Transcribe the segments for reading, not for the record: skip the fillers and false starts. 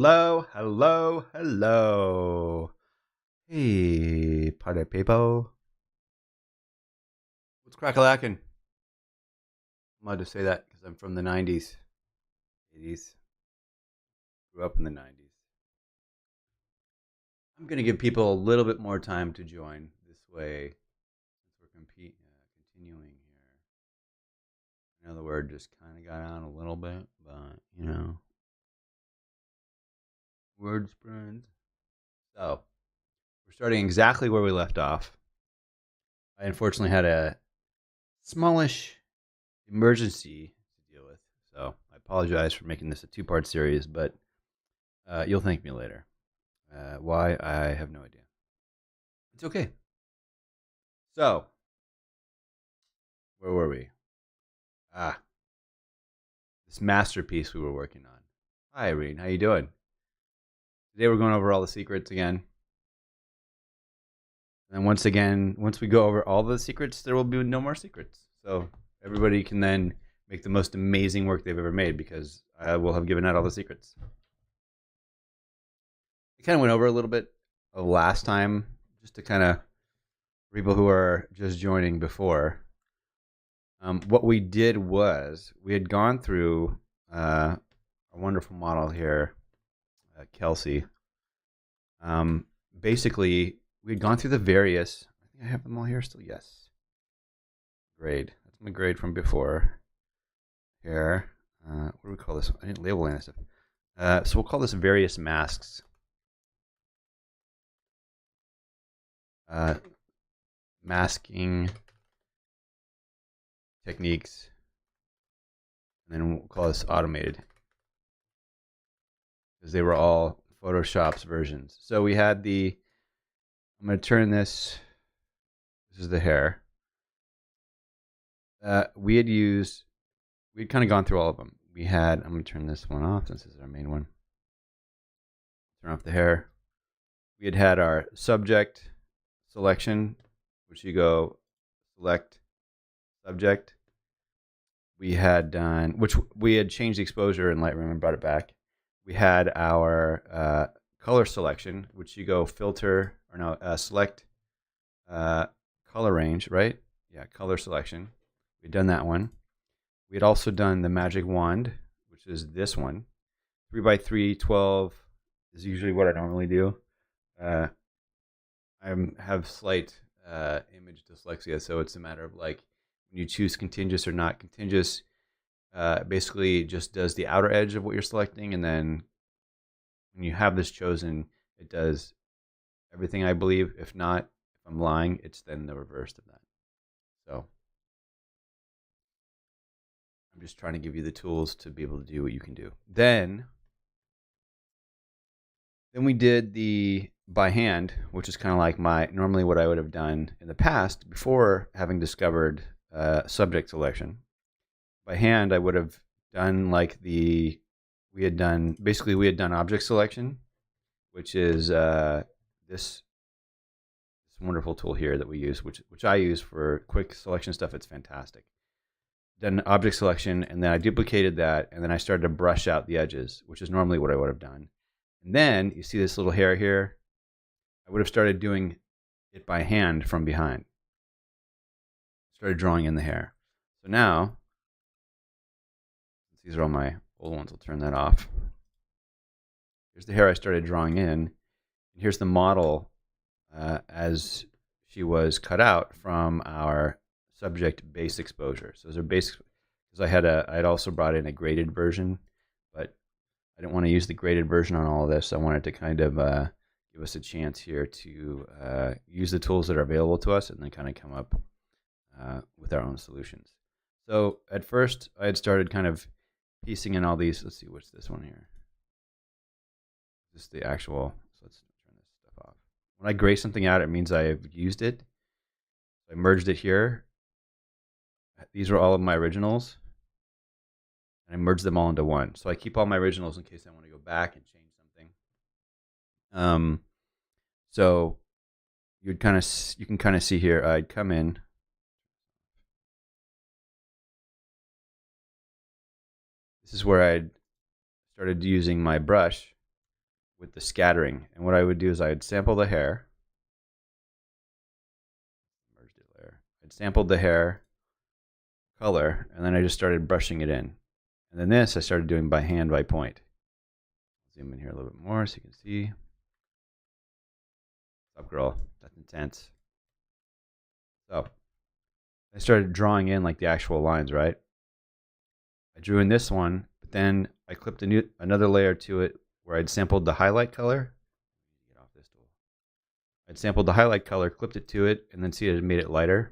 Hello, hello, hello. Hey, party people. What's crack-a-lackin'? I'm allowed to say that because I'm from the 90s, 80s. Grew up in the 90s. I'm going to give people a little bit more time to join this way since we're continuing here. I know the word just kind of got out a little bit, but, word spreads. So, we're starting exactly where we left off. I unfortunately had a smallish emergency to deal with. So I apologize for making this a two-part series, but you'll thank me later. Why? I have no idea. It's okay. So, where were we? This masterpiece we were working on. Hi, Irene. How you doing? Today we're going over all the secrets again. And once we go over all the secrets, there will be no more secrets. So everybody can then make the most amazing work they've ever made because I will have given out all the secrets. I kind of went over a little bit of last time, just to kind of people who are just joining before. What we did was we had gone through a wonderful model here, Kelsey. Basically, we had gone through the various. I think I have them all here still. Yes. Grade. That's my grade from before. Here. What do we call this? I didn't label any of this stuff. So we'll call this various masks. Masking techniques, and then we'll call this automated because they were all Photoshop's versions. So we had I'm going to turn this is the hair. We had kind of gone through all of them. I'm going to turn this one off since this is our main one. Turn off the hair. We had our subject selection, which you go select subject. We had done, which we had changed the exposure in Lightroom and brought it back. We had our color selection, which you go filter, select color range, right? Yeah, color selection. We'd done that one. We had also done the magic wand, which is this one. 3x3, 12 is usually what I normally do. I have slight image dyslexia, so it's a matter of like when you choose contiguous or not contiguous. Basically just does the outer edge of what you're selecting, and then when you have this chosen, it does everything, I believe. If not, if I'm lying, it's then the reverse of that. So I'm just trying to give you the tools to be able to do what you can do. Then we did the by hand, which is kind of like normally what I would have done in the past before having discovered subject selection. By hand, I would have done we had done object selection, which is this wonderful tool here that we use, which I use for quick selection stuff. It's fantastic. Done object selection, and then I duplicated that, and then I started to brush out the edges, which is normally what I would have done. And then you see this little hair here. I would have started doing it by hand from behind. Started drawing in the hair. So now, these are all my old ones. I'll turn that off. Here's the hair I started drawing in. And here's the model as she was cut out from our subject base exposure. So those are base, because I had also brought in a graded version, but I didn't want to use the graded version on all of this. I wanted to kind of give us a chance here to use the tools that are available to us and then kind of come up with our own solutions. So at first, I had started kind of piecing in all these. Let's see, what's this one here? This is the actual. So let's turn this stuff off. When I gray something out, it means I have used it. I merged it here. These are all of my originals. And I merged them all into one. So I keep all my originals in case I want to go back and change something. So you can kind of see here. I'd come in. This is where I'd started using my brush with the scattering. And what I would do is I'd sample the hair. Merged it layer. I'd sampled the hair color, and then I just started brushing it in. And then this I started doing by hand by point. Zoom in here a little bit more so you can see. What's up, girl? That's intense. So I started drawing in like the actual lines, right? I drew in this one, but then I clipped another layer to it where I'd sampled the highlight color. Get off this tool. I'd sampled the highlight color, clipped it to it, and then see it made it lighter.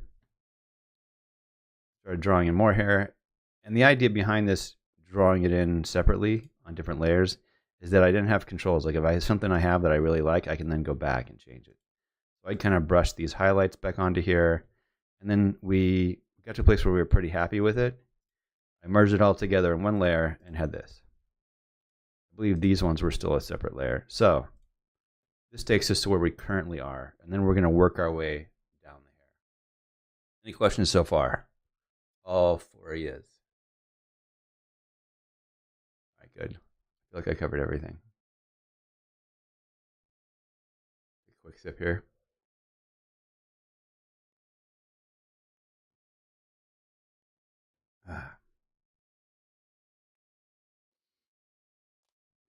Started drawing in more hair. And the idea behind this, drawing it in separately on different layers, is that I didn't have controls. Like if I have something I have that I really like, I can then go back and change it. So I kind of brushed these highlights back onto here. And then we got to a place where we were pretty happy with it. I merged it all together in one layer and had this. I believe these ones were still a separate layer. So this takes us to where we currently are. And then we're going to work our way down the hair. Any questions so far? All 4 years. All right, good. I feel like I covered everything. Take a quick sip here.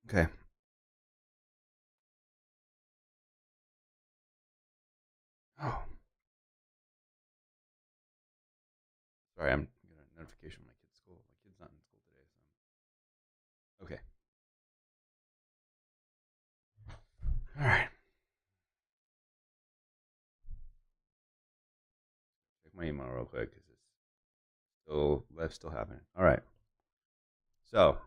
Okay. Oh. Sorry, I'm getting a notification from my kid's school. My kid's not in school today, so. Okay. All right. Check my email real quick because it's still happening. All right. So,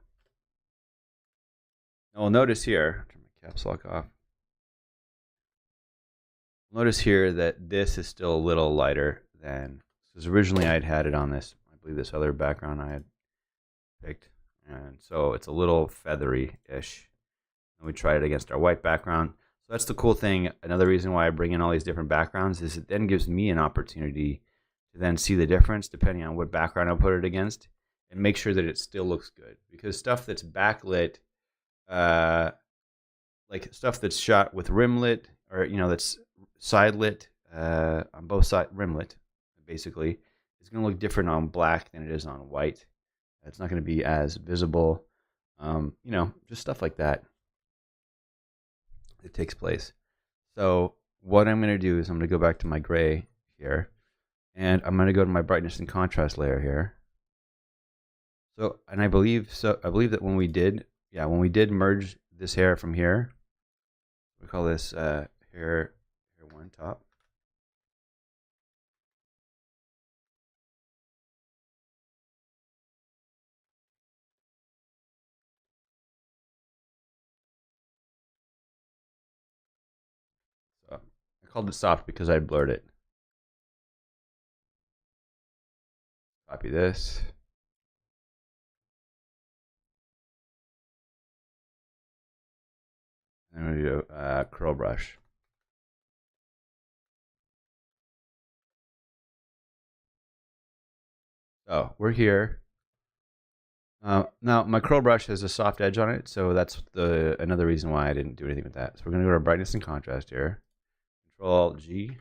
now we'll notice here, turn my caps lock off. Notice here that this is still a little lighter than, because originally I'd had it on this, I believe this other background I had picked. And so it's a little feathery-ish. And we tried it against our white background. So that's the cool thing. Another reason why I bring in all these different backgrounds is it then gives me an opportunity to then see the difference depending on what background I put it against and make sure that it still looks good. Because stuff that's backlit, like stuff that's shot with rimlit or, that's side lit on both sides, rimlit, basically, is going to look different on black than it is on white. It's not going to be as visible. Just stuff like that. It takes place. So what I'm going to do is I'm going to go back to my gray here, and I'm going to go to my brightness and contrast layer here. So, and I believe that when we did merge this hair from here, we call this hair one top. So I called it soft because I blurred it. Copy this. And I'm going to do curl brush. So we're here. Now my curl brush has a soft edge on it, so that's another reason why I didn't do anything with that. So we're going to go to brightness and contrast here. Control-G.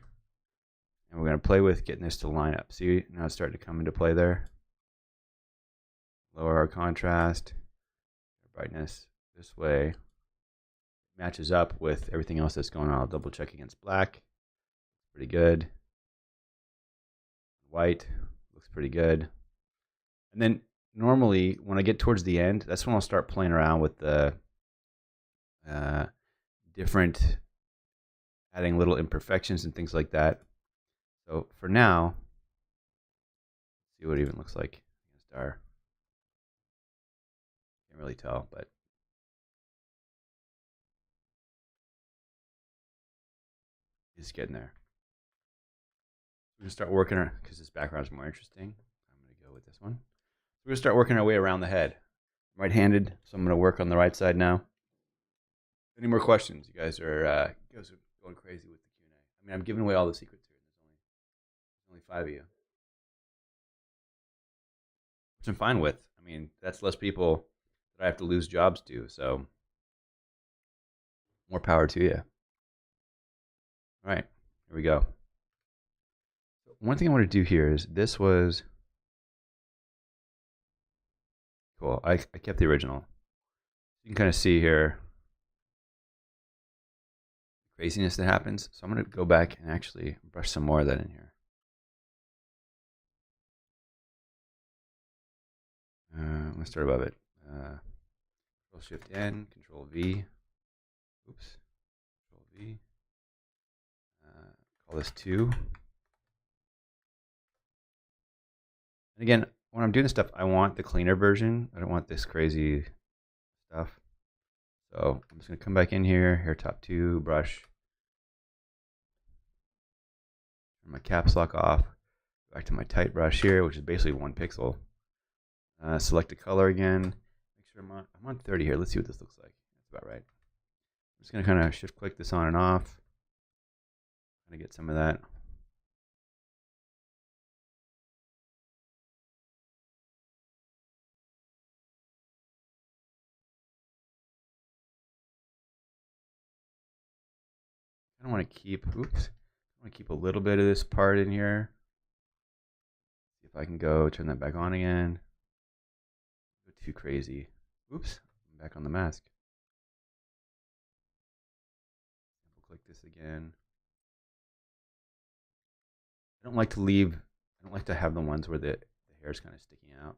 And we're going to play with getting this to line up. See, now it's starting to come into play there. Lower our contrast. Brightness this way. Matches up with everything else that's going on. I'll double check against black. Pretty good. White. Looks pretty good. And then normally when I get towards the end, that's when I'll start playing around with the different, adding little imperfections and things like that. So for now, let's see what it even looks like against our, can't really tell, but it's getting there. We're gonna start working our, because this background is more interesting. I'm gonna go with this one. So we're gonna start working our way around the head. I'm right-handed, so I'm gonna work on the right side now. Any more questions? You guys are going crazy with the Q&A. I mean, I'm giving away all the secrets here. There's only 5 of you, which I'm fine with. I mean, that's less people that I have to lose jobs to. So More power to you. All right, here we go. One thing I want to do here is this was cool. I kept the original. You can kind of see here the craziness that happens. So I'm going to go back and actually brush some more of that in here. I'm going to start above it. Control Shift N, Control V. Oops. Control V. Call this 2. And again, when I'm doing this stuff, I want the cleaner version. I don't want this crazy stuff. So I'm just going to come back in here, hair top 2, brush. Turn my caps lock off. Back to my tight brush here, which is basically 1 pixel. Select a color again. Make sure I'm on 30 here. Let's see what this looks like. That's about right. I'm just going to kind of shift click this on and off. Kind of get some of that. I don't want to keep, oops. I want to keep a little bit of this part in here. See if I can go turn that back on again. Go too crazy. Oops, I'm back on the mask. Click this again. I don't like to have the ones where the hair is kind of sticking out.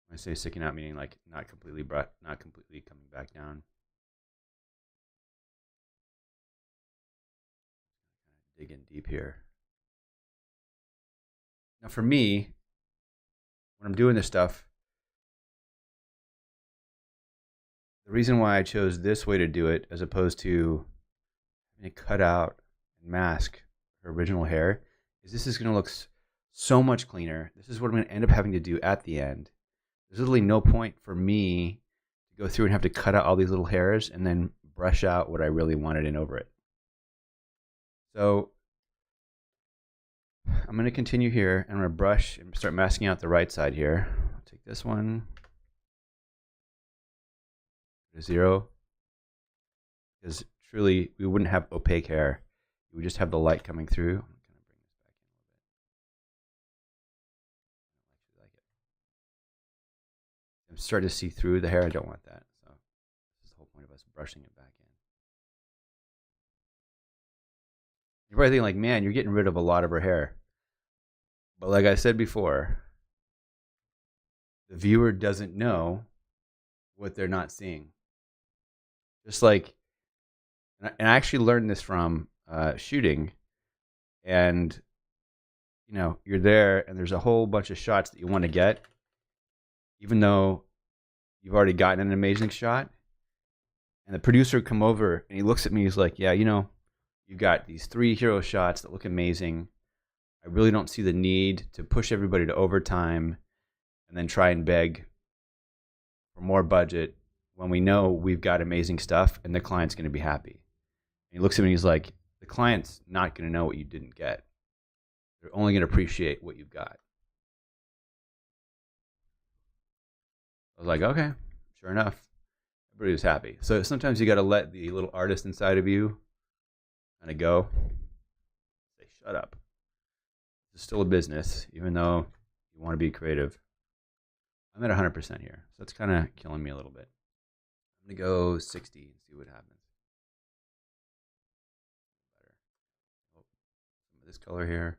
When I say sticking out, meaning like not completely coming back down. Dig in deep here. Now for me, when I'm doing this stuff, the reason why I chose this way to do it as opposed to having to cut out and mask her original hair is this is going to look so much cleaner. This is what I'm going to end up having to do at the end. There's literally no point for me to go through and have to cut out all these little hairs and then brush out what I really wanted in over it. So I'm going to continue here, and I'm going to brush and start masking out the right side here. I'll take this one to 0, because truly we wouldn't have opaque hair. We would just have the light coming through. I'm going to bring this back in a little bit. I actually like it. I'm starting to see through the hair. I don't want that. So this is the whole point of us brushing it back in. You're probably thinking like, man, you're getting rid of a lot of her hair. But like I said before, the viewer doesn't know what they're not seeing. Just like, and I actually learned this from shooting, and you know, you're there and there's a whole bunch of shots that you want to get, even though you've already gotten an amazing shot. And the producer would come over and he looks at me, he's like, yeah, you know, you've got these 3 hero shots that look amazing. I really don't see the need to push everybody to overtime and then try and beg for more budget when we know we've got amazing stuff and the client's going to be happy. And he looks at me and he's like, the client's not going to know what you didn't get. They're only going to appreciate what you've got. I was like, okay, sure enough. Everybody was happy. So sometimes you got to let the little artist inside of you kind of go. Say, shut up. It's still a business, even though you want to be creative. I'm at 100% here, so it's kind of killing me a little bit. I'm going to go 60 and see what happens. Better. Oh, some of this color here.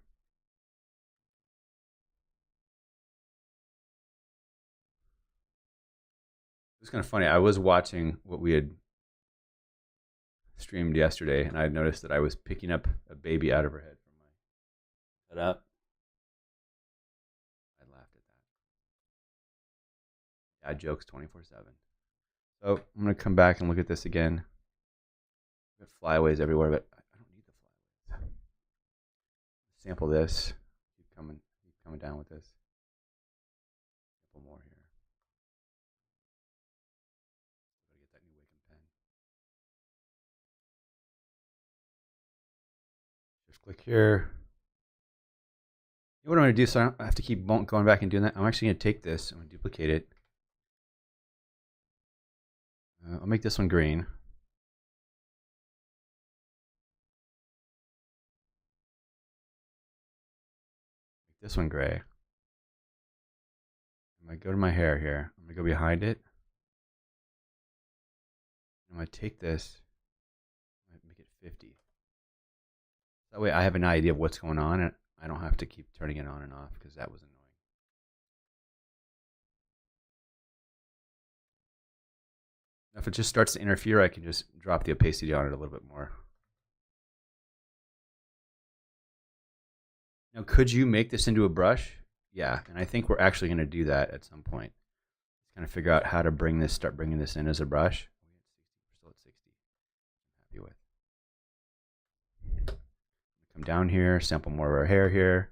It's kind of funny. I was watching what we had streamed yesterday, and I noticed that I was picking up a baby out of her head from my setup. I laughed at that. Dad jokes 24/7. So I'm going to come back and look at this again. I've got flyaways everywhere, but I don't need the flyaways. Sample this. Keep coming down with this. Sample more here. Gotta get that new Wacom pen. Just click here. You know what I'm going to do so I don't have to keep going back and doing that? I'm actually going to take this. I'm going to duplicate it. I'll make this one green. Make this one gray. I'm going to go to my hair here. I'm going to go behind it. I'm going to take this. I'm going to make it 50. That way I have an idea of what's going on and I don't have to keep turning it on and off because that was annoying. Now if it just starts to interfere, I can just drop the opacity on it a little bit more. Now, could you make this into a brush? Yeah, and I think we're actually going to do that at some point. Let's kind of figure out how to start bringing this in as a brush. We're still at 60. I'm happy with. Come down here, sample more of our hair here.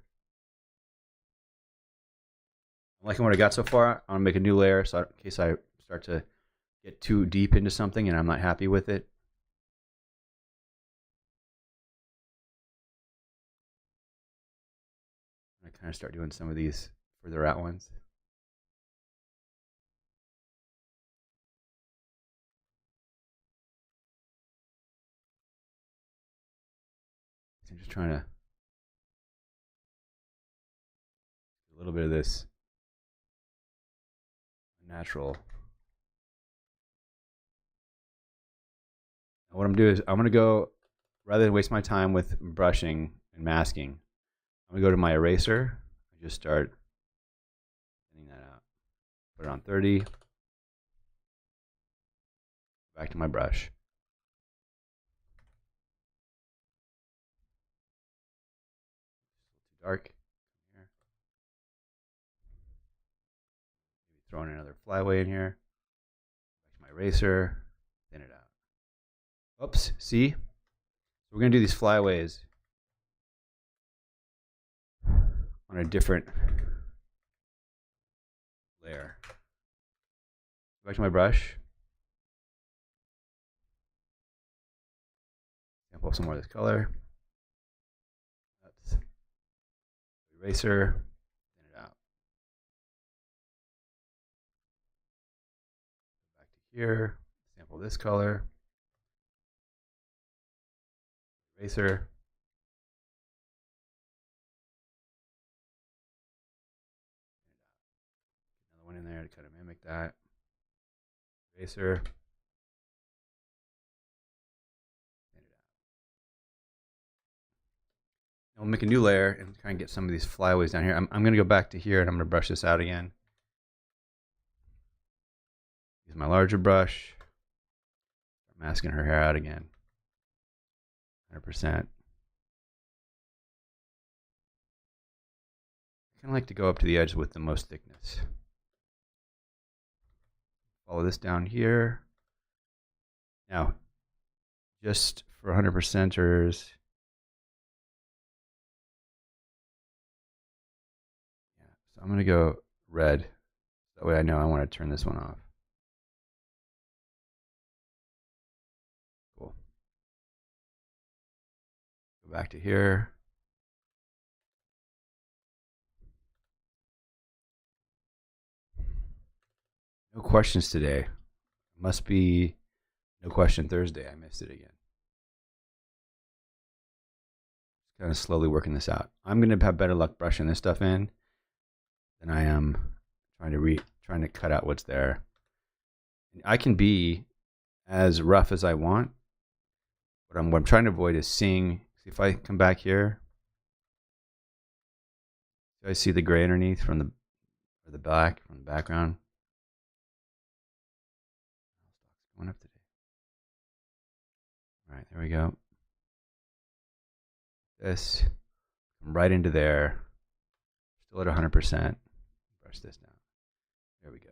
I'm liking what I got so far. I want to make a new layer so in case I start to get too deep into something and I'm not happy with it. I kind of start doing some of these further out ones. I'm just trying to do a little bit of this natural. And what I'm doing is I'm going to go, rather than waste my time with brushing and masking, I'm going to go to my eraser and just start thinning that out. Put it on 30. Back to my brush. Too dark. Here. Maybe throw in another flyway in here. Back to my eraser. Thin it out. Oops. See? We're going to do these flyaways on a different layer. Back to my brush. Sample some more of this color. That's eraser. Thin it out. Back to here. Sample this color. Eraser. Another one in there to kind of mimic that. Eraser. We'll make a new layer and kind of get some of these flyaways down here. I'm going to go back to here and I'm going to brush this out again. Use my larger brush. Start masking her hair out again. 100%. I kind of like to go up to the edge with the most thickness. Follow this down here. Now, just for 100%ers, I'm going to go red. That way I know I want to turn this one off. Cool. Go back to here. No questions today. Must be no question Thursday. I missed it again. Just kind of slowly working this out. I'm going to have better luck brushing this stuff in than I am trying to cut out what's there. I can be as rough as I want. What I'm trying to avoid is seeing. See if I come back here. Do I see the gray underneath from the black from the background? Going up today. All right, there we go. This, come right into there. Still at 100%. Brush this down. There we go.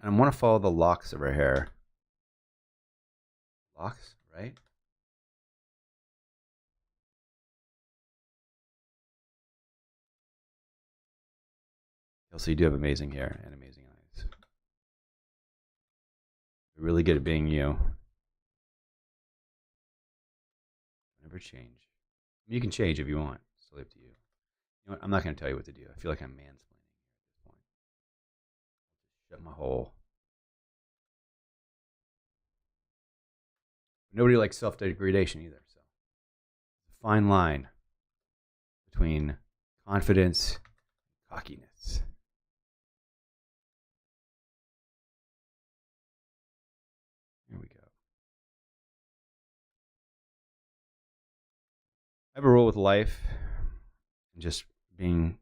I want to follow the locks of her hair. Locks, right? Also, you do have amazing hair and amazing eyes. You're really good at being you. Never change. You can change if you want. It's totally up to you. You know what? I'm not going to tell you what to do. I feel like I'm mansplaining at this point. Shut my hole. Nobody likes self-degradation either. So it's a fine line between confidence and cockiness. Here we go. I have a rule with life and just being,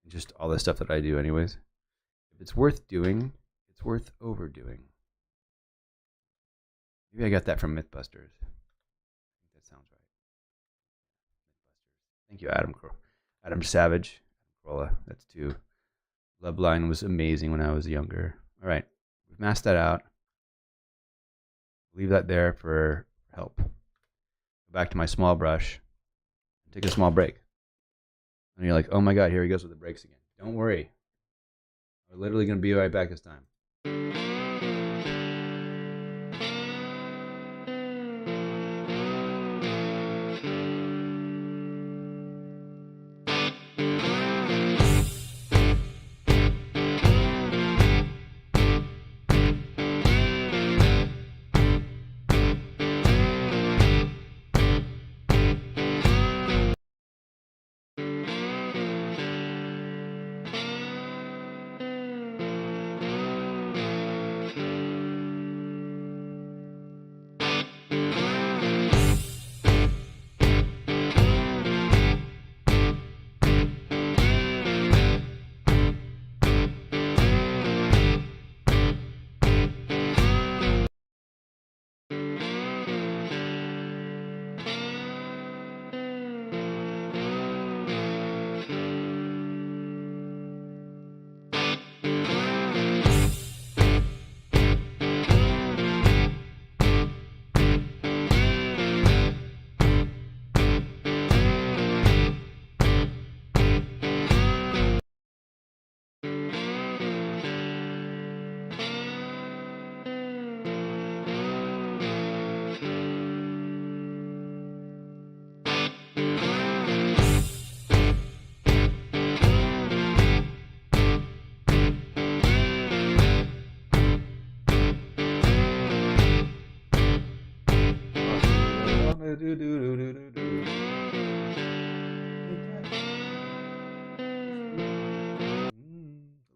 just all the stuff that I do anyways. If it's worth doing, it's worth overdoing. Maybe I got that from Mythbusters. I think that sounds right. Mythbusters. Thank you, Adam Savage. Corolla. That's 2. Loveline was amazing when I was younger. All right. We've masked that out. Leave that there for help. Go back to my small brush. Take a small break. And you're like, oh my God, here he goes with the breaks again. Don't worry. We're literally going to be right back this time.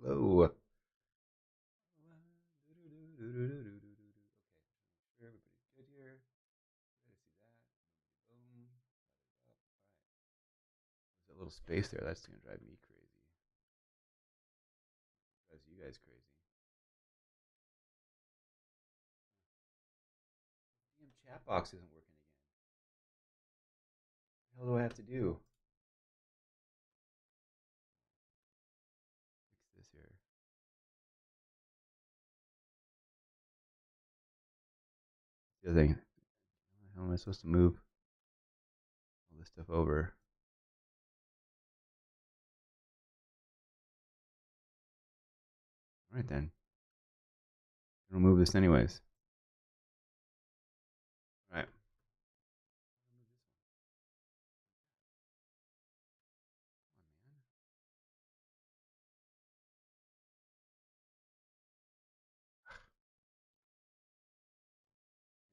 Hello. Everybody's good here. Let's see that. Boom. There's a little space there. That's gonna drive me crazy. Drives you guys crazy. Damn chat box isn't working again. What the hell do I have to do? Fix this here. The other thing. How am I supposed to move all this stuff over? All right then. I'm gonna move this anyways. All right.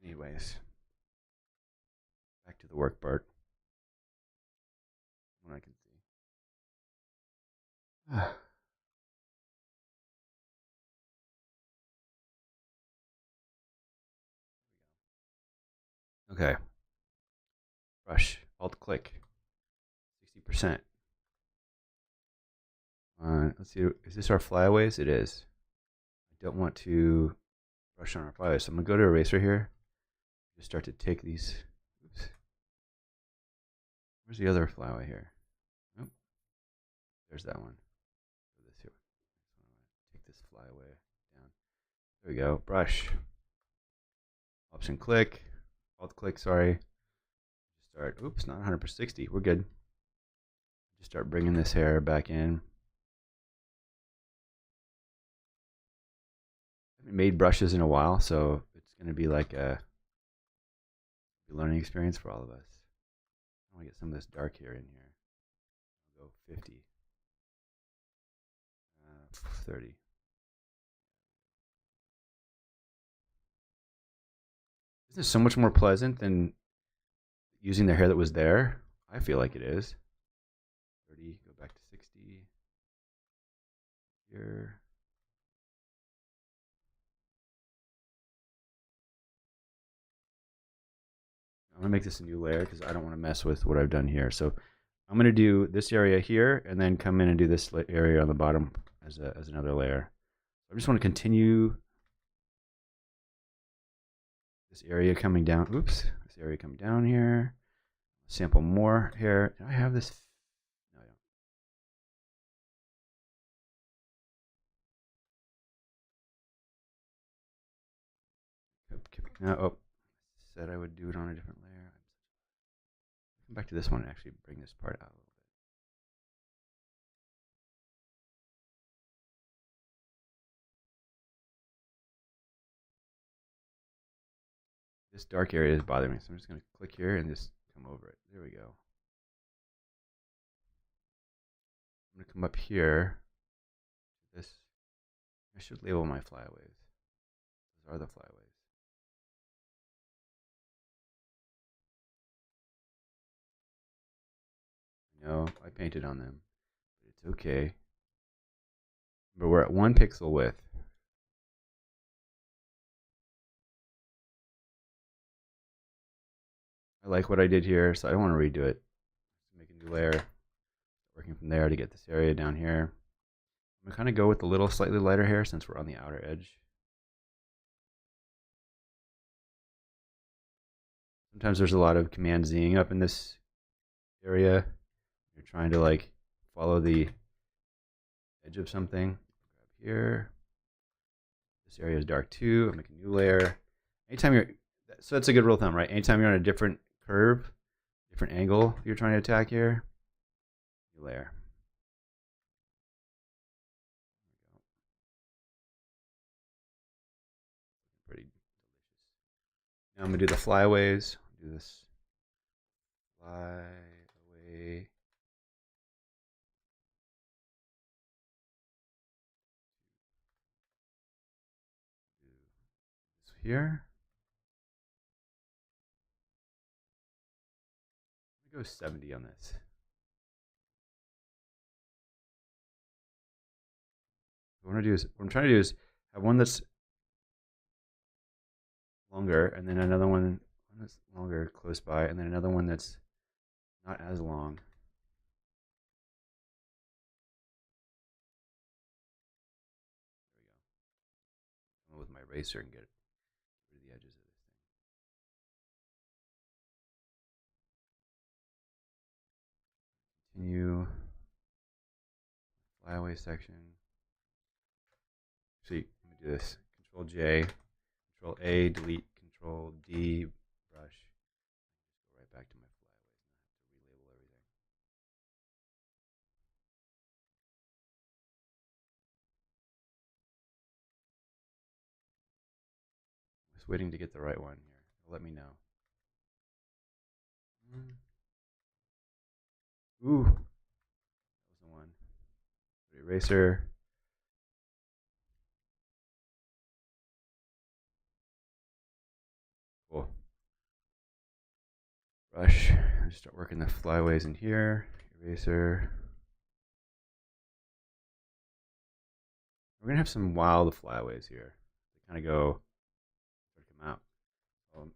Anyways, back to the work part. When I can see. Okay. Brush. Alt click. 60%. Let's see. Is this our flyaways? It is. I don't want to brush on our flyaways. So I'm going to go to eraser here. Just start to take these. Oops. Where's the other flyaway here? Nope. There's that one. This here. Take this flyaway down. There we go. Brush. Option click. Alt click, sorry. Start. Oops, not 100 per 60. We're good. Just start bringing this hair back in. I haven't made brushes in a while, so it's going to be like a Learning experience for all of us. I want to get some of this dark here in here. I'll go 50. 30. Isn't this so much more pleasant than using the hair that was there? I feel like it is. 30, go back to 60. Here. I'm going to make this a new layer because I don't want to mess with what I've done here. So I'm going to do this area here and then come in and do this area on the bottom as another layer. I just want to continue this area coming down. Oops, this area coming down here. Sample more hair. Do I have this? No, I don't. No, oh, said I would do it on a different layer. Come back to this one and actually bring this part out a little bit. This dark area is bothering me, so I'm just going to click here and just come over it. There we go. I'm going to come up here. This, I should label my flyaways. Those are the flyaways. I know I painted on them, but it's okay. But we're at 1 pixel width. I like what I did here, so I don't want to redo it. Just make a new layer. Working from there to get this area down here. I'm gonna kind of go with the little slightly lighter hair since we're on the outer edge. Sometimes there's a lot of command Zing up in this area. You're trying to like follow the edge of something. Grab here. This area is dark too. I'll make a new layer. Anytime you're, so that's a good rule of thumb, right? Anytime you're on a different curve, different angle you're trying to attack here, new layer. Pretty delicious. Now I'm gonna do the flyaways. Do this fly away. Do this here. I'm gonna go 70 on this. What I'm trying to do is have one that's longer, and then another one that's longer close by, and then another one that's not as long. There we go. With my eraser and get rid of the edges of this thing. Continue flyaway section. See, let me do this. Control J, Control A, delete, Control D, brush. Just go right back to my flyaways and I have to relabel everything. Just waiting to get the right one here. Let me know. Ooh, that was the one. Eraser. Cool. Brush. Just start working the flyaways in here. Eraser. We're gonna have some wild flyaways here. They kind of go, come out. So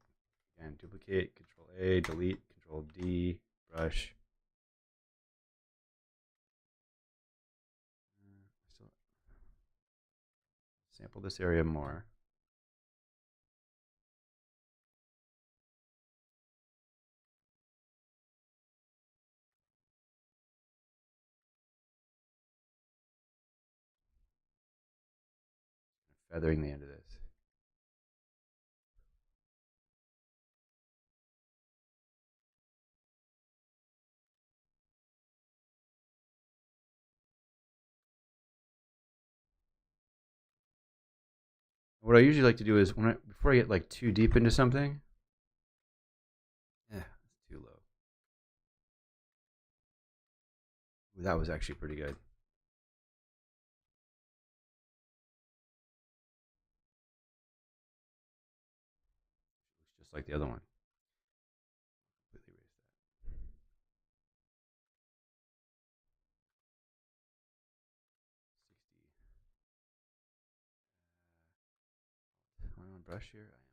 again, duplicate, Control A, delete, Control D, brush. Sample this area more. Feathering the end of this. What I usually like to do is before I get like too deep into something, That was actually pretty good. Looks just like the other one. Completely erase that. 60. Am I on brush here? I am.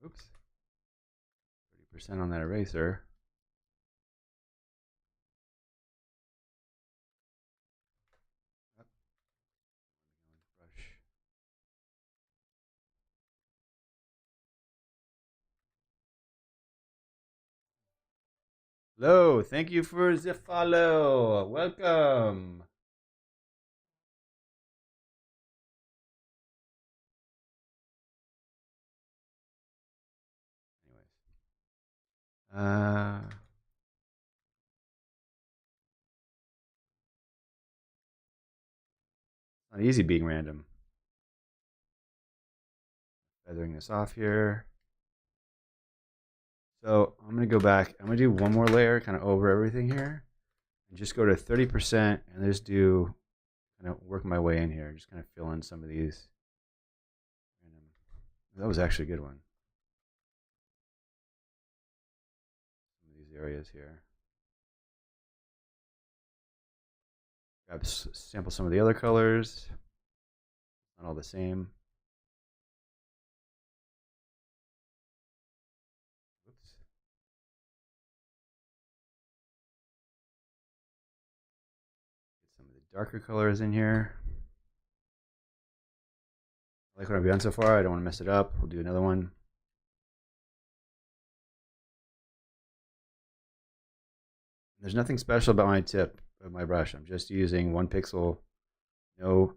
Oops. 30% on that eraser. Brush. Hello, thank you for the follow. Welcome. Anyways. Not easy being random. Feathering this off here. So I'm going to go back. I'm going to do one more layer kind of over everything here. And just go to 30% and just do, kind of work my way in here. Just kind of fill in some of these. That was actually a good one. Some of these areas here. Sample some of the other colors. Not all the same. Oops. Get some of the darker colors in here. I like what I've done so far. I don't want to mess it up. We'll do another one. There's nothing special about my tip of my brush. I'm just using 1 pixel. No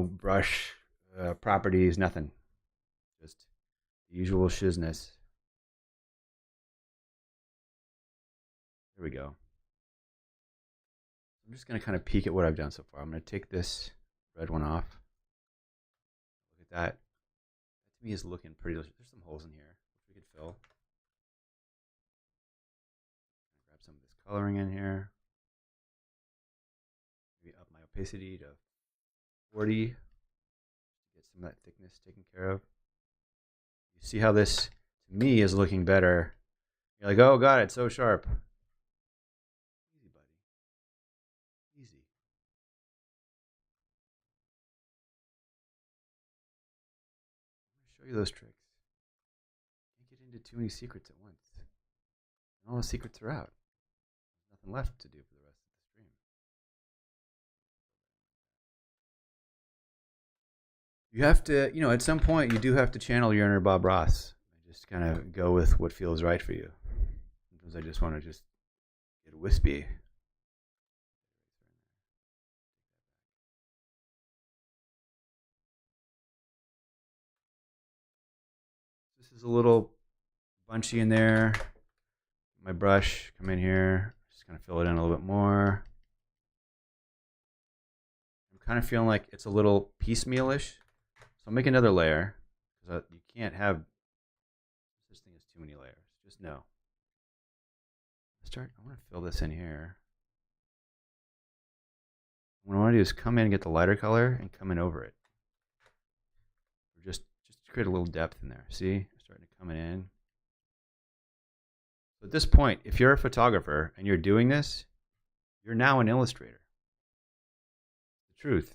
brush properties, nothing. Just the usual shizness. There we go. I'm just going to kind of peek at what I've done so far. I'm going to take this red one off. Look at that. That to me is looking pretty. There's some holes in here which we could fill. Grab some of this coloring in here. Maybe up my opacity to 40. Get some of that thickness taken care of. You see how this, to me, is looking better. You're like, oh god, it's so sharp. Easy, buddy. Easy. I'm going to show you those tricks. Can't get into too many secrets at once. And all the secrets are out. There's nothing left to do for the rest of the stream. You have to, at some point, you do have to channel your inner Bob Ross. Just kind of go with what feels right for you. Sometimes I just want to just get wispy. This is a little bunchy in there. My brush, come in here, just kind of fill it in a little bit more. I'm kind of feeling like it's a little piecemeal-ish. So I'll make another layer, because you can't have this thing as too many layers. Just know. I want to fill this in here. What I want to do is come in and get the lighter color and come in over it. Just to create a little depth in there. See? Starting to come in. So at this point, if you're a photographer and you're doing this, you're now an illustrator. The truth.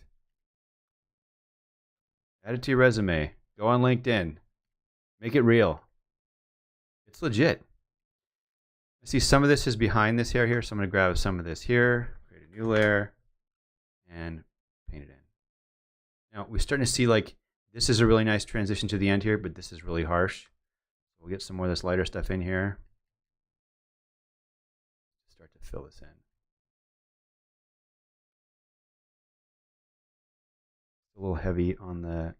Add it to your resume. Go on LinkedIn. Make it real. It's legit. I see some of this is behind this hair here, so I'm going to grab some of this here, create a new layer, and paint it in. Now, we're starting to see like this is a really nice transition to the end here, but this is really harsh. We'll get some more of this lighter stuff in here. Start to fill this in. It's a little heavy on the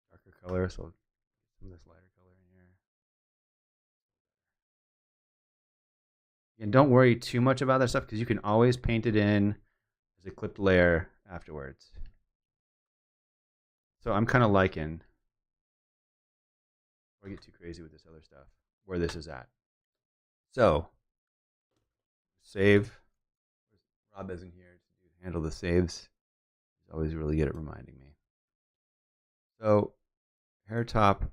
darker color, so I'll get some of this lighter color in here. And don't worry too much about that stuff because you can always paint it in as a clipped layer afterwards. So I'm kind of liking, before I get too crazy with this other stuff, where this is at. So, save. Rob isn't here to handle the saves. He's always really good at reminding me. So, hair top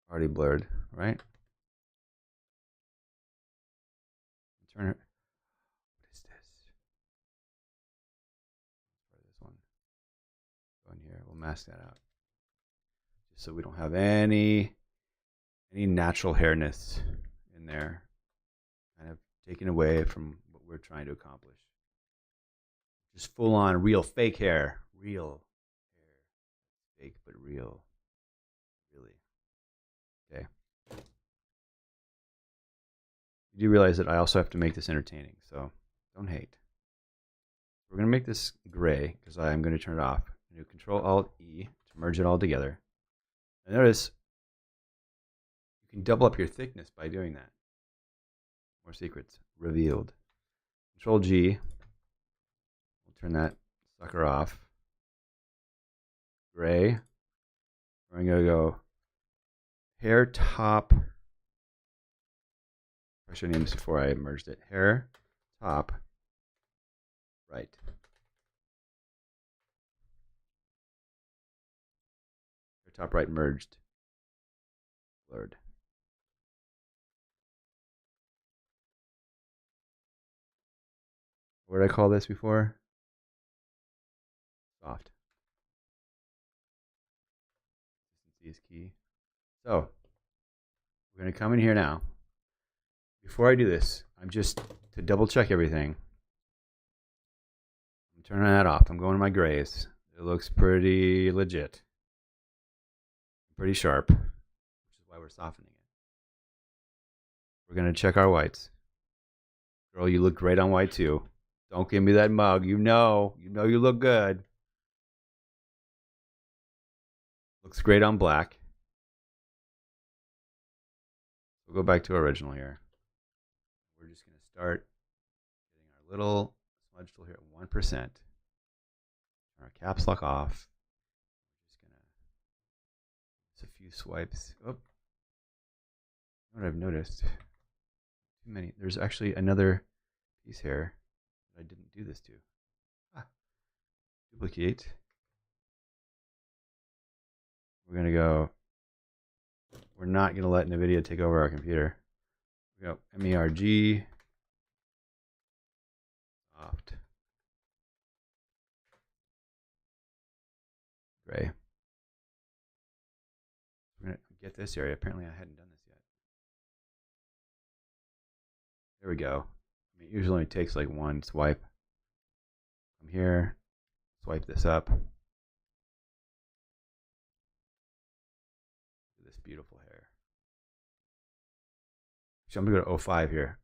already blurred, right? Turn it. What is this? Try this one. Go in here. We'll mask that out, just so we don't have any natural hairness in there, kind of taken away from what we're trying to accomplish. Just full on real fake hair. Real hair. Fake but real. Really. Okay. You do realize that I also have to make this entertaining, so don't hate. We're going to make this gray because I'm going to turn it off. Do Control-Alt-E to merge it all together. And notice you can double up your thickness by doing that. More secrets revealed. Control-G. We'll turn that sucker off. Gray. We're going to go hair top. I should name this before I merged it. Hair top right. Hair top right merged. Blurred. What did I call this before? Soft. Consistency is key. So, we're going to come in here now. Before I do this, I'm just to double check everything. I'm turning that off. I'm going to my grays. It looks pretty legit. Pretty sharp, which is why we're softening it. We're going to check our whites. Girl, you look great on white too. Don't give me that mug. You know you look good. Looks great on black. We'll go back to original here. We're just going to start getting our little smudge tool here at 1%. Turn our caps lock off. We're just going to, just a few swipes. Oh, what I've noticed. Too many. There's actually another piece here that I didn't do this to. Duplicate. We're going to go. We're not going to let NVIDIA take over our computer. We go MERG. Soft. Gray. We're going to get this area. Apparently I hadn't done this yet. There we go. I mean, it usually only takes like one swipe. Come here. Swipe this up. This beautiful hair. So I'm going to go to 05 here.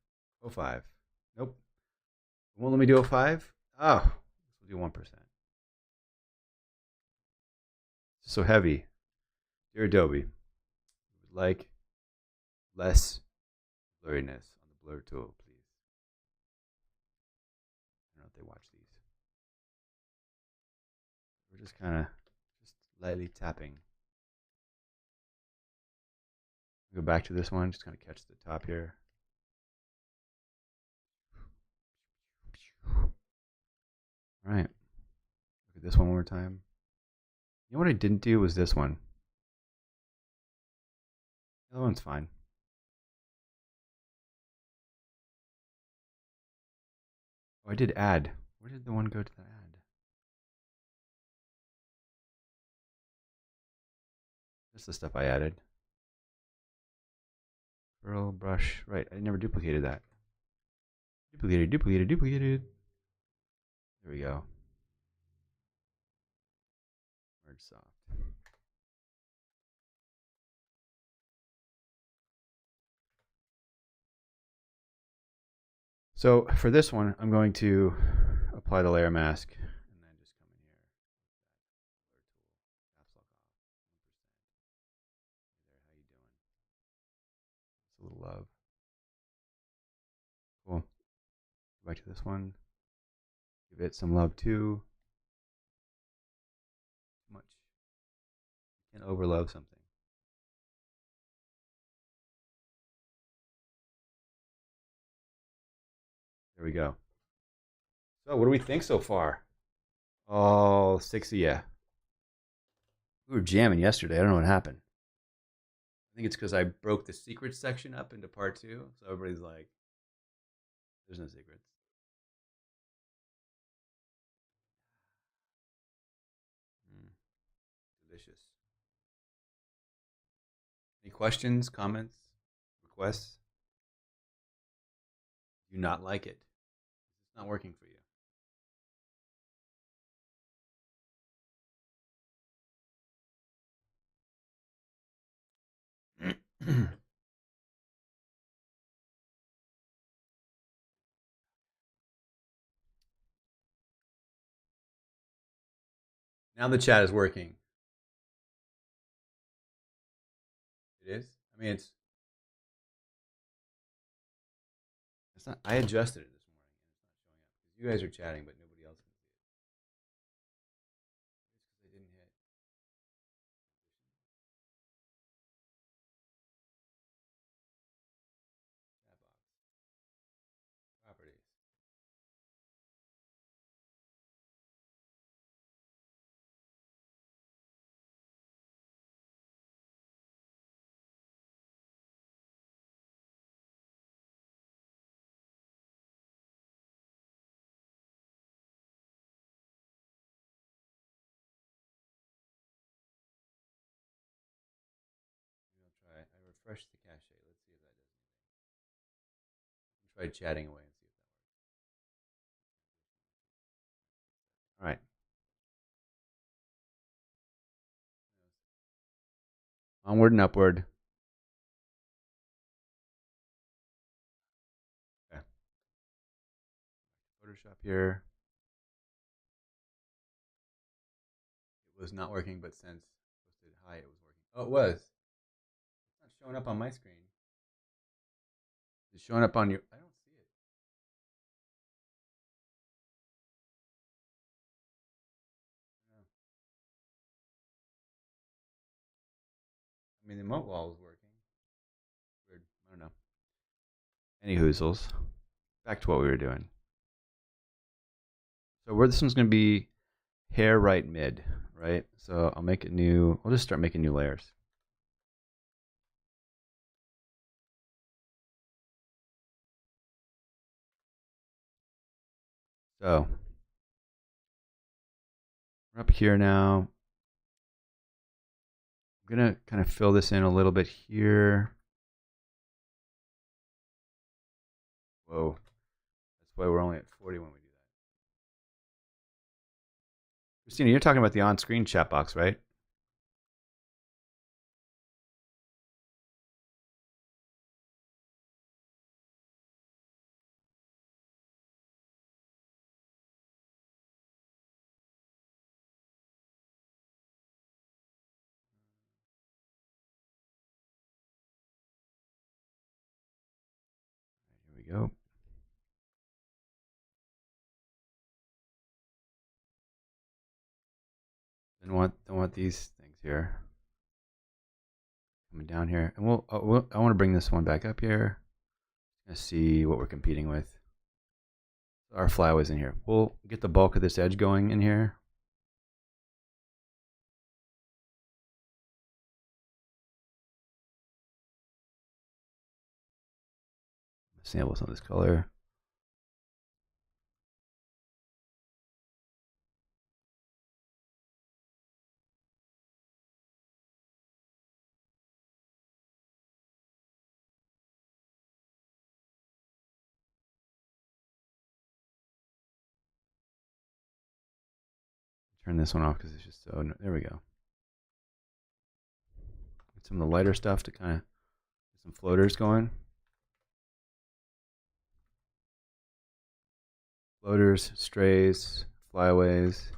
05. Nope. It won't let me do 05? Oh, we'll do 1%. It's so heavy. Dear Adobe, we would like less blurriness on the blur tool, please. I don't know if they watch these. We're just kind of just lightly tapping. Go back to this one, just kind of catch the top here. All right. Look at this one more time. You know what I didn't do was this one. The other one's fine. Oh, I did add. Where did the one go to the add? That's the stuff I added. Curl, brush. Right, I never duplicated that. Duplicated. There we go. Merge soft. So for this one, I'm going to apply the layer mask and then just come in here. How you doing? It's a little love. Cool. Go back to this one. Give it some love too. Too much. Can't overlove something. There we go. So, what do we think so far? All 60, yeah. We were jamming yesterday. I don't know what happened. I think it's because I broke the secrets section up into part two. So everybody's like, there's no secrets. Mm, delicious. Any questions, comments, requests? Do you not like it? It's not working for you. Now the chat is working. It is? I mean, it's not. I adjusted it this morning and it's not showing up. Because you guys are chatting, but nobody else can see it. It's because I didn't hit chat box properties. Maybe I'll try. I refreshed the cache. Let's see if that does anything. Try chatting away and see if that works. All right. Onward and upward. Okay. Photoshop here. It was not working, but since posted hi, it was working. Oh, it was. It's not showing up on my screen. It's showing up on you. I don't see it. No. I mean, the emote wall is working. Weird. I don't know. Any hoozles. Back to what we were doing. So where this one's going to be hair right mid, right? So I'll make it new. I'll just start making new layers. So we're up here now. I'm going to kind of fill this in a little bit here. Whoa. That's why we're only at 40 when we do that. Christina, you're talking about the on-screen chat box, right? Here we go. Don't want these things here. Coming down here, and I want to bring this one back up here. Let's see what we're competing with. Our flyaways in here. We'll get the bulk of this edge going in here. Sample some of this color. Turn this one off because it's just so. There we go. Get some of the lighter stuff to kind of get some floaters going. Floaters, strays, flyaways.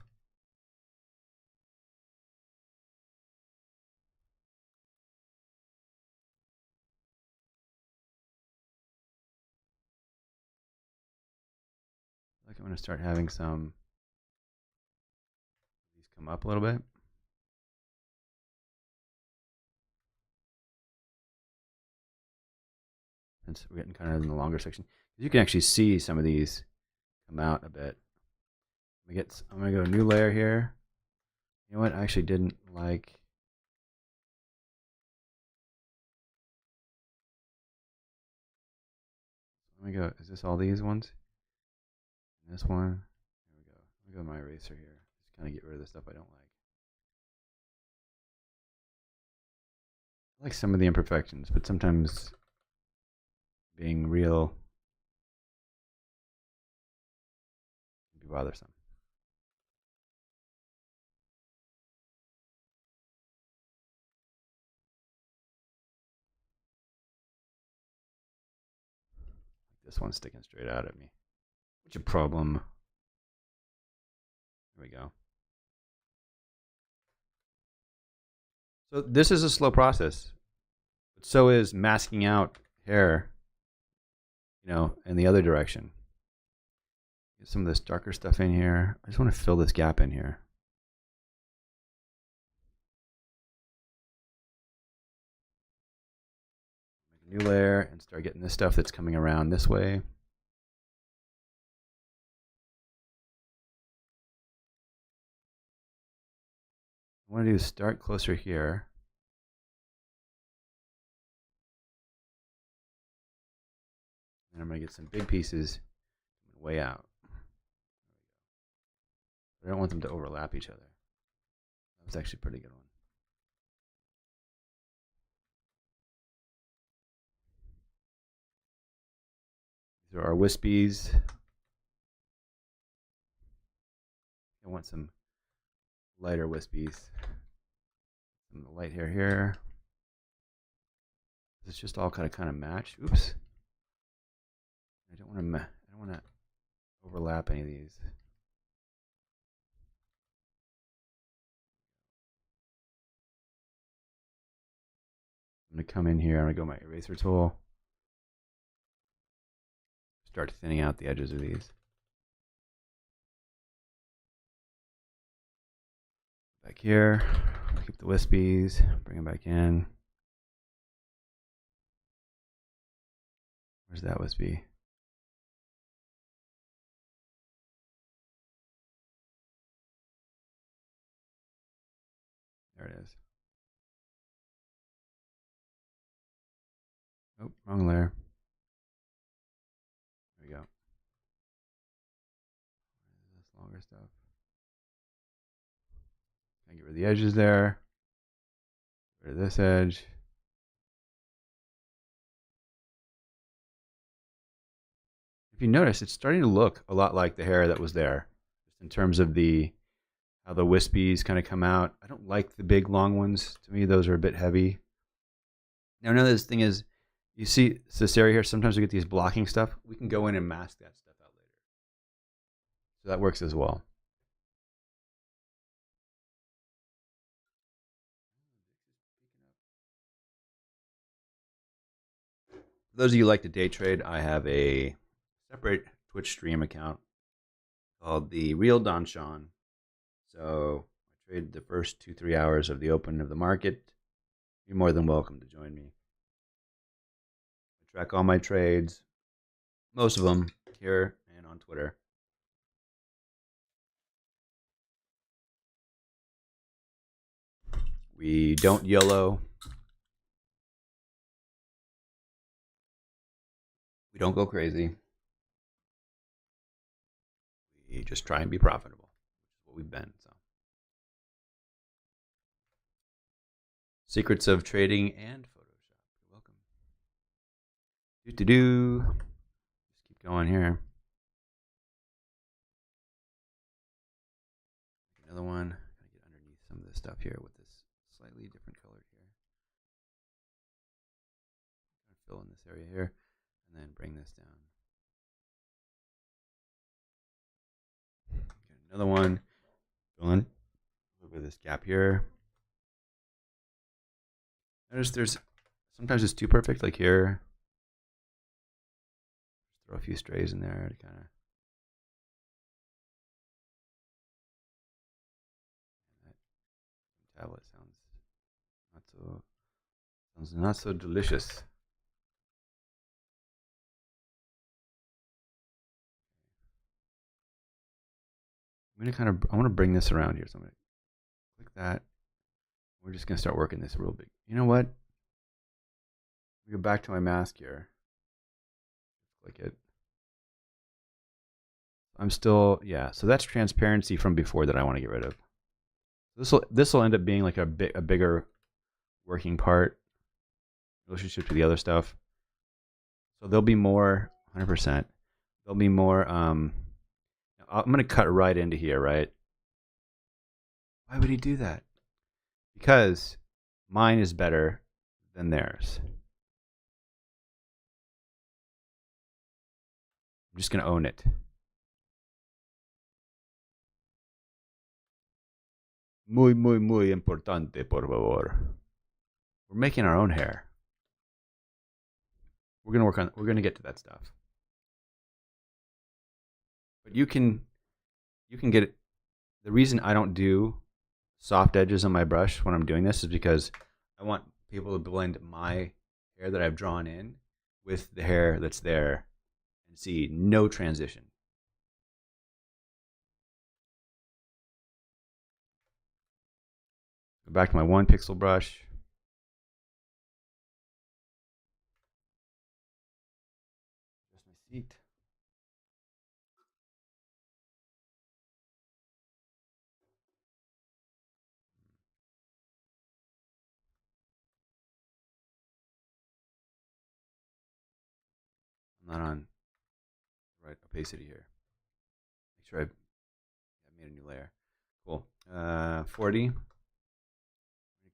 Like I'm going to start having some. These come up a little bit. since we're getting kind of in the longer section. You can actually see some of these come out a bit. I'm gonna go new layer here. You know what? I actually didn't like. Let me go. Is this all these ones? And this one. There we go. Let me go to my eraser here. Just kind of get rid of the stuff I don't like. I like some of the imperfections, but sometimes being real can be bothersome. This one's sticking straight out at me. What's your problem? There we go. So this is a slow process, but so is masking out hair, in the other direction. Get some of this darker stuff in here. I just want to fill this gap in here. Make a new layer and start getting this stuff that's coming around this way. What I want to do is start closer here. And I'm going to get some big pieces way out. I don't want them to overlap each other. That was actually a pretty good one. These are our wispies. I want some lighter wispies. Some light hair here. It's just all kind of match. Oops. I don't want to overlap any of these. I'm going to come in here. I'm going to go my eraser tool. Start thinning out the edges of these. Back here. Keep the wispies. Bring them back in. Where's that wispy? There it is. Oh, wrong layer. There we go. This longer stuff. I get rid of the edges there. Get rid of this edge. If you notice, it's starting to look a lot like the hair that was there, just in terms of how the wispies kind of come out. I don't like the big long ones. To me, those are a bit heavy. Now, another thing is, you see this area here, sometimes we get these blocking stuff. We can go in and mask that stuff out later. So that works as well. For those of you who like to day trade, I have a separate Twitch stream account called The Real Don Sean. So I trade the first 2-3 hours of the open of the market. You're more than welcome to join me. I track all my trades, most of them here and on Twitter. We don't YOLO. We don't go crazy. We just try and be profitable, which is what we've been. So, secrets of trading and Photoshop. You're welcome. Just keep going here. Another one. Gotta get underneath some of this stuff here with this slightly different colored here. Fill in this area here, and then bring this down. Okay, another one. Fill in a little bit of this gap here. Notice sometimes it's too perfect, like here. Just throw a few strays in there to kind of. That tablet sounds not so delicious. I want to bring this around here. So I'm going to click that. We're just going to start working this real big. You know what? We go back to my mask here. Click it. I'm still, yeah. So that's transparency from before that I want to get rid of. This will end up being like a bigger working part relationship to the other stuff. So there'll be more 100%. There'll be more. I'm going to cut right into here, right? Why would he do that? Because mine is better than theirs. I'm just going to own it. Muy, muy, muy importante, por favor. We're making our own hair. We're going to get to that stuff. But you can get it. The reason I don't do soft edges on my brush when I'm doing this is because I want people to blend my hair that I've drawn in with the hair that's there and see no transition. Go back to my 1 pixel brush. There's my seat. I'm not on the right opacity here. Make sure I've made a new layer. Cool. 40.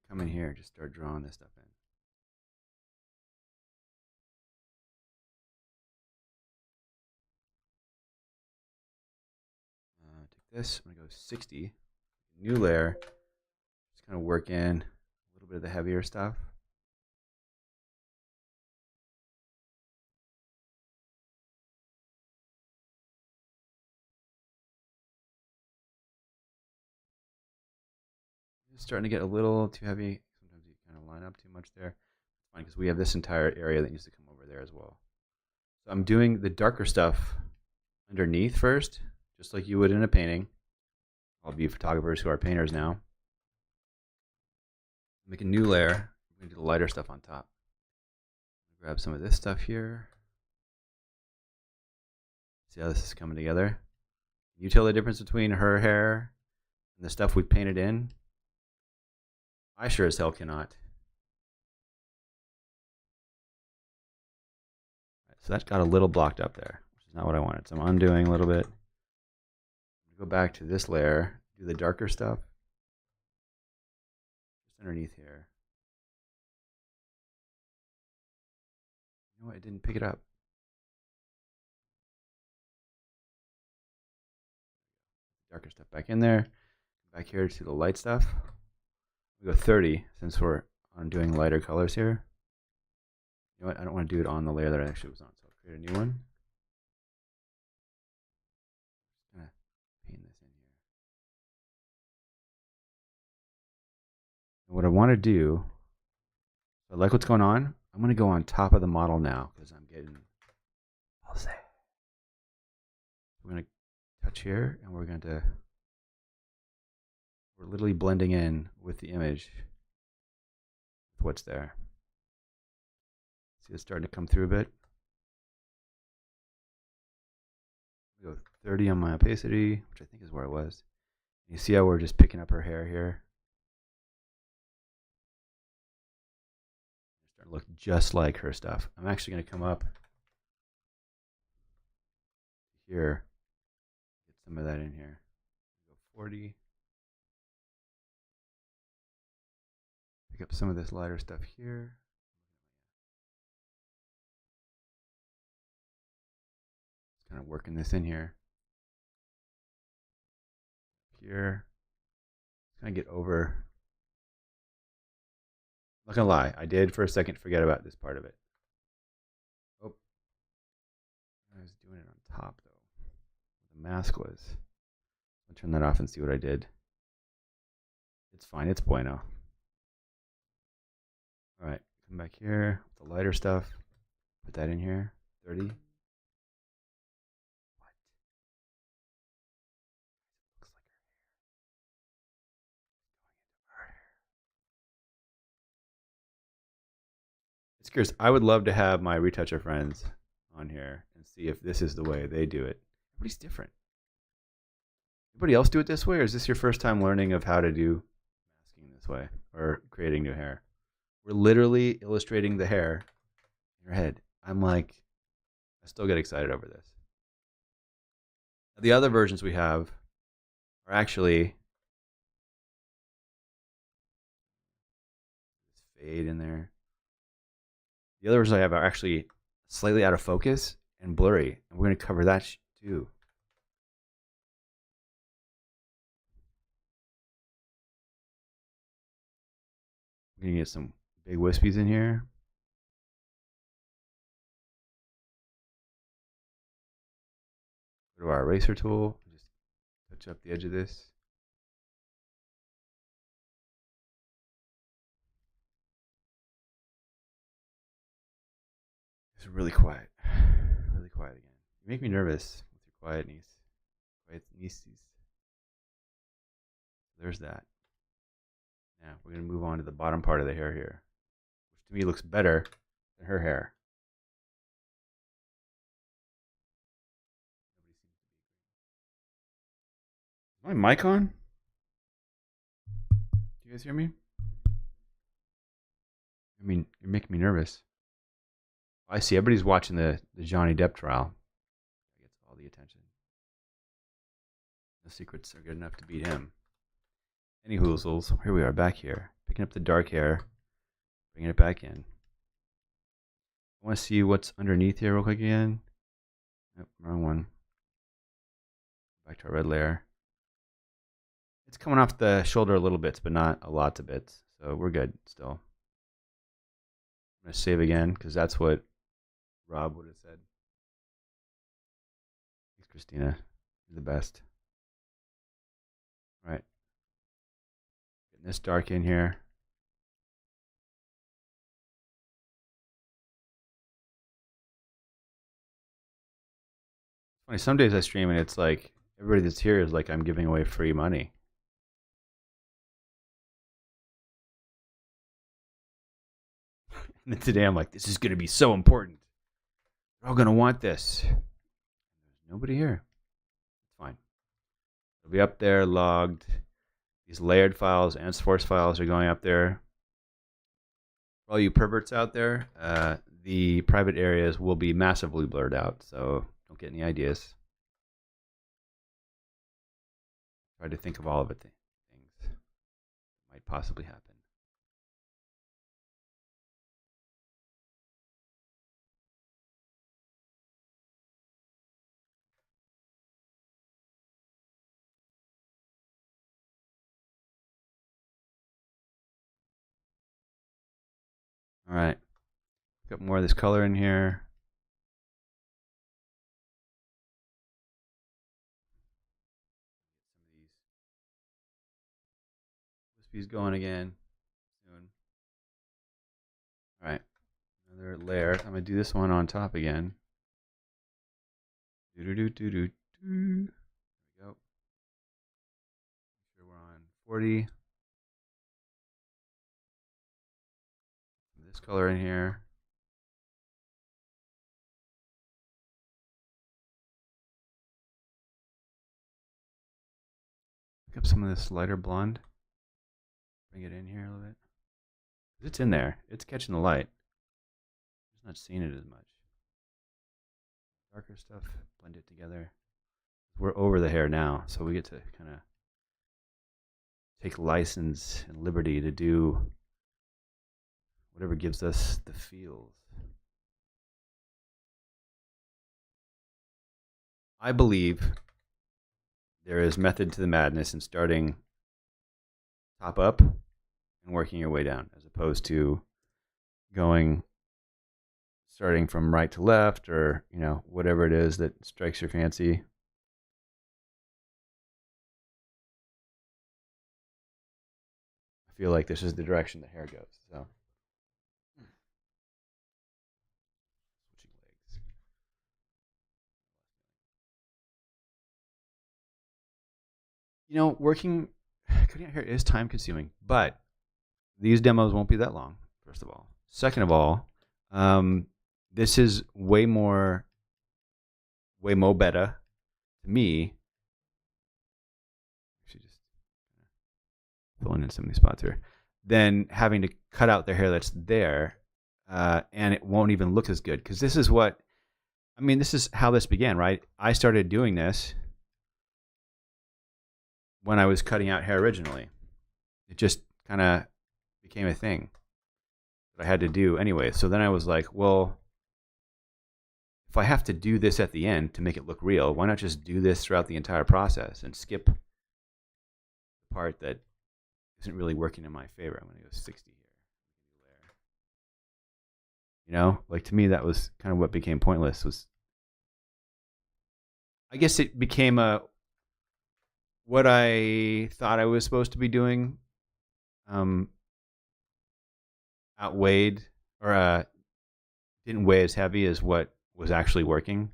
Come in here, just start drawing this stuff in. Take this, I'm going to go 60. New layer. Just kind of work in a little bit of the heavier stuff. It's starting to get a little too heavy. Sometimes you kind of line up too much there. It's fine because we have this entire area that needs to come over there as well. So I'm doing the darker stuff underneath first, just like you would in a painting. All of you photographers who are painters now. Make a new layer. I'm going to do the lighter stuff on top. Grab some of this stuff here. See how this is coming together? Can you tell the difference between her hair and the stuff we painted in? I sure as hell cannot. Right, so that got a little blocked up there, which is not what I wanted. So I'm undoing a little bit. Go back to this layer, do the darker stuff. Just underneath here. You know what? I didn't pick it up. Darker stuff back in there. Back here to the light stuff. We go 30 since we're on doing lighter colors here. You know what? I don't want to do it on the layer that I actually was on, so I'll create a new one. Just gonna paint this in here. And what I want to do, I like what's going on. I'm going to go on top of the model now because I'm getting, I'll say. We're going to touch here and we're literally blending in with the image with what's there. See, it's starting to come through a bit. We go 30 on my opacity, which I think is where it was. You see how we're just picking up her hair here? It's starting to look just like her stuff. I'm actually going to come up here, get some of that in here. Go 40. Pick up some of this lighter stuff here. Just kind of working this in here. Here. Just kind of get over. I'm not gonna lie, I did for a second forget about this part of it. Oh, I was doing it on top though. The mask was. I'll turn that off and see what I did. It's fine, it's bueno. All right, come back here with the lighter stuff. Put that in here. 30. What? Looks like Just curious. I would love to have my retoucher friends on here and see if this is the way they do it. Everybody's different. Anybody else do it this way, or is this your first time learning of how to do masking this way or creating new hair? We're literally illustrating the hair in your head. I'm like, I still get excited over this. The other versions we have are actually fade in there. The other versions I have are actually slightly out of focus and blurry, and we're going to cover that too. We're going to get some big wispies in here. Go to our eraser tool, just touch up the edge of this. It's really quiet. Really quiet again. You make me nervous with your quietness. Quietnesses. There's that. Now we're going to move on to the bottom part of the hair here, which to me looks better than her hair. Is my mic on? Do you guys hear me? I mean, you're making me nervous. I see everybody's watching the Johnny Depp trial. He gets all the attention. No secrets are good enough to beat him. Any hoozles. Here we are back here. Picking up the dark hair. Bringing it back in. I want to see what's underneath here real quick again. Nope, wrong one. Back to our red layer. It's coming off the shoulder a little bit, but not a lot of bits. So we're good still. I'm going to save again because that's what Rob would have said. Thanks, Christina. You're the best. All right. Getting this dark in here. It's funny, some days I stream and it's like everybody that's here is like I'm giving away free money. And then today I'm like, this is going to be so important. They're all going to want this. There's nobody here. It's fine. It'll be up there, logged. These layered files and source files are going up there. For all you perverts out there, the private areas will be massively blurred out, so don't get any ideas. Try to think of all of it, things that might possibly happen. All right, got more of this color in here. Some of these wispies going again soon. All right, another layer. I'm gonna do this one on top again. Do do do do do do. There we go. Make sure we're on 40. This color in here. Pick up some of this lighter blonde. Bring it in here a little bit. It's in there. It's catching the light. Just not seeing it as much. Darker stuff, blend it together. We're over the hair now, so we get to kind of take license and liberty to do whatever gives us the feels. I believe there is method to the madness in starting top up and working your way down, as opposed to starting from right to left, or whatever it is that strikes your fancy. I feel like this is the direction the hair goes. So switching legs. Working cutting out hair is time consuming, but these demos won't be that long, first of all. Second of all, This is way more better to me. Actually, just filling in some of these spots here. Than having to cut out the hair that's there, and it won't even look as good. Because this is what, I mean, this is how this began, right? I started doing this when I was cutting out hair originally. It just kind of became a thing that I had to do anyway. So then I was like, well, if I have to do this at the end to make it look real, why not just do this throughout the entire process and skip the part that isn't really working in my favor? I'm going to go 60 here. You know, like to me, that was kind of what became pointless. Was, I guess it became what I thought I was supposed to be doing outweighed, or didn't weigh as heavy as what was actually working.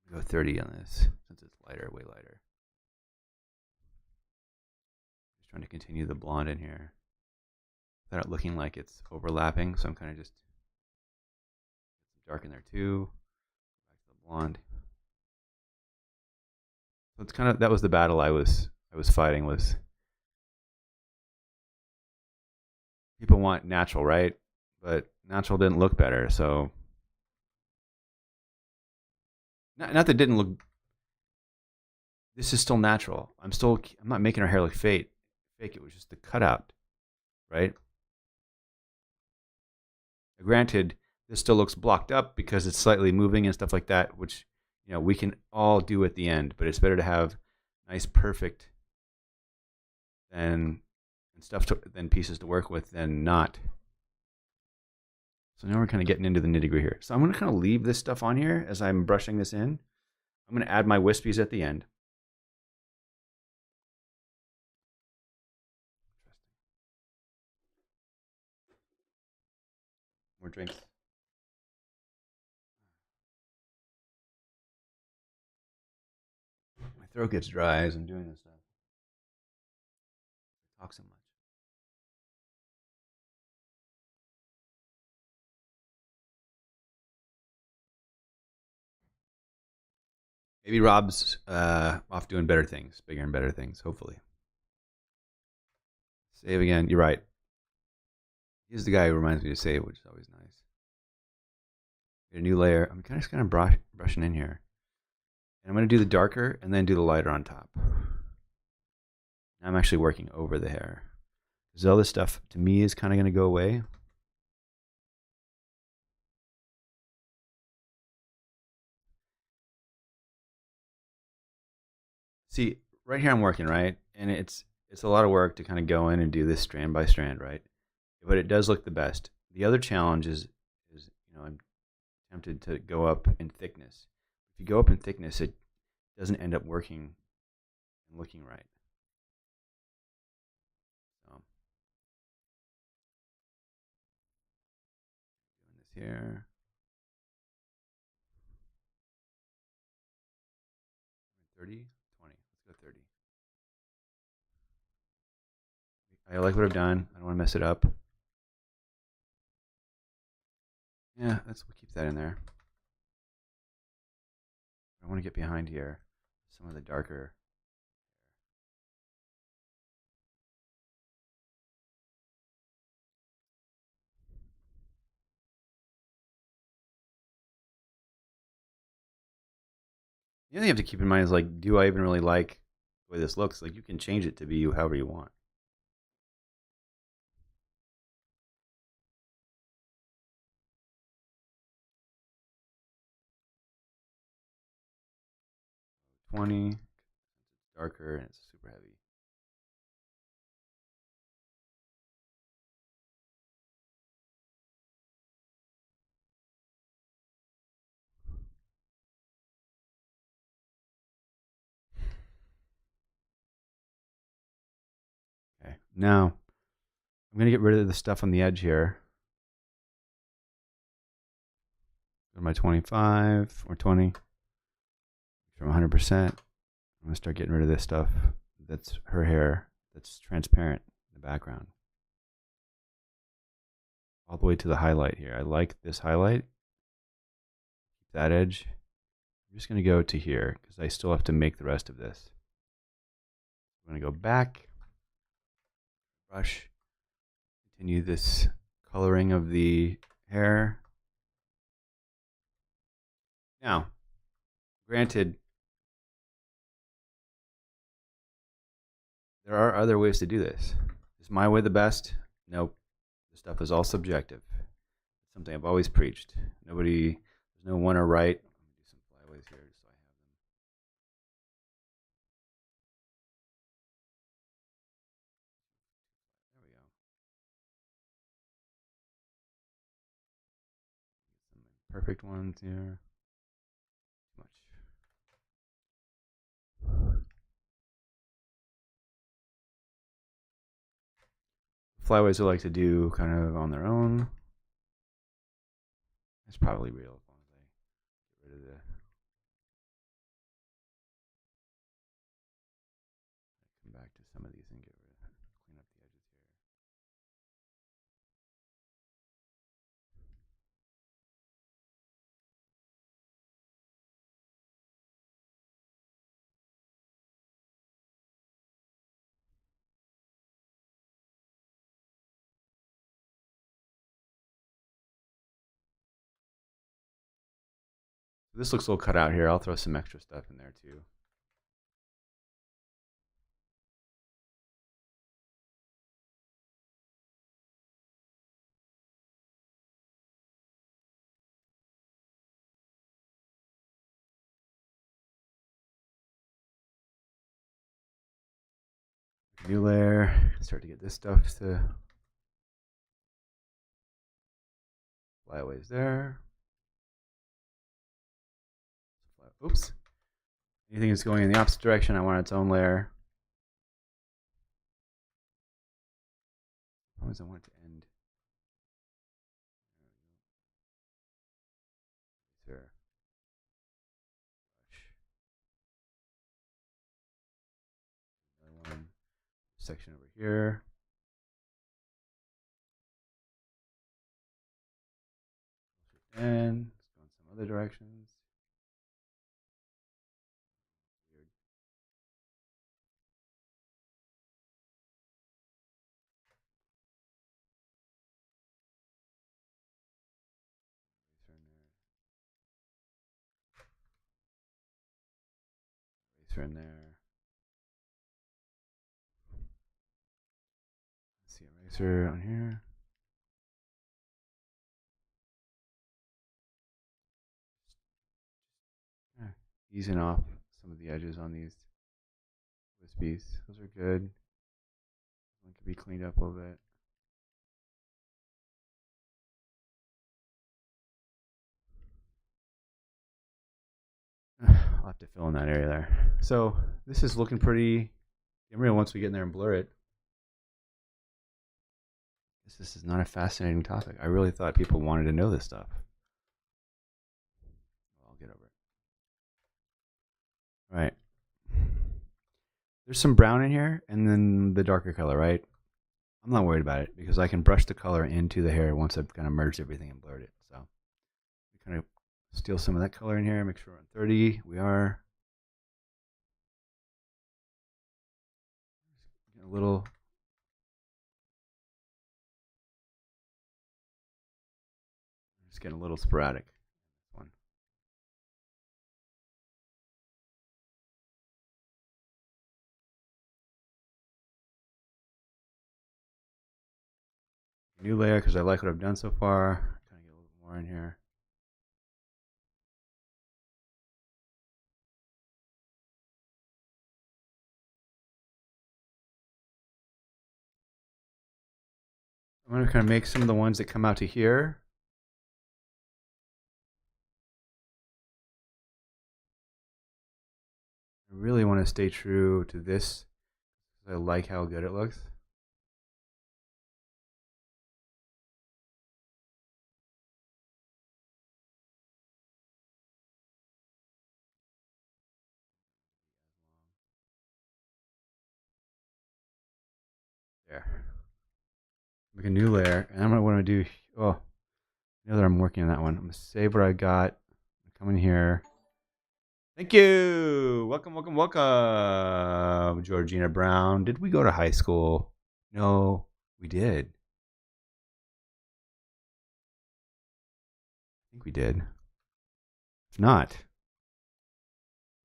I'll go 30 on this since it's lighter, way lighter. Just trying to continue the blonde in here without it looking like it's overlapping. So I'm kind of just dark in there too. Back to the blonde. So it's kind of, that was the battle I was fighting. Was people want natural, right? But natural didn't look better. So not that it didn't look. This is still natural. I'm not making her hair look fake. It was just the cutout, right? Granted, this still looks blocked up because it's slightly moving and stuff like that, which, you know, we can all do at the end. But it's better to have nice, perfect, than pieces to work with than not. So now we're kind of getting into the nitty-gritty here. So I'm going to kind of leave this stuff on here as I'm brushing this in. I'm going to add my wispies at the end. More drinks. My throat gets dry as I'm doing this stuff. I talk so much. Maybe Rob's off doing better things, bigger and better things, hopefully. Save again. You're right. He's the guy who reminds me to save, which is always nice. Get a new layer. I'm kind of brushing in here. And I'm going to do the darker and then do the lighter on top. Now I'm actually working over the hair. Because all this stuff, to me, is kind of going to go away. See, right here I'm working, right? And it's a lot of work to kind of go in and do this strand by strand, right? But it does look the best. The other challenge is you know, I'm tempted to go up in thickness. If you go up in thickness, it doesn't end up working and looking right. So, doing this here. 30, 20. Let's go 30. I like what I've done. I don't want to mess it up. Yeah, we'll keep that in there. I want to get behind here. Some of the darker. The other thing you have to keep in mind is, like, do I even really like the way this looks? Like, you can change it to be however you want. So 20, it's darker and it's super heavy. Okay, now I'm going to get rid of the stuff on the edge here. Go to my 25 or 20 from 100%. I'm going to start getting rid of this stuff that's her hair, that's transparent in the background. all the way to the highlight here. I like this highlight. Keep that edge. I'm just going to go to here because I still have to make the rest of this. I'm going to go back, brush, continue this coloring of the hair. Now, granted, there are other ways to do this. Is my way the best? Nope. This stuff is all subjective. It's something I've always preached. There's no one or right. Let me do some flyaways here just so I have them. There we go. Get some perfect ones here. Too much. Flyaways I like to do kind of on their own. It's probably real as long as I get rid of the. Come back to some of these and clean up the edges here. So this looks a little cut out here. I'll throw some extra stuff in there too. New layer. Start to get this stuff to flyaways there. Oops. Anything that's going in the opposite direction, I want its own layer. Always I want it to end. There. Another one. Section over here. And let's go in some other directions. Weird. Eraser in there. Let's see, eraser on here. Easing off some of the edges on these wispies. Those are good. One could be cleaned up a little bit. I'll have to fill in that area there. So this is looking pretty real once we get in there and blur it. This is not a fascinating topic. I really thought people wanted to know this stuff. I'll get over it. All right. There's some brown in here and then the darker color, right? I'm not worried about it because I can brush the color into the hair once I've kind of merged everything and blurred it. So we kind of steal some of that color in here, make sure we're on 30. We are. A little. Just getting a little sporadic. One. New layer because I like what I've done so far. Kind of get a little more in here. I'm going to kind of make some of the ones that come out to here. I really want to stay true to this. I like how good it looks. There. Make a new layer, and I'm going to want to do Oh, I know that I'm working on that one. I'm going to save what I got. Come in here. Thank you. Welcome, welcome, welcome, Georgina Brown. Did we go to high school? No, we did. I think we did. If not,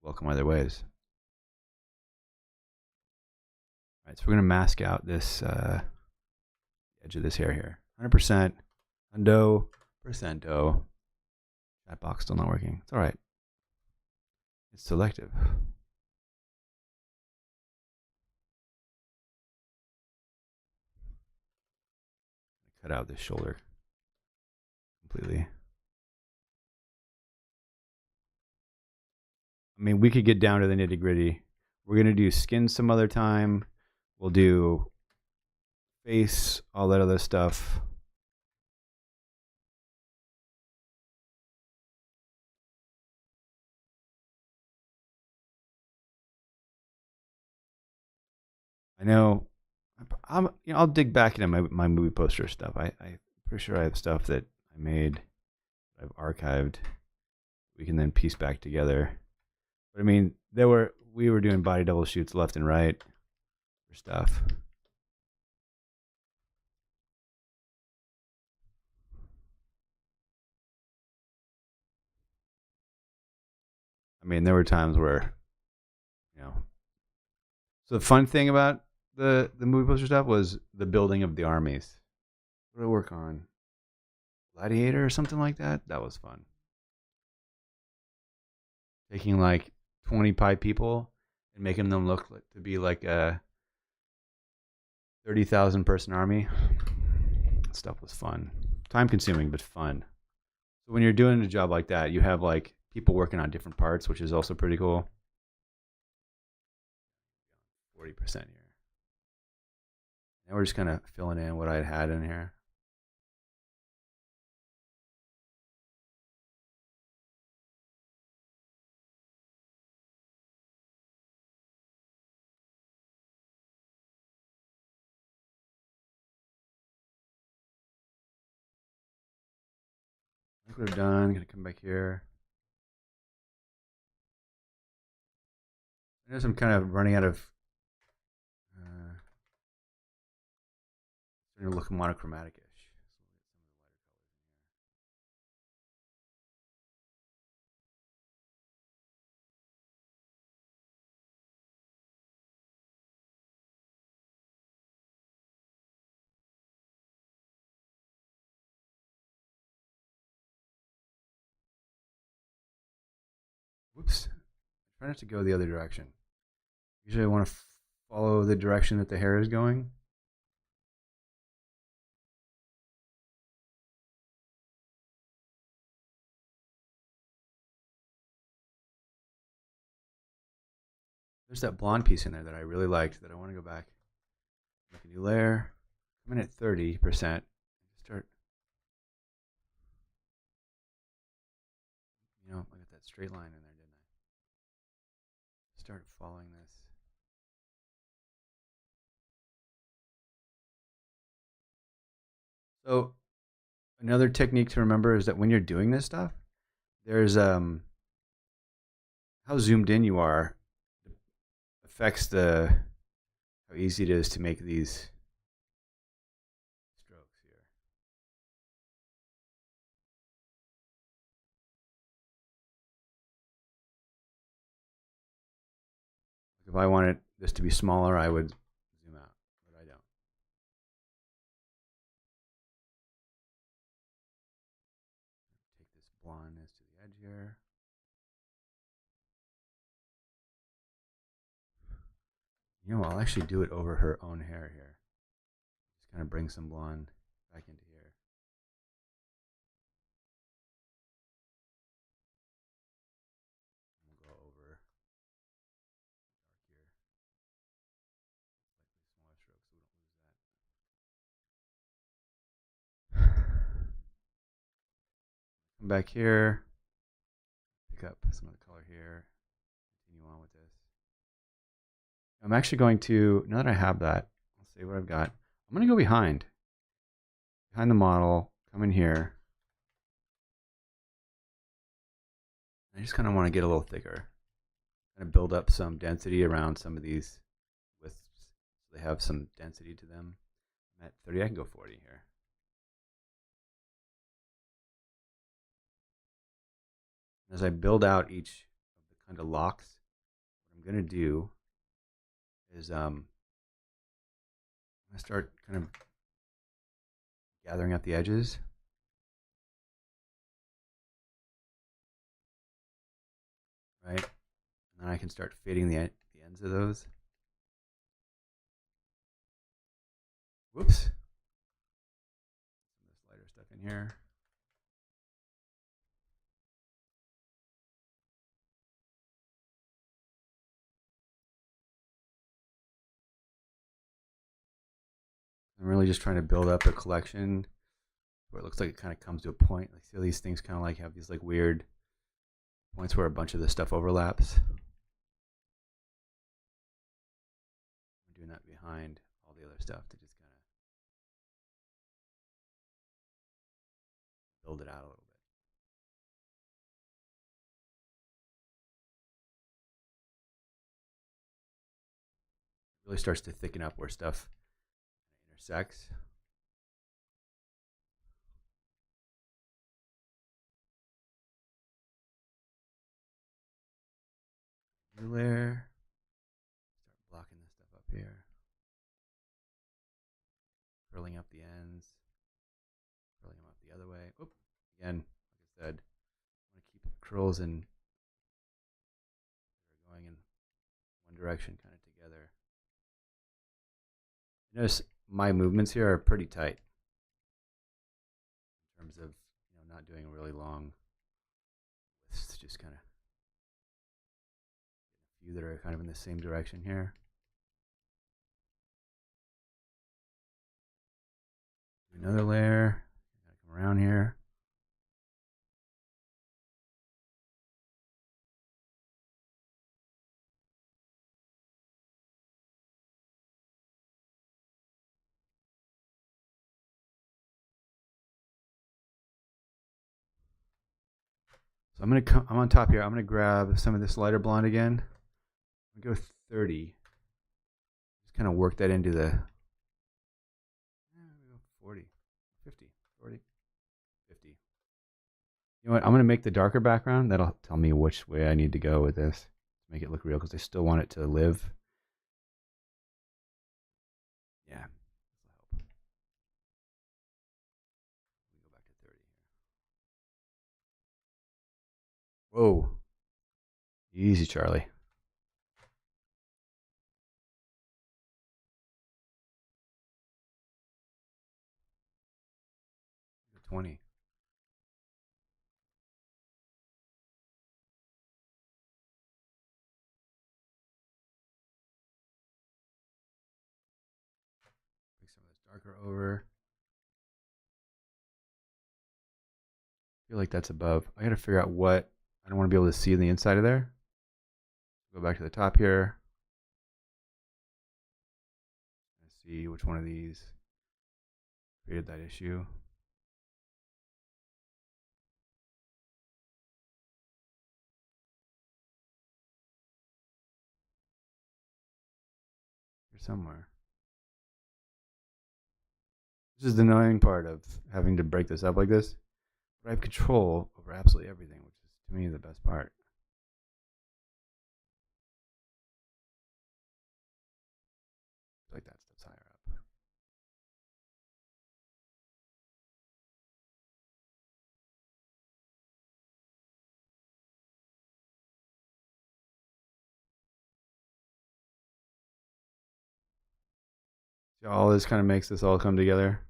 welcome either ways. All right, so we're going to mask out this edge of this hair here. 100%. Hundo. Percento. That box still not working. It's all right. It's selective. Cut out this shoulder completely. I mean, we could get down to the nitty gritty. We're going to do skin some other time. We'll do face, all that other stuff. I know. I'll dig back into my movie poster stuff. I'm pretty sure I have stuff that I made, I've archived. We can then piece back together. But I mean, we were doing body double shoots left and right for stuff. I mean, there were times where, So the fun thing about the movie poster stuff was the building of the armies. What did I work on? Gladiator or something like that? That was fun. Taking like 20 pie people and making them look to be like a 30,000 person army. That stuff was fun. Time consuming, but fun. So when you're doing a job like that, you have like people working on different parts, which is also pretty cool. 40% here. Now we're just kind of filling in what I had in here. I think we're done. Gonna come back here. I guess I'm kind of running out of. Starting to look monochromatic-ish. Whoops. Try not to go the other direction. Usually I want to follow the direction that the hair is going. There's that blonde piece in there that I really liked that I want to go back. Make a new layer. I'm in at 30%. Start. I got that straight line in there, didn't I? Start following this. So another technique to remember is that when you're doing this stuff, there's how zoomed in you are affects how easy it is to make these strokes here. If I wanted this to be smaller, I would zoom out, but I don't. Take this blondness to the edge here. I'll actually do it over her own hair here. Just kind of bring some blonde back into here. We'll go over dark here. Slightly smaller strokes so we don't lose that. Come back here. Pick up some of the color here. Continue on with this. I'm actually going to, now that I have that, let's see what I've got. I'm going to go behind the model, come in here. I just kind of want to get a little thicker. Kind of build up some density around some of these wisps. So they have some density to them. I'm at 30. I can go 40 here. As I build out each of the kind of locks, what I'm going to do is I'm going to start kind of gathering at the edges. Right? And then I can start fading the ends of those. Whoops. Some of this lighter stuff in here. I'm really just trying to build up a collection where it looks like it kind of comes to a point. Like, see how these things kind of like have these like weird points where a bunch of this stuff overlaps. I'm doing that behind all the other stuff to just kind of build it out a little bit. It really starts to thicken up where stuff intersects. New layer. Start blocking this stuff up here. Curling up the ends. Curling them up the other way. Oop. Again, like I said, I want to keep curls in that are going in one direction kind of together. Notice my movements here are pretty tight in terms of not doing a really long wisps, just kind of a few that are kind of in the same direction here. Another layer. Gotta come around here. So I'm on top here. I'm gonna grab some of this lighter blonde again. I'm gonna go 30. Just kind of work that into the 40, 50, 40, 50. You know what? I'm gonna make the darker background. That'll tell me which way I need to go with this to make it look real, because I still want it to live. Yeah, this will help. Let me go back to 30 here. Whoa. Easy, Charlie. 20. Bring some of this darker over. I feel like that's above. I gotta figure out what I don't want to be able to see on the inside of there. Go back to the top here. Let's see which one of these created that issue. Here somewhere. This is the annoying part of having to break this up like this. But I have control over absolutely everything, which is to me the best part. I feel like that stuff's higher up. See, all this kind of makes this all come together.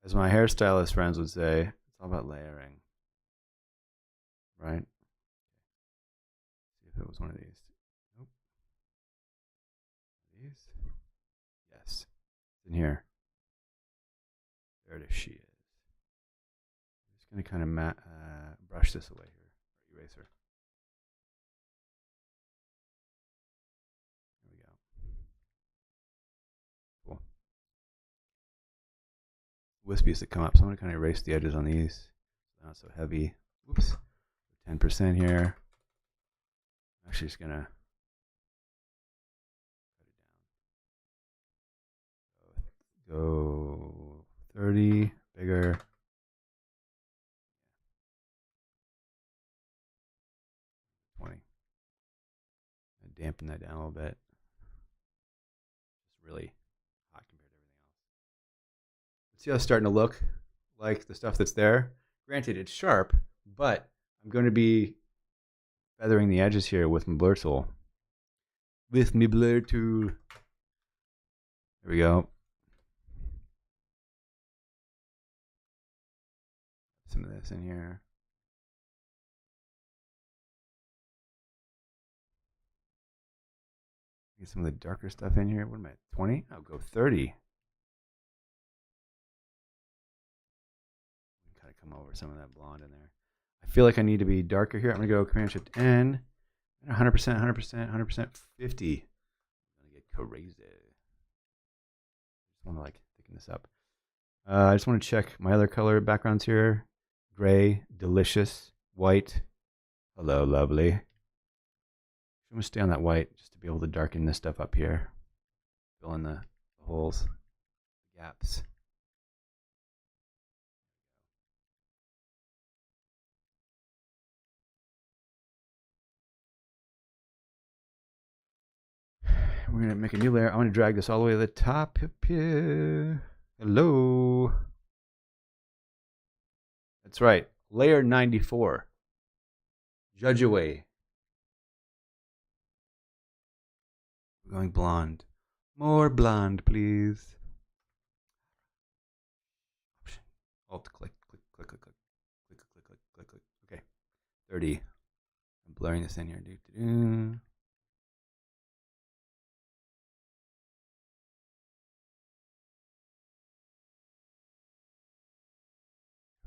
As my hairstylist friends would say, it's all about layering. Right? See if it was one of these. Nope. These? Yes. It's in here. There it is. She is. I'm just going to kind of brush this away here. Eraser. There we wispies that come up. So I'm going to kind of erase the edges on these. Not so heavy. Oops. 10% here. I'm actually just going to go 30, bigger. 20. And dampen that down a little bit. It's really hot compared to everything else. Let's see how it's starting to look like the stuff that's there. Granted, it's sharp, but I'm going to be feathering the edges here with my blur tool. With my blur tool. There we go. Some of this in here. Get some of the darker stuff in here. What am I at? 20? I'll go 30. Kind of come over some of that blonde in there. I feel like I need to be darker here. I'm going to go Command Shift N. 100%, 100%, 100%, 50. I'm going to get crazy. I just want to like thicken this up. I just want to check my other color backgrounds here. Gray, delicious, white. Hello, lovely. I'm going to stay on that white just to be able to darken this stuff up here. Fill in the holes, the gaps. We're going to make a new layer. I'm going to drag this all the way to the top here. Hello. That's right. Layer 94. Judge away. We're going blonde. More blonde, please. Option. Alt click, click, click, click, click, click, click, click, click, click. Okay. 30. I'm blurring this in here. There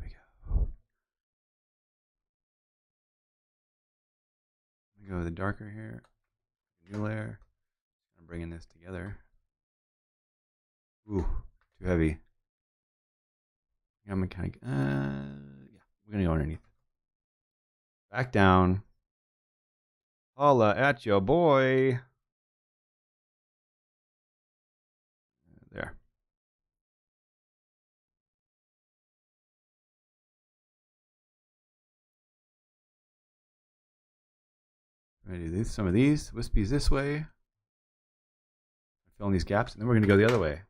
we go. Let me go with the darker here. New layer. I'm bringing this together. Ooh, too heavy. I'm gonna kind of, yeah, we're gonna go underneath. Back down. Holla at your boy. There. I'm gonna do this, some of these wispies this way. Fill in these gaps, and then we're gonna go the other way.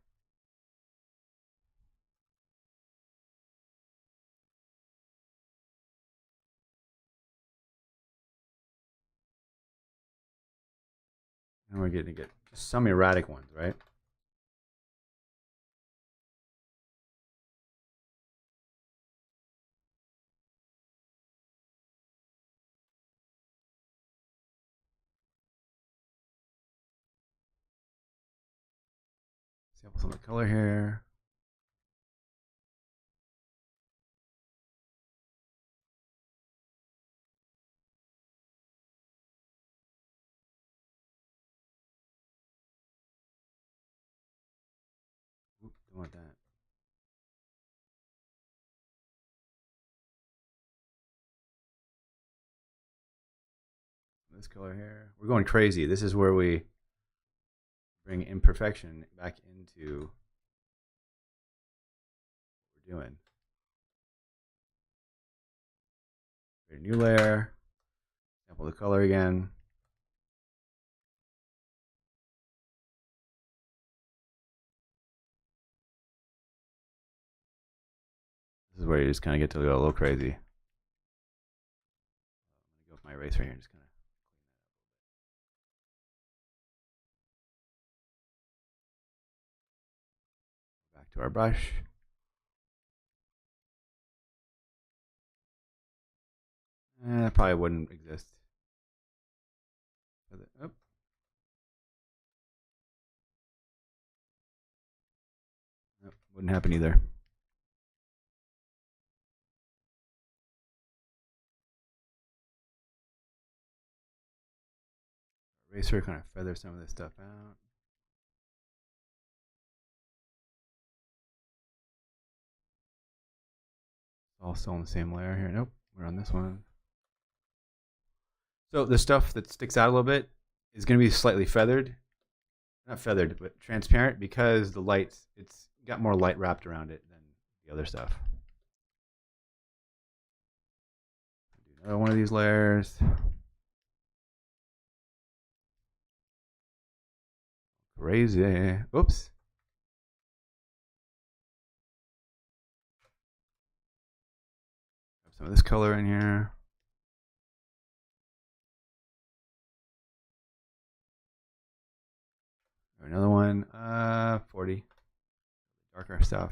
And we're going to get some erratic ones, right? Sample some of the color here. Oop, don't want that. This color here. We're going crazy. This is where we bring imperfection back into what we're doing. Create a new layer. Sample the color again. This is where you just kind of get to go a little crazy. I'm going to go with my eraser here and just kind of back to our brush. That probably wouldn't exist. Oh. Nope, wouldn't happen either. Eraser kind of feather some of this stuff out. all still on the same layer here. Nope, we're on this one. So the stuff that sticks out a little bit is going to be slightly feathered. Not feathered, but transparent because the lights, it's got more light wrapped around it than the other stuff. Do another one of these layers. Crazy. Oops. Have some of this color in here. Another one. 40. Darker stuff.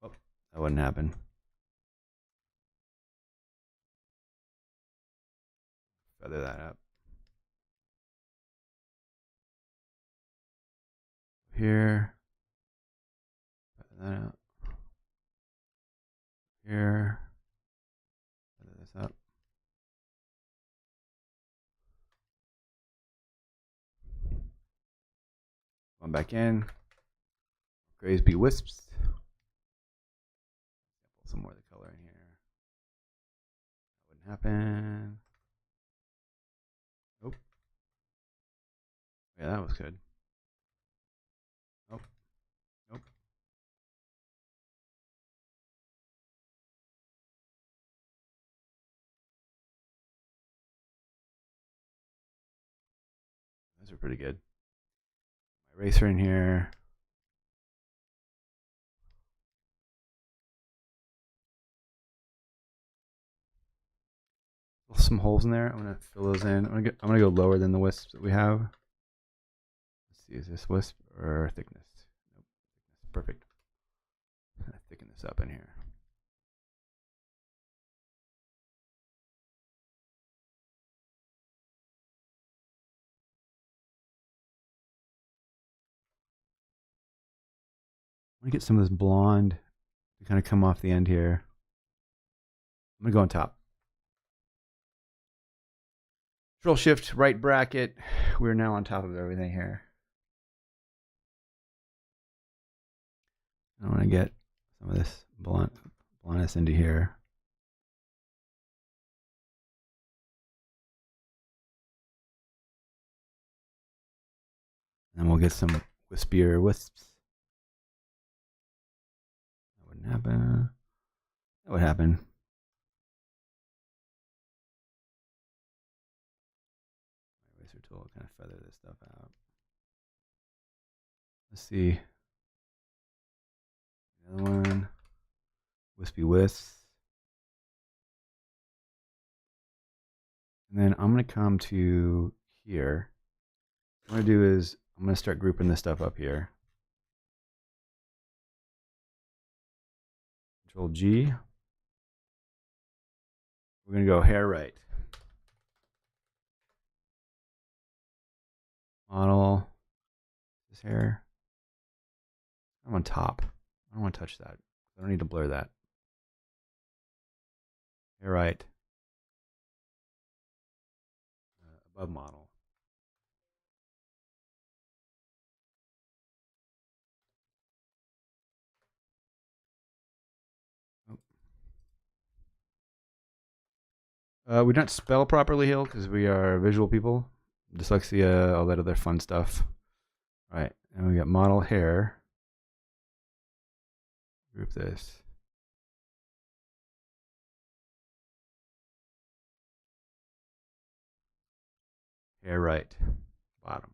Oh, that wouldn't happen. Feather that up. Here. Feather that up. Here. Feather this up. One back in. Grays be wisps. Pull some more of the color in here. That wouldn't happen. Nope. Yeah, that was good. Nope. Nope. Those are pretty good. My eraser in here. Some holes in there. I'm gonna fill those in. I'm gonna go lower than the wisps that we have. Let's see, is this wisp or thickness? Nope. Thickness. Perfect. I'm gonna thicken this up in here. I'm gonna get some of this blonde to kind of come off the end here. I'm gonna go on top. Control Shift right bracket. We're now on top of everything here. I want to get some of this blondness into here. And then we'll get some wispier wisps. That wouldn't happen. That would happen. My eraser tool will kind of feather this stuff out. Let's see. Another one. Wispy wisps. And then I'm going to come to here. What I'm going to do is I'm going to start grouping this stuff up here. Control G. We're going to go hair right. Model. This hair. I'm on top. I don't want to touch that. I don't need to blur that. Hair right. Above model. We don't spell properly here because we are visual people. Dyslexia, all that other fun stuff. All right, and we got model hair. Group this. Hair right, bottom.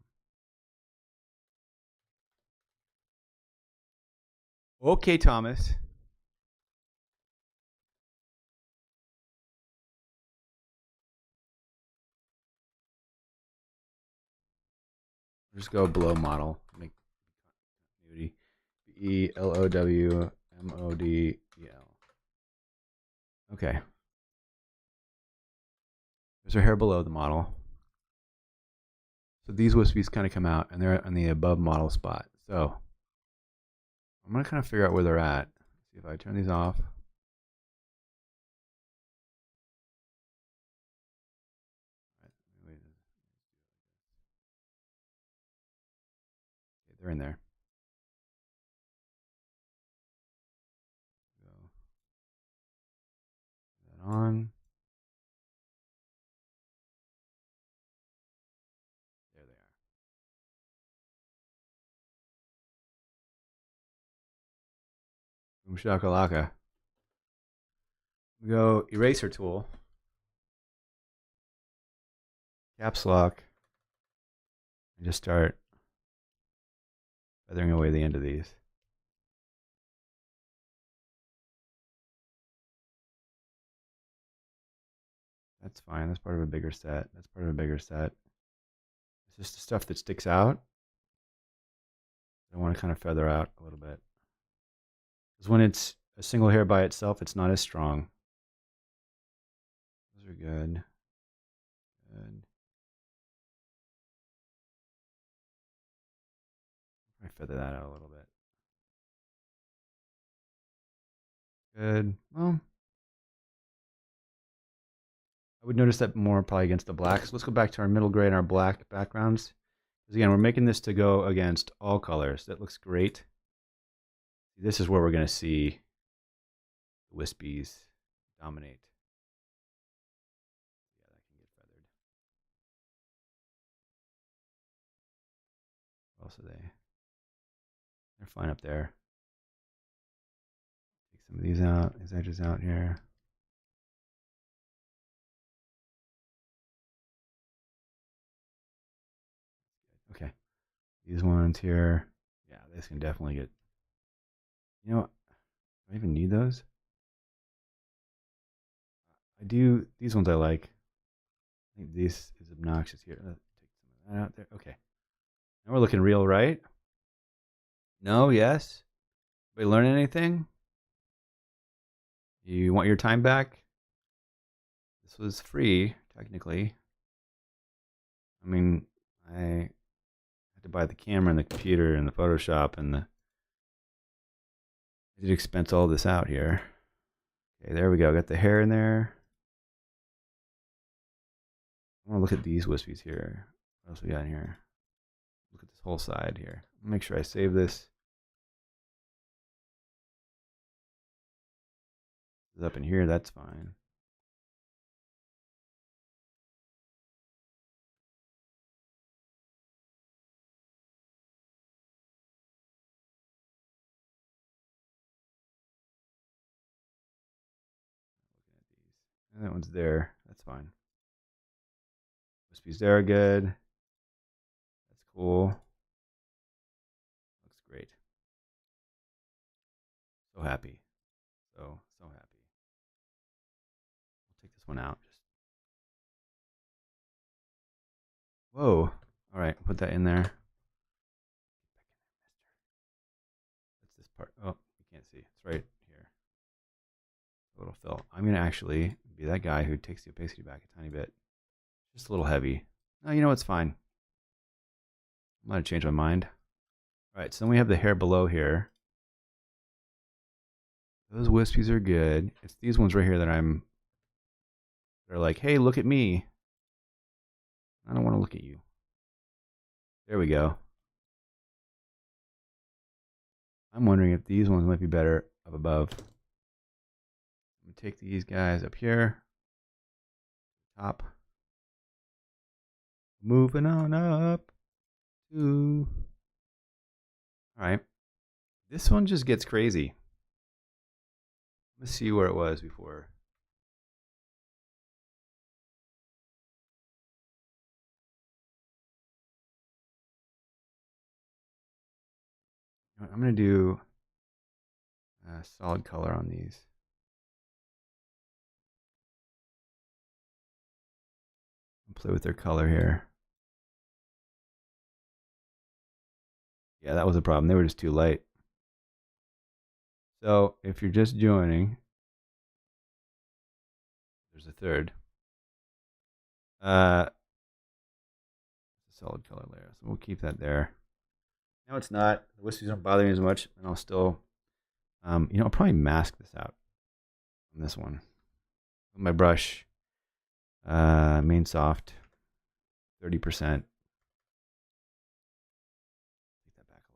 Okay, Thomas. Just go below model. Make continuity. ELOWMODEL. Okay. There's our hair below the model. So these wispies kind of come out, and they're on the above model spot. So I'm going to kind of figure out where they're at. See if I turn these off. They're in there. on. There they are. Boom shakalaka. We go eraser tool. Caps lock. And just start feathering away the end of these. That's fine. That's part of a bigger set. That's part of a bigger set. It's just the stuff that sticks out. I want to kind of feather out a little bit. Because when it's a single hair by itself, it's not as strong. Those are good. Good. I feather that out a little bit. Good. Well, I would notice that more probably against the blacks. Let's go back to our middle gray and our black backgrounds. Because again, we're making this to go against all colors. That looks great. This is where we're going to see the wispies dominate. Yeah, that can get feathered. What else are they? They're fine up there. Take some of these out, these edges out here. Okay. These ones here. Yeah, this can definitely get... You know what? Do I even need those? I do. These ones I like. I think this is obnoxious here. Let's take some of that out there. Okay. Now we're looking real, right? No? Yes? Did we learn anything? You want your time back? This was free, technically. I mean, I had to buy the camera and the computer and the Photoshop and I did expense all this out here. Okay, there we go. Got the hair in there. I want to look at these wispies here. What else we got in here? Look at this whole side here. Make sure I save this. It's up in here, that's fine. Looking at these. And that one's there. That's fine. Wispies there are good. That's cool. Looks great. So happy. So happy. I'll take this one out. Whoa. All right, put that in there. That's this part. Oh, you can't see. It's right here. A little fill. I'm going to actually be that guy who takes the opacity back a tiny bit. Just a little heavy. No, you know what's fine. I might have changed my mind. All right, so then we have the hair below here. Those wispies are good. It's these ones right here that they're like, hey, look at me. I don't want to look at you. There we go. I'm wondering if these ones might be better up above. Let me take these guys up here. Top. Moving on up to... All right. This one just gets crazy. Let's see where it was before. I'm going to do a solid color on these. I'll play with their color here. Yeah, that was a problem. They were just too light. So if you're just joining, there's a third. Solid color layer. So we'll keep that there. No, it's not. The wispies don't bother me as much, and I'll still, I'll probably mask this out on this one. With my brush, main soft, 30%. Take that back a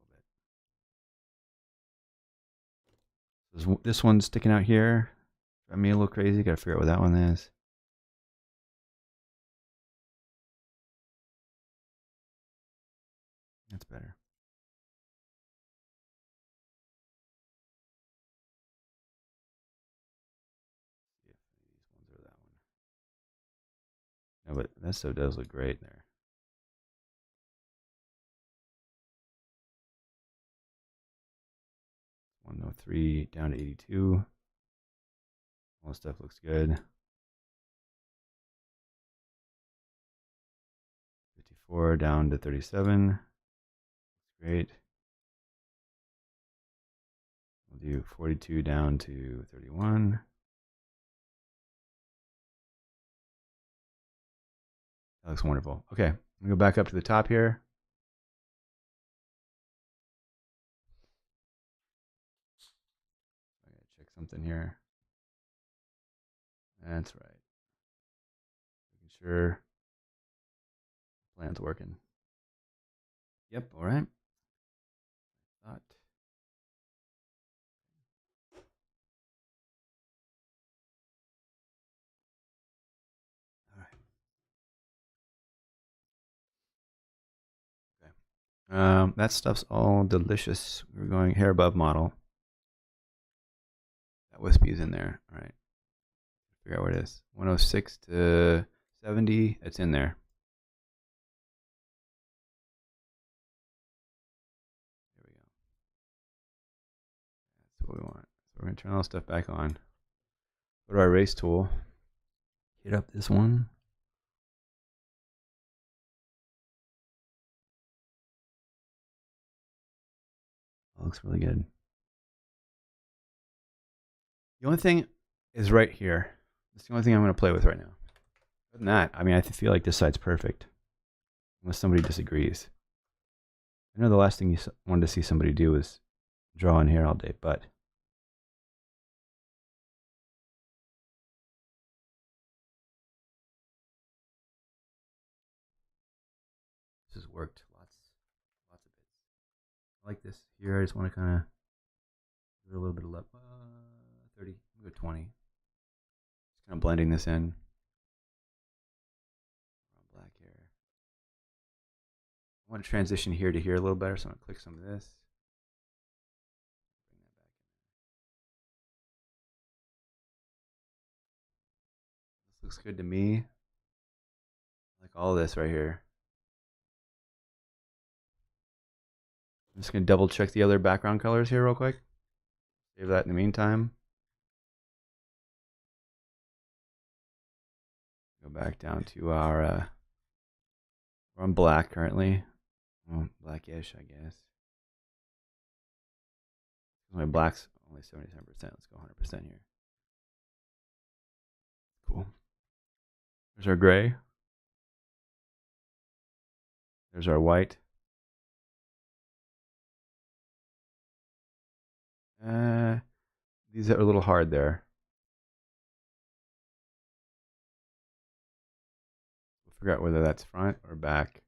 little bit. This one's sticking out here. Drive me a little crazy. Gotta figure out what that one is. That's better. See if these ones are that one. No, but that stuff does look great there. 103 down to 82. All the stuff looks good. 54 down to 37. That's great. We'll do 42 down to 31. That looks wonderful. Okay, I'm gonna go back up to the top here. I gotta check something here. That's right. Making sure the plan's working. Yep, all right. Thought. All right. Okay. That stuff's all delicious. We're going hair above model. That wispy is in there. All right. Figure out where it is. 106 to 70. It's in there. There we go. That's what we want. So we're gonna turn all this stuff back on. Go to our erase tool. Hit up this one. That looks really good. The only thing is right here. That's the only thing I'm going to play with right now. Other than that, I mean, I feel like this side's perfect. Unless somebody disagrees. I know the last thing you wanted to see somebody do was draw in here all day, but this has worked. Lots of bits. I like this here. I just want to kind of give it a little bit of love. 30. I'm going to go 20. Just kind of blending this in. Black here. I want to transition here to here a little better, so I'm going to click some of this. Bring that back in. This looks good to me. I like all this right here. I'm just going to double check the other background colors here real quick. Save that in the meantime. Go back down to our, we're on black currently. Well, blackish, I guess. My black's only 77%. Let's go 100% here. Cool. There's our gray. There's our white. These are a little hard there. We'll figure out whether that's front or back.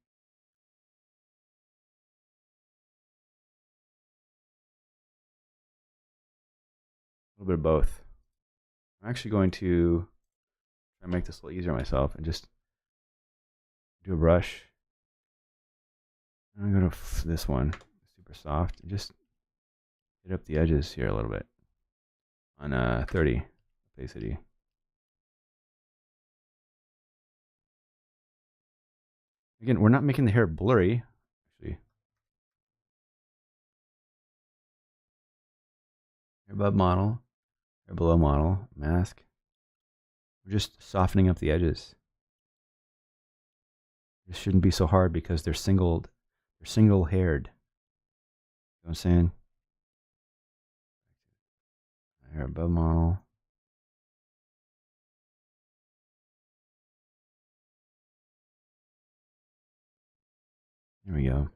A little bit of both. I'm actually going to try and make this a little easier on myself and just do a brush. I'm going to go to this one, super soft, and just hit up the edges here a little bit on 30 opacity. Again, we're not making the hair blurry, actually. Hair above model, hair below model, mask. We're just softening up the edges. This shouldn't be so hard because they're single haired. You know what I'm saying? Hair above model. There we go.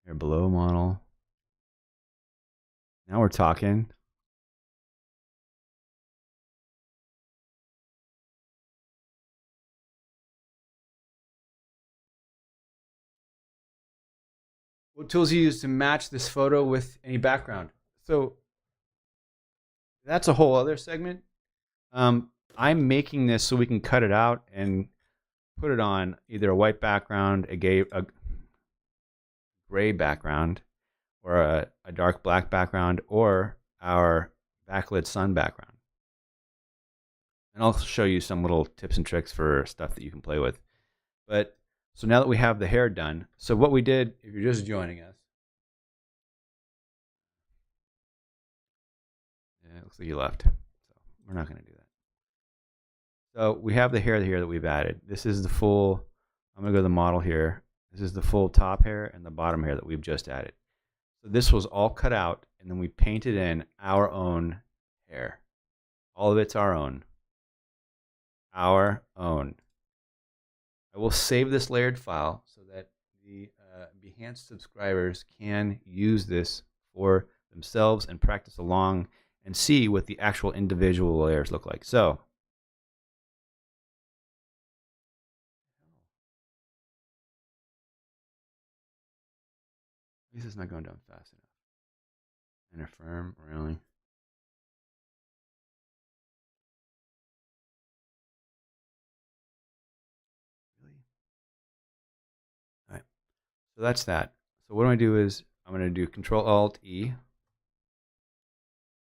Hair below model. Now we're talking. What tools you use to match this photo with any background? So that's a whole other segment. I'm making this so we can cut it out and put it on either a white background, a gray background, or a dark black background, or our backlit sun background. And I'll show you some little tips and tricks for stuff that you can play with. But so now that we have the hair done, so what we did, if you're just joining us, yeah, it looks like you left. So we're not going to do that. So we have the hair here that we've added. This is the full, I'm going to go to the model here. This is the full top hair and the bottom hair that we've just added. So this was all cut out, and then we painted in our own hair. All of it's our own. Our own. I will save this layered file so that the Behance subscribers can use this for themselves and practice along and see what the actual individual layers look like. So this is not going down fast enough. And affirm, really? Really? All right. So that's that. So what I'm going to do is I'm going to do Control-Alt-E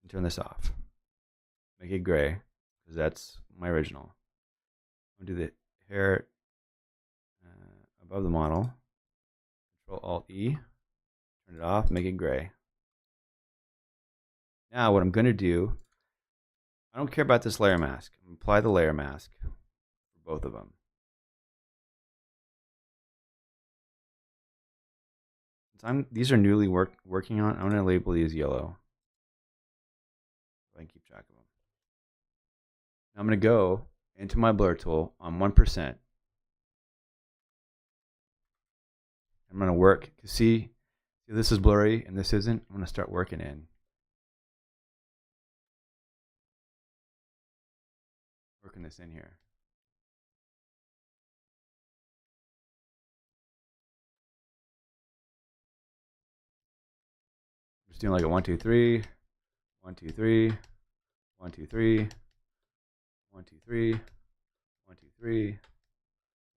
and turn this off. Make it gray, because that's my original. I'm going to do the hair above the model. Control-Alt-E. Turn it off, make it gray. Now what I'm going to do, I don't care about this layer mask. I'm going to apply the layer mask for both of them. Since these are newly working on, I'm going to label these yellow. So I can keep track of them. Now I'm going to go into my blur tool on 1%. I'm going to work, see this is blurry and this isn't. I'm going to start working in. Working this in here. I'm just doing like a 1, 2, 3, 1, 2, 3, 1, 2, 3, 1, 2, 3, 1, 2, 3,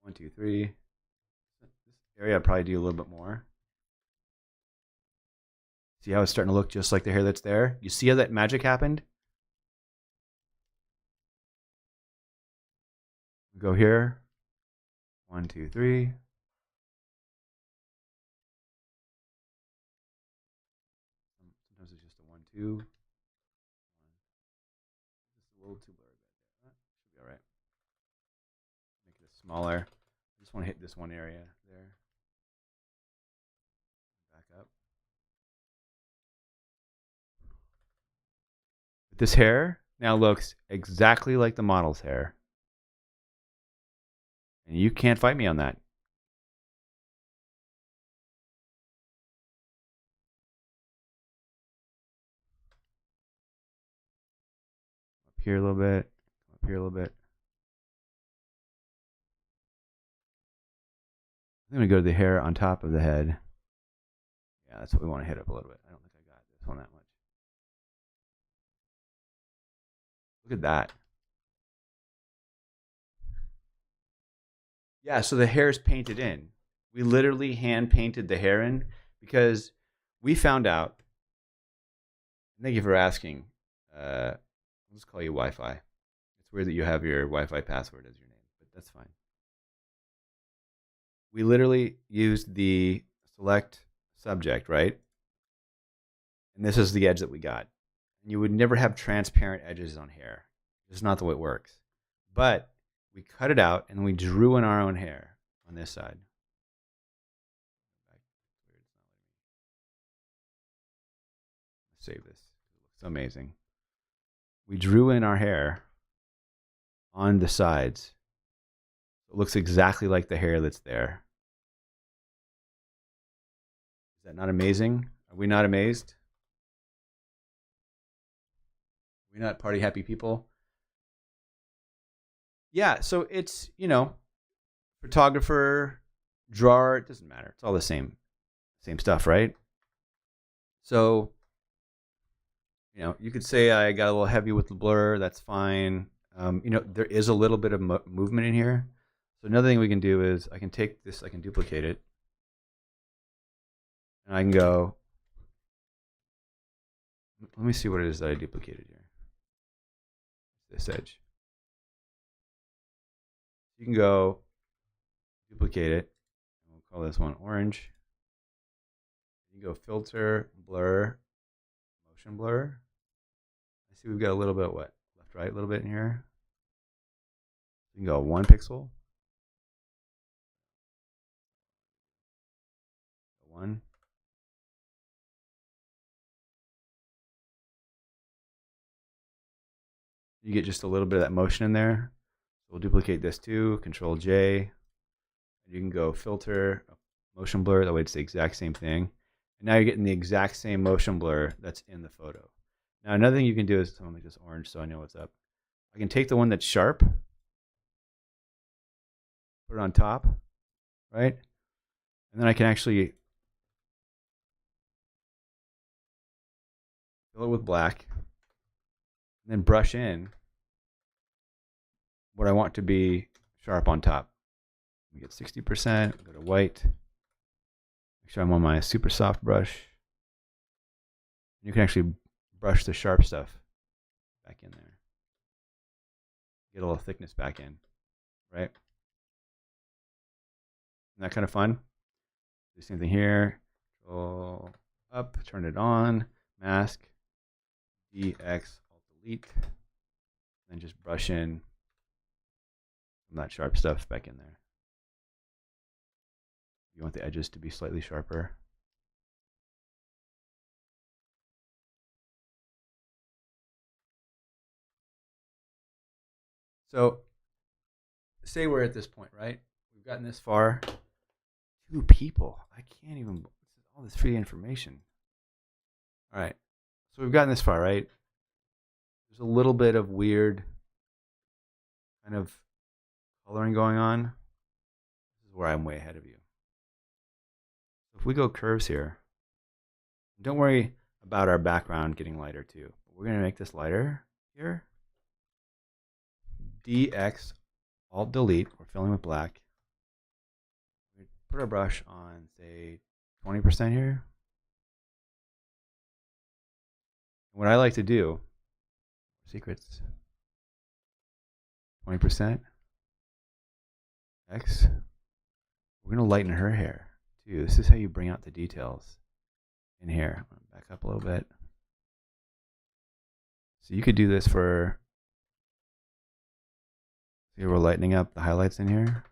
1, 2, 3. This area I'd probably do a little bit more. See how it's starting to look just like the hair that's there? You see how that magic happened? Go here. 1, 2, 3. Sometimes it's just a 1, 2. Just a little too blurry back there. Should be all right. Make it smaller. I just want to hit this one area there. Back up. This hair now looks exactly like the model's hair. And you can't fight me on that. Up here a little bit. Up here a little bit. I'm going to go to the hair on top of the head. Yeah, that's what we want to hit up a little bit. I don't think I got this one that much. Look at that. Yeah, so the hair is painted in. We literally hand painted the hair in because we found out. Thank you for asking. I'll just call you Wi-Fi. It's weird that you have your Wi-Fi password as your name, but that's fine. We literally used the select subject, right? And this is the edge that we got. And you would never have transparent edges on hair. It's not the way it works. But we cut it out and we drew in our own hair on this side. Save this. It looks amazing. We drew in our hair on the sides. It looks exactly like the hair that's there. Is that not amazing? Are we not amazed? Are we not party happy people? Yeah, so it's, photographer, drawer, it doesn't matter. It's all the same Same stuff, right? So, you could say I got a little heavy with the blur. That's fine. There is a little bit of movement in here. So another thing we can do is I can take this, I can duplicate it, and I can go, let me see what it is that I duplicated here. This edge. You can go duplicate it. We'll call this one orange. You can go filter, blur, motion blur. I see we've got a little bit what? Left, right, a little bit in here. You can go 1 pixel. 1. You get just a little bit of that motion in there. We'll duplicate this too. Control J. You can go filter, motion blur. That way it's the exact same thing. And now you're getting the exact same motion blur that's in the photo. Now another thing you can do is, I'm going to make this orange so I know what's up. I can take the one that's sharp, put it on top, right? And then I can actually fill it with black, and then brush in what I want to be sharp on top. We get 60%, go to white. Make sure I'm on my super soft brush. You can actually brush the sharp stuff back in there. Get a little thickness back in, right? Isn't that kind of fun? Do the same thing here. Control up, turn it on, mask, DX, Alt Delete, and just brush in some of that sharp stuff back in there. You want the edges to be slightly sharper. So, say we're at this point, right? We've gotten this far. 2 people. I can't even. All this free information. All right. So we've gotten this far, right? There's a little bit of weird kind of coloring going on. This is where I'm way ahead of you. So if we go curves here, don't worry about our background getting lighter too. We're going to make this lighter here. DX, Alt Delete. We're filling with black. We put our brush on, say, 20% here. What I like to do, secrets, 20%, X. We're going to lighten her hair too. This is how you bring out the details in here. I'm going to back up a little bit. So you could do this for, see, we're lightening up the highlights in here.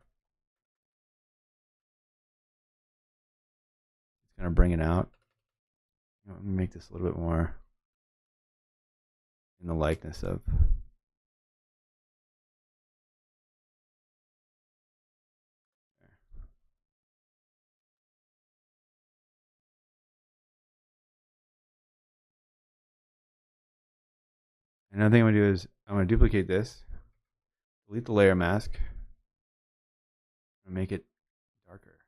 It's going to bring it out. Let me make this a little bit more in the likeness of. Another thing I'm going to do is I'm going to duplicate this, delete the layer mask, and make it darker.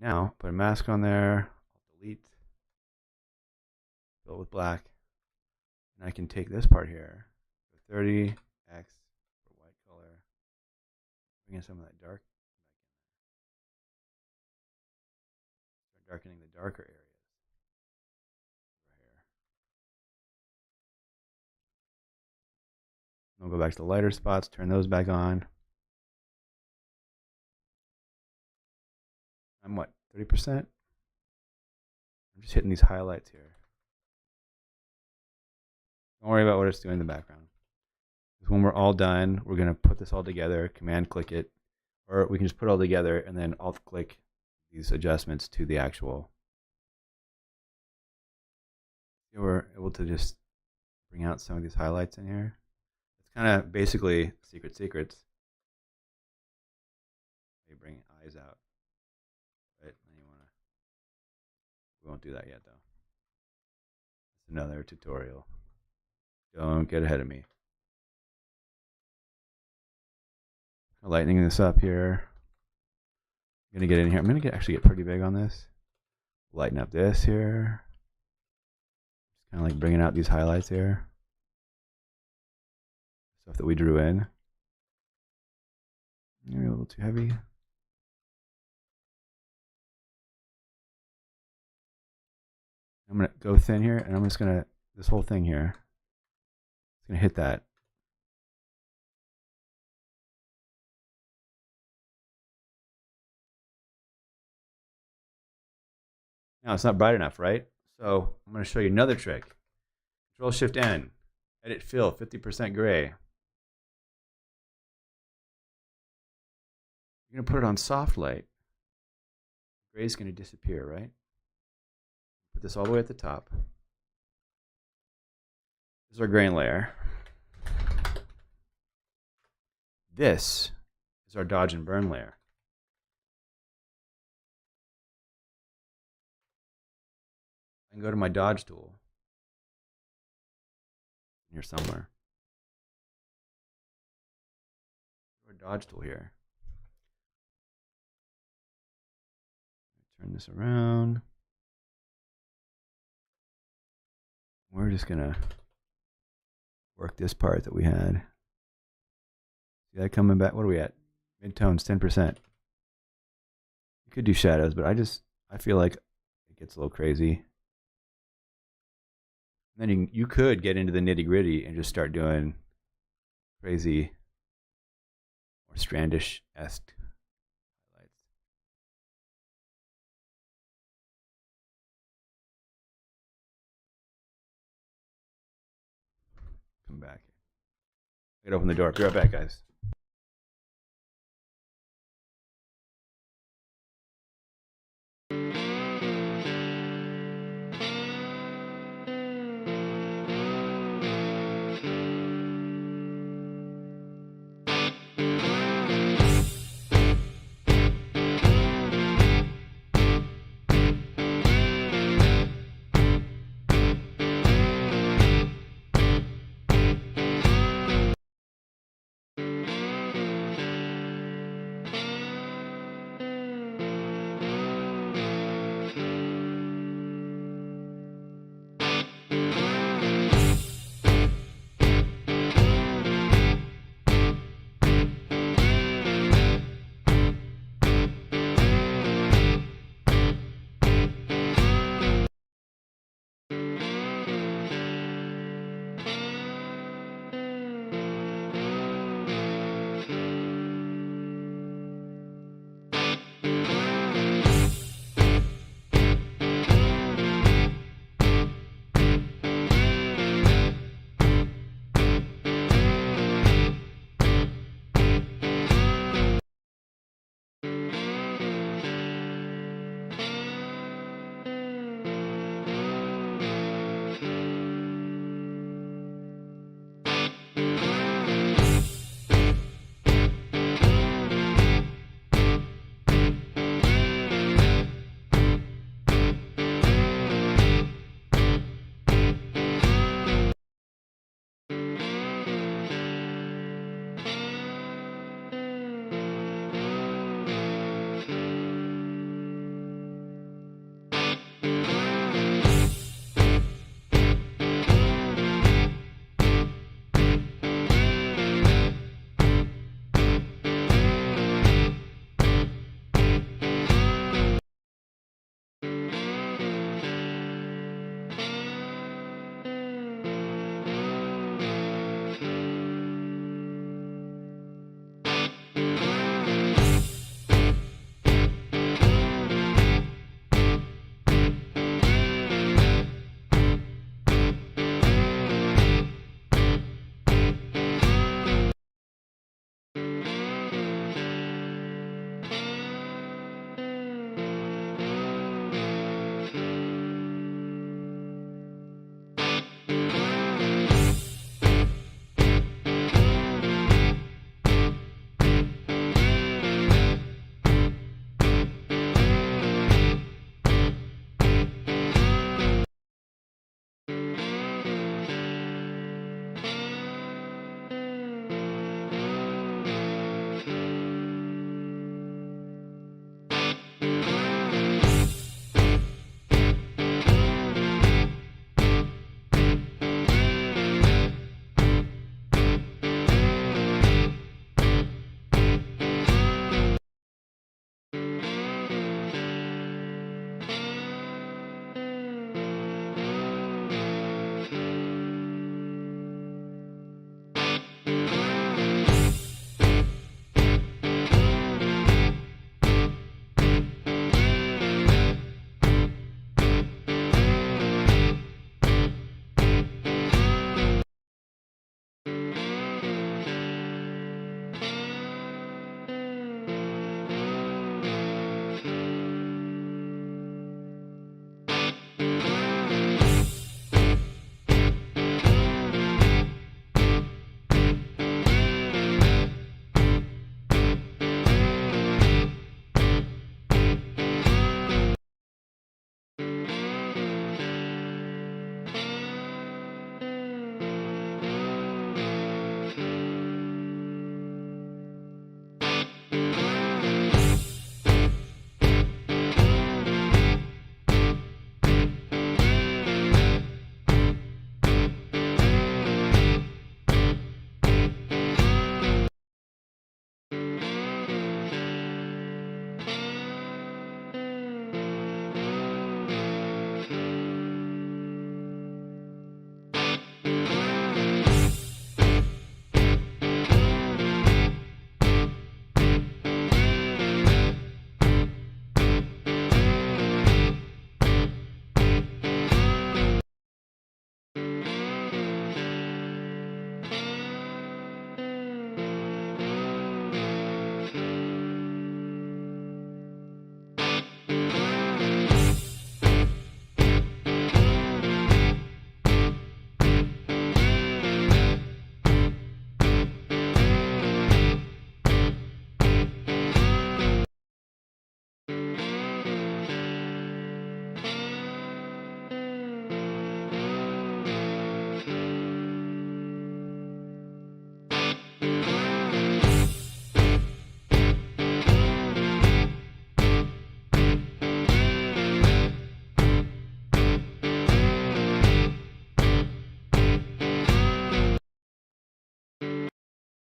Now, put a mask on there, I'll delete, fill it with black, and I can take this part here, 30, X for white color, bring in some of that dark, start darkening the darker areas. We'll go back to the lighter spots, turn those back on. I'm what, 30%? I'm just hitting these highlights here. Don't worry about what it's doing in the background. Because when we're all done, we're going to put this all together, command click it, or we can just put it all together and then alt click these adjustments to the actual. We're able to just bring out some of these highlights in here. It's kind of basically secrets. You bring eyes out, right? And you wanna. We won't do that yet, though. It's another tutorial. Don't get ahead of me. Lightening this up here. gonna get in here. I'm gonna actually get pretty big on this. Lighten up this here. Kind of like bringing out these highlights here. Stuff that we drew in. Maybe a little too heavy. I'm gonna go thin here, and I'm just gonna this whole thing here. It's gonna hit that. Now it's not bright enough, right? So I'm gonna show you another trick. Control Shift N, edit fill, 50% gray. You're gonna put it on soft light. Gray is gonna disappear, right? Put this all the way at the top. This is our grain layer. This is our dodge and burn layer. I can go to my dodge tool here somewhere. Our dodge tool here. Turn this around. We're just gonna work this part that we had. See that coming back? What are we at? Midtones, 10%. You could do shadows, but I feel like it gets a little crazy. And then you could get into the nitty gritty and just start doing crazy or Strandish-esque highlights. Come back. I gotta open the door. Be right back, guys.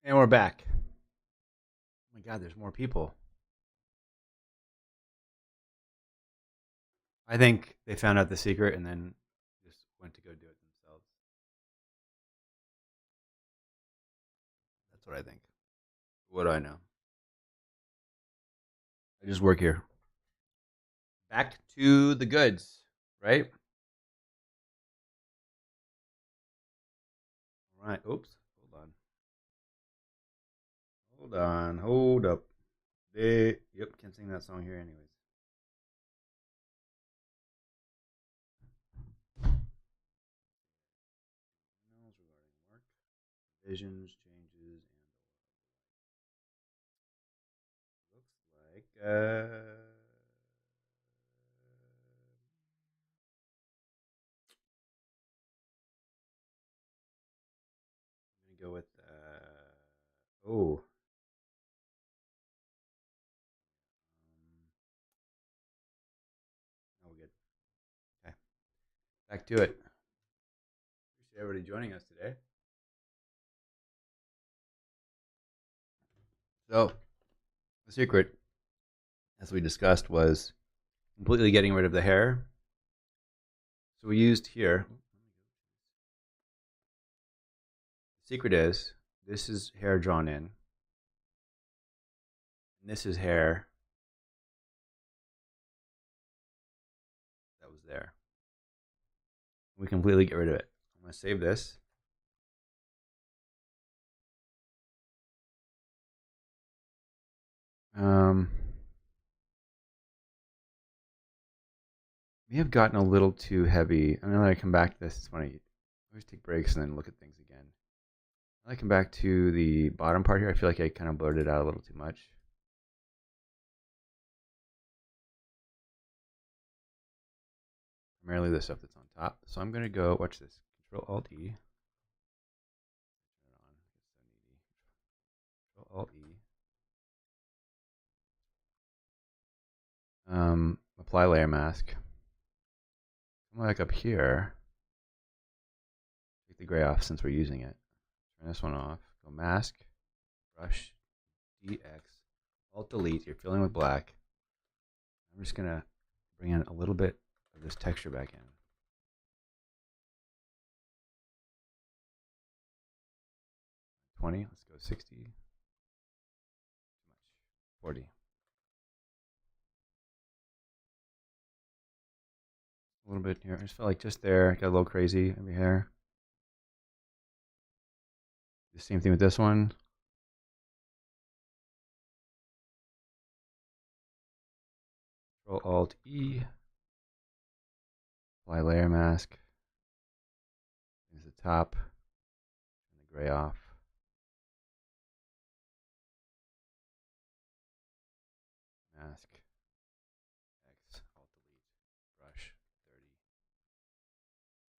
And we're back. Oh my God, there's more people. I think they found out the secret and then just went to go do it themselves. That's what I think. What do I know? I just work here. Back to the goods, right? All right. Oops. Hold on. Hold on. Hold up. Yep. Can't sing that song here, anyways. Regarding work, visions, changes, and looks like I'm gonna go with oh. Oh, good. Okay. Back to it. Appreciate everybody joining us today. So, the secret, as we discussed, was completely getting rid of the hair. So we used here. The secret is this is hair drawn in, and this is hair that was there. We completely get rid of it. I'm going to save this. May have gotten a little too heavy. I'm going to come back to this. It's funny. I always take breaks and then look at things again. I come back to the bottom part here. I feel like I kind of blurred it out a little too much. Primarily the stuff that's on top. So I'm going to go, watch this, Control-Alt-E. Control-Alt-E. Apply layer mask. Come back up here. Take the gray off since we're using it. Turn this one off. Go mask, brush, DX, Alt Delete. You're filling with black. I'm just gonna bring in a little bit of this texture back in. $20. Let's go 60. Too much. 40. A little bit here. I just felt like just there. Got a little crazy over here. The same thing with this one. Control-Alt-E. Apply layer mask. Use the top. Turn the gray off. Mask. X. Alt-Delete. Brush. 30.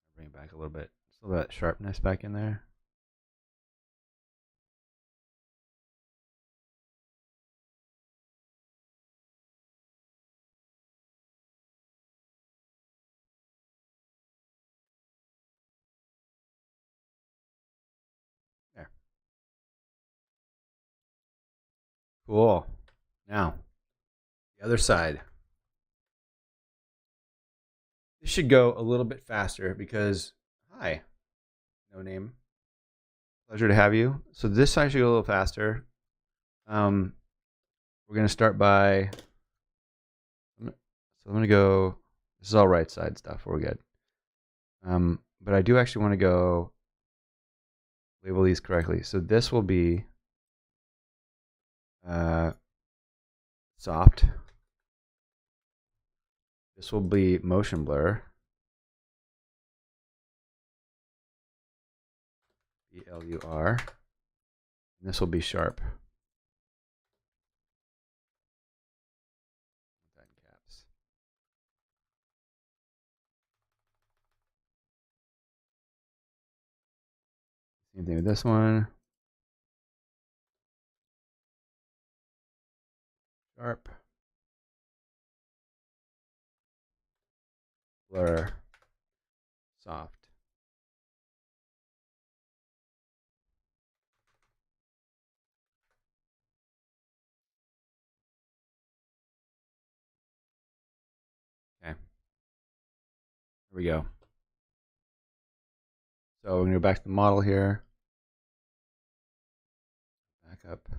I'll bring it back a little bit. Just a little bit of sharpness back in there. There. Cool. Now, the other side. This should go a little bit faster because, hi, no name. Pleasure to have you. So this side should go a little faster. We're going to start by, so I'm going to go, this is all right side stuff. We're good. But I do actually want to go label these correctly. So this will be soft. This will be motion blur. BLUR. And this will be sharp. That in caps. Same thing with this one. Sharp. Blur. Soft. Okay. Here we go. So we're going to go back to the model here. Back up.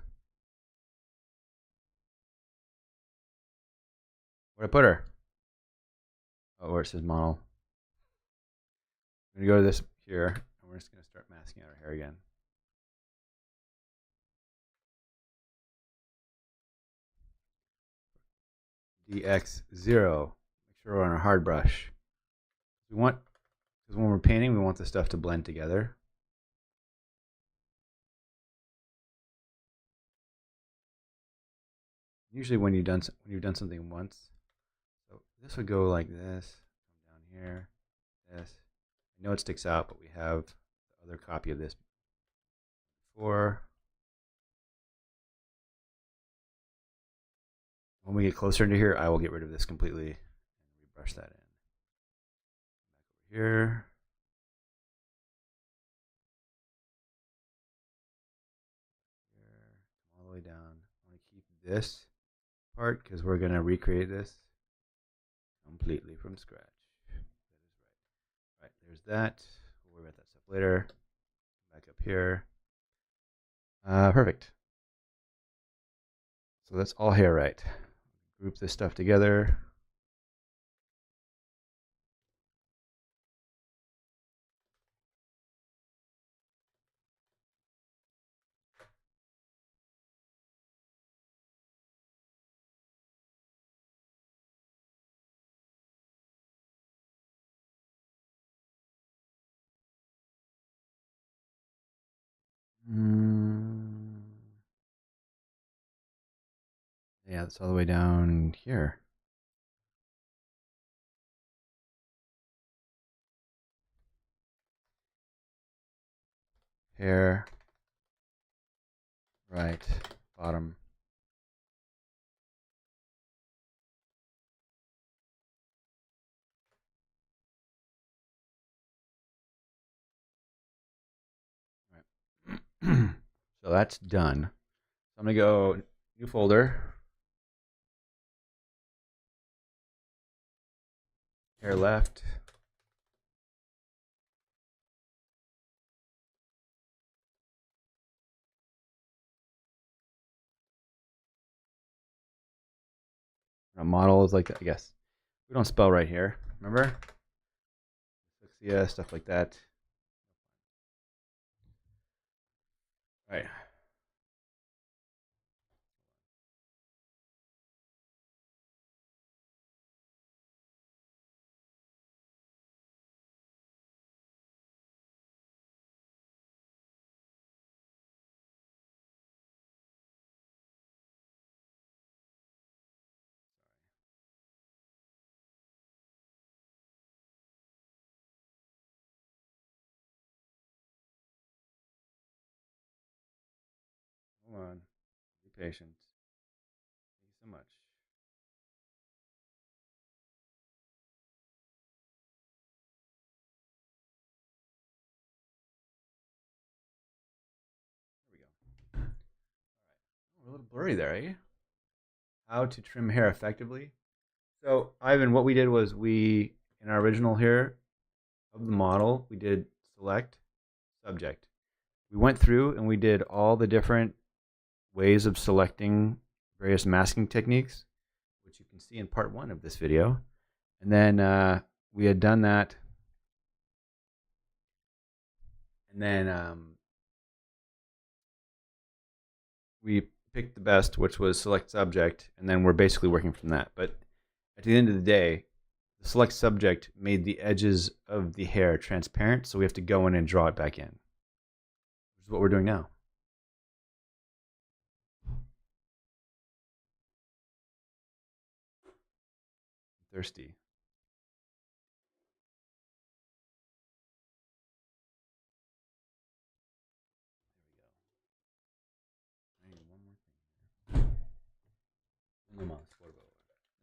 Where'd I put her? Oh, where it says model. I'm going to go to this here, and we're just going to start masking out our hair again. DX0. Make sure we're on a hard brush. Because when we're painting, we want the stuff to blend together. Usually when you've done something once, so this would go like this, come down here, this. I know it sticks out, but we have the other copy of this before. When we get closer into here, I will get rid of this completely and rebrush that in. Back over here. All the way down. I want to keep this part because we're going to recreate this completely from scratch. That is right. Right, there's that. We'll worry about that stuff later. Back up here. Perfect. So that's all hair right. Group this stuff together. Yeah, that's all the way down here. Hair, right, bottom. Right. So that's done. So I'm going to go new folder. Hair left. A model is like that, I guess. We don't spell right here, remember? Yeah, stuff like that. All right. Hold on. Be patient. Thank you so much. There we go. All right. Oh, we're a little blurry there, eh? How to trim hair effectively. So, Ivan, what we did was in our original here of the model, we did select subject. We went through and we did all the different ways of selecting various masking techniques, which you can see in part 1 of this video. And then we had done that. And then we picked the best, which was select subject, and then we're basically working from that. But at the end of the day, the select subject made the edges of the hair transparent, so we have to go in and draw it back in, which is what we're doing now. Thirsty.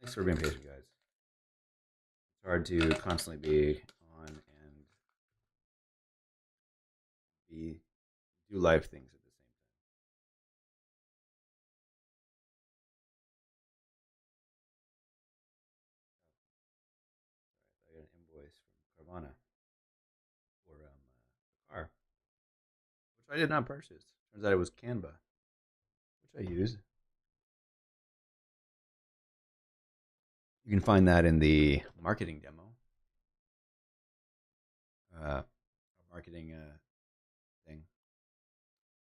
Thanks for being patient, guys. It's hard to constantly be on and do live things at the same time. I got an invoice from Carvana for a car, which I did not purchase. Turns out it was Canva, which I use. You can find that in the marketing demo. Marketing thing.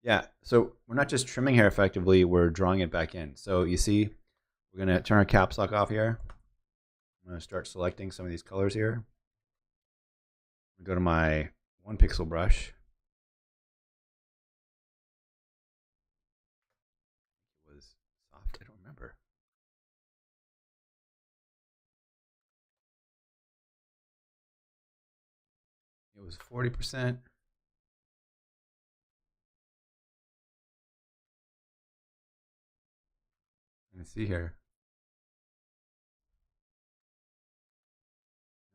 Yeah, so we're not just trimming hair effectively, we're drawing it back in. So you see, we're going to turn our caps lock off here. I'm going to start selecting some of these colors here. Go to my 1 pixel brush. It was soft, I don't remember. It was 40%. Let's see here.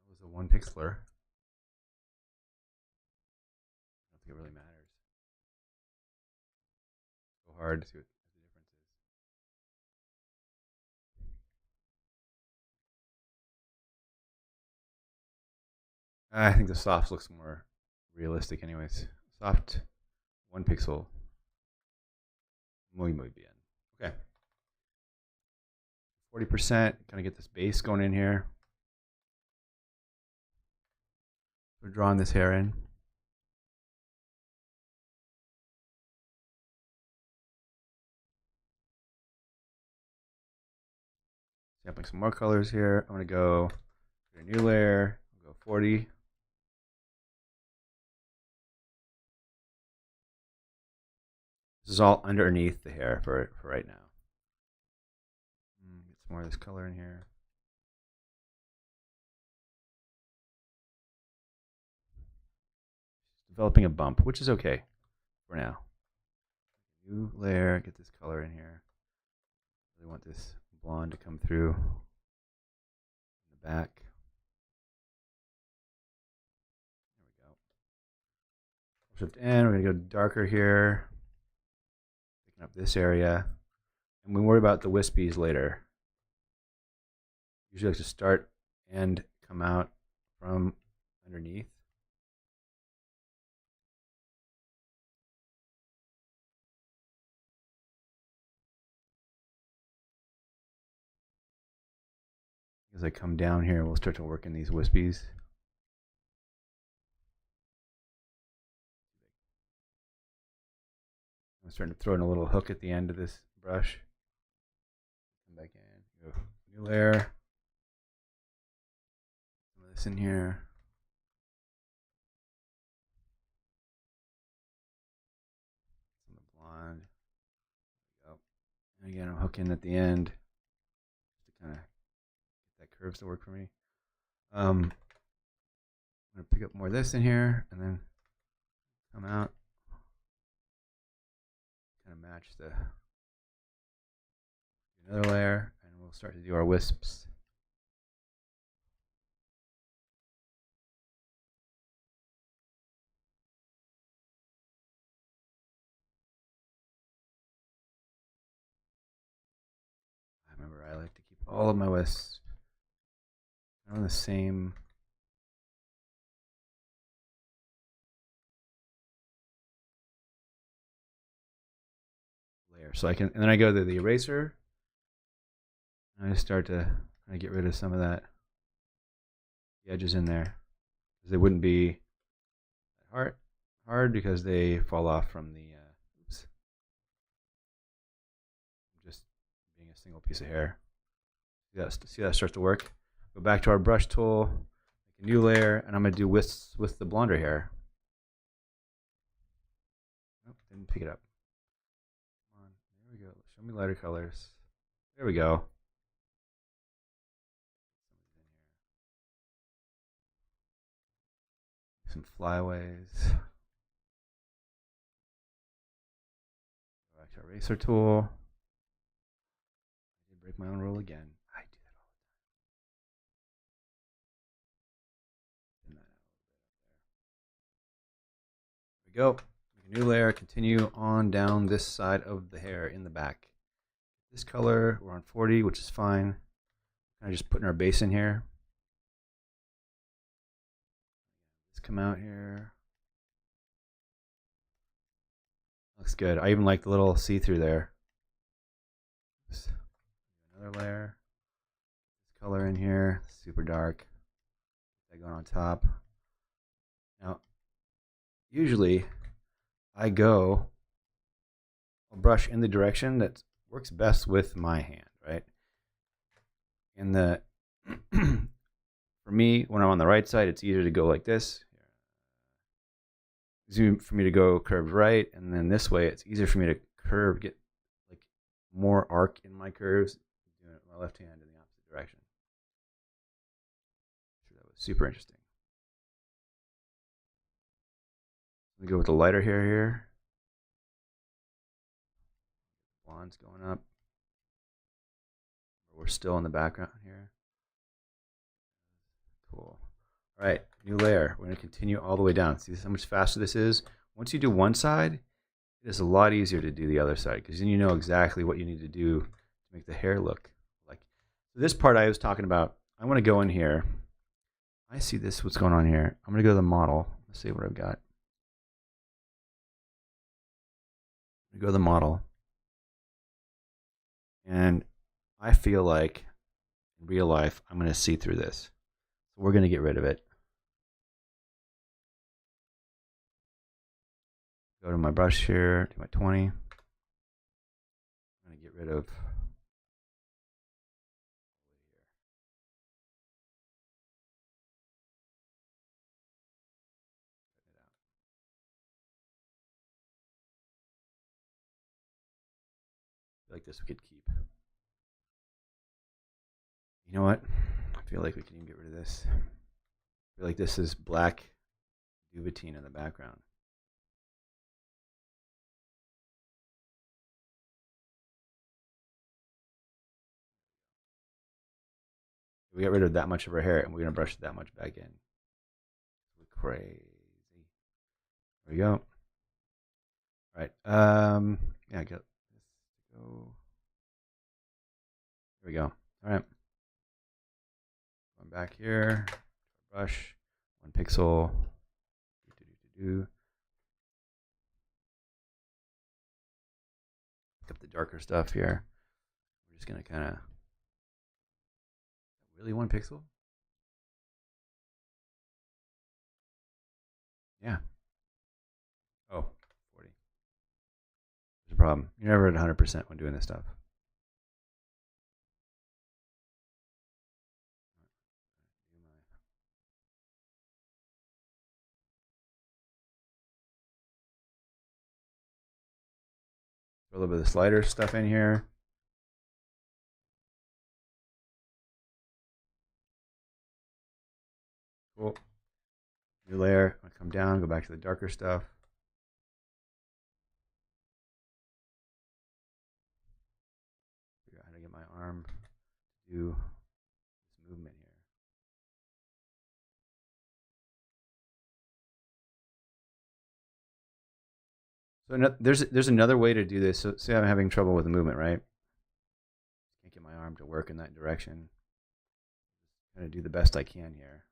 It was a 1 pixeler. I don't think it really matters. So hard to see what the difference is. I think the soft looks more realistic anyways. Soft 1 pixel. Muy bien. Okay. 40%. Kind of get this base going in here. We're drawing this hair in. Sampling some more colors here. I'm going to go to a new layer. I'll go 40. This is all underneath the hair for right now. Get some more of this color in here. Developing a bump, which is okay for now. New layer, get this color in here. Really want this blonde to come through in the back. There we go. Shift N, we're going to go darker here. Picking up this area. And we worry about the wispies later. Usually like to start and come out from underneath. As I come down here, we'll start to work in these wispies. I'm starting to throw in a little hook at the end of this brush. Come back in. Go new layer. Some of this in here. Some of the blonde. There we go. And again, I'm hooking at the end just to kind of get that curves to work for me. I'm going to pick up more of this in here and then come out. Kind of match another layer, and we'll start to do our wisps. I remember I like to keep all of my wisps on the same layer. So I can, and then I go to the eraser, and I start to kind of get rid of some of the edges in there, because they wouldn't be hard because they fall off from the a single piece of hair. See that starts to work? Go back to our brush tool, make a new layer, and I'm going to do wisps with the blonder hair. Nope, didn't pick it up. Come on, there we go. Show me lighter colors. There we go. Some flyaways. Go back to our eraser tool. I did break my own rule again. I do that all the time. There we go. Make a new layer. Continue on down this side of the hair in the back. This color, we're on 40, which is fine. Kind of just putting our base in here. Let's come out here. Looks good. I even like the little see-through there. Another layer. This color in here, super dark. That going on top. Now, usually I'll brush in the direction that works best with my hand, right? And for me, when I'm on the right side, it's easier to go like this. It's easier for me to go curved right, and then this way, it's easier for me to get like more arc in my curves, doing it with my left hand in the opposite direction. I'm sure that was super interesting. Let me go with the lighter hair here. Blonde's going up. We're still in the background here. Cool. All right, new layer. We're going to continue all the way down. See how much faster this is? Once you do one side, it is a lot easier to do the other side because then you know exactly what you need to do to make the hair look like. So this part I was talking about, I want to go in here. I see this, what's going on here. I'm going to go to the model. Let's see what I've got. I'm going to go to the model. And I feel like in real life, I'm going to see through this. So we're going to get rid of it. Go to my brush here, do my 20. I'm going to get rid of like this we could keep. You know what? I feel like we can even get rid of this. I feel like this is black duvetine in the background. We get rid of that much of our hair, and we're going to brush that much back in. We're crazy. There we go. All right. Yeah, go. There we go. All right. Going back here. Brush. 1 pixel. Pick up the darker stuff here. We're just going to kind of. Really 1 pixel? Yeah. Oh, 40. There's a problem. You're never at 100% when doing this stuff. Throw a little bit of the slider stuff in here. Cool. New layer. I'm going to come down, go back to the darker stuff. Figure out how to get my arm to do this movement here. So there's another way to do this. So say I'm having trouble with the movement, right? Can't get my arm to work in that direction. I'm going to do the best I can here.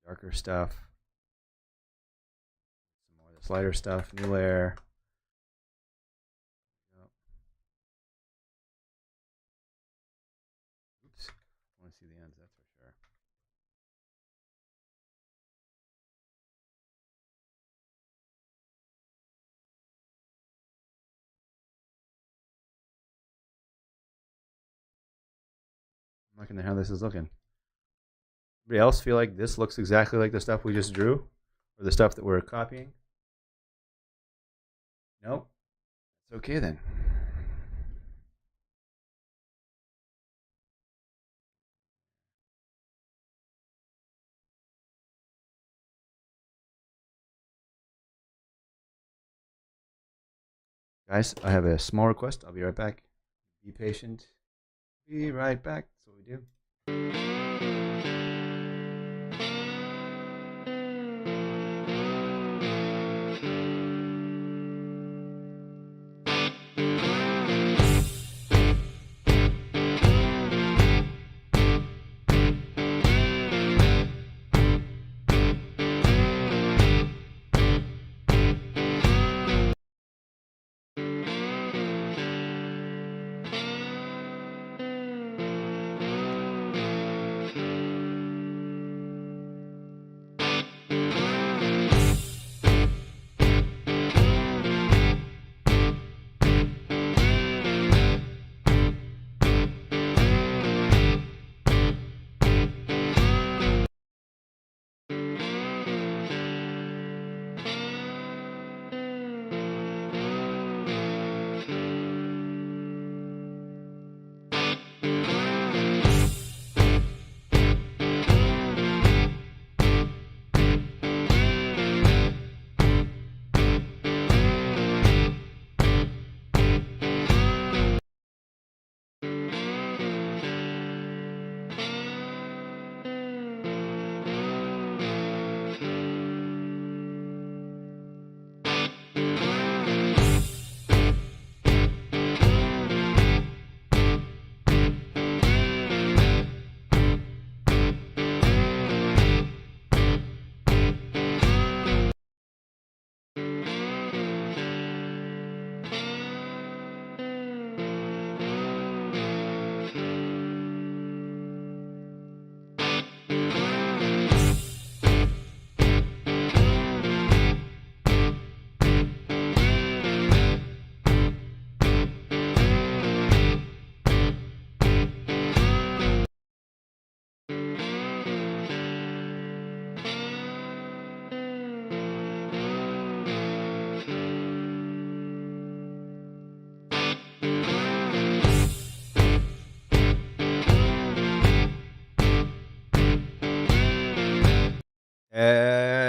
Darker stuff. Some more of the slider stuff. New layer. Oops. I want to see the ends, that's for sure. darker than how this is looking. Anybody else feel like this looks exactly like the stuff we just drew? Or the stuff that we're copying? Nope. It's okay then. Guys, I have a small request. I'll be right back. Be patient. Be right back. That's what we do.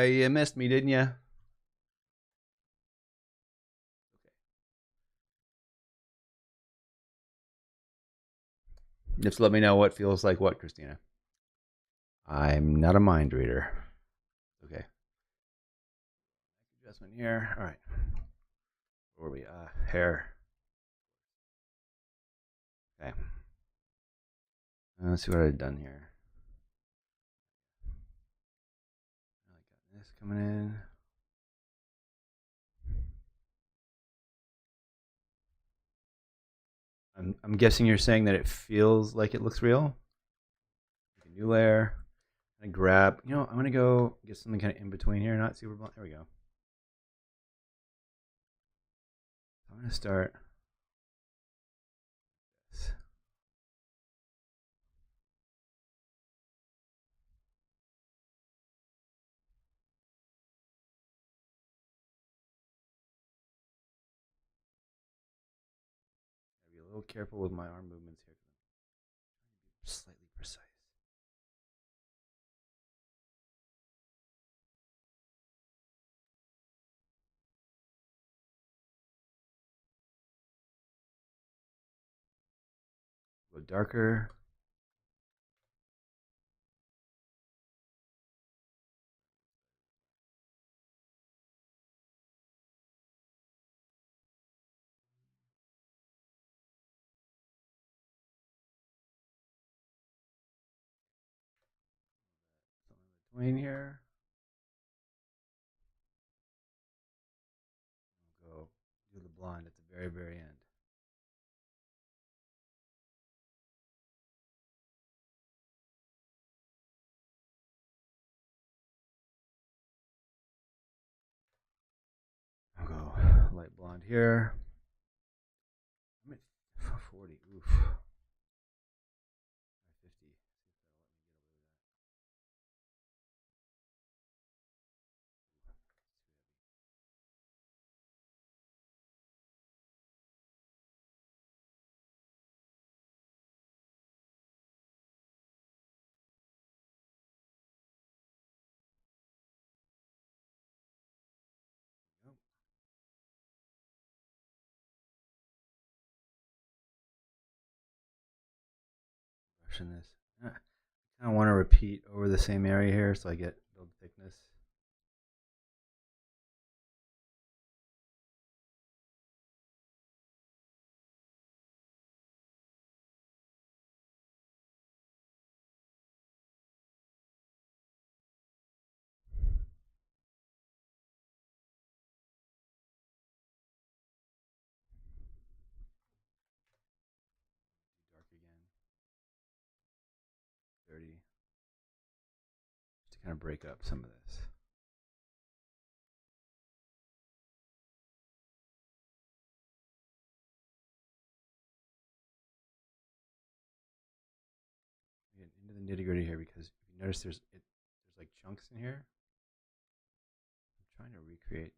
You missed me, didn't you? Just let me know what feels like what, Christina. I'm not a mind reader. Okay. Adjustment here. All right. Where are we? Hair. Okay. Let's see what I've done here. I got this coming in. I'm guessing you're saying that it feels like it looks real. Make a new layer. And grab. You know, I'm gonna go get something kind of in between here, not super blunt. There we go. I'm gonna start. This. Gotta be a little careful with my arm movements here. Slightly precise. Go darker. Something in between here. We'll go do the blonde at the very, very end. I'll go light blonde here. I'm at 40. Oof. 50. brushing this. I kind of want to repeat over the same area here so I get build thickness. Dark again. 30. Just to kind of break up some of this. Get into the nitty gritty here because if you notice there's like chunks in here. I'm trying to recreate that.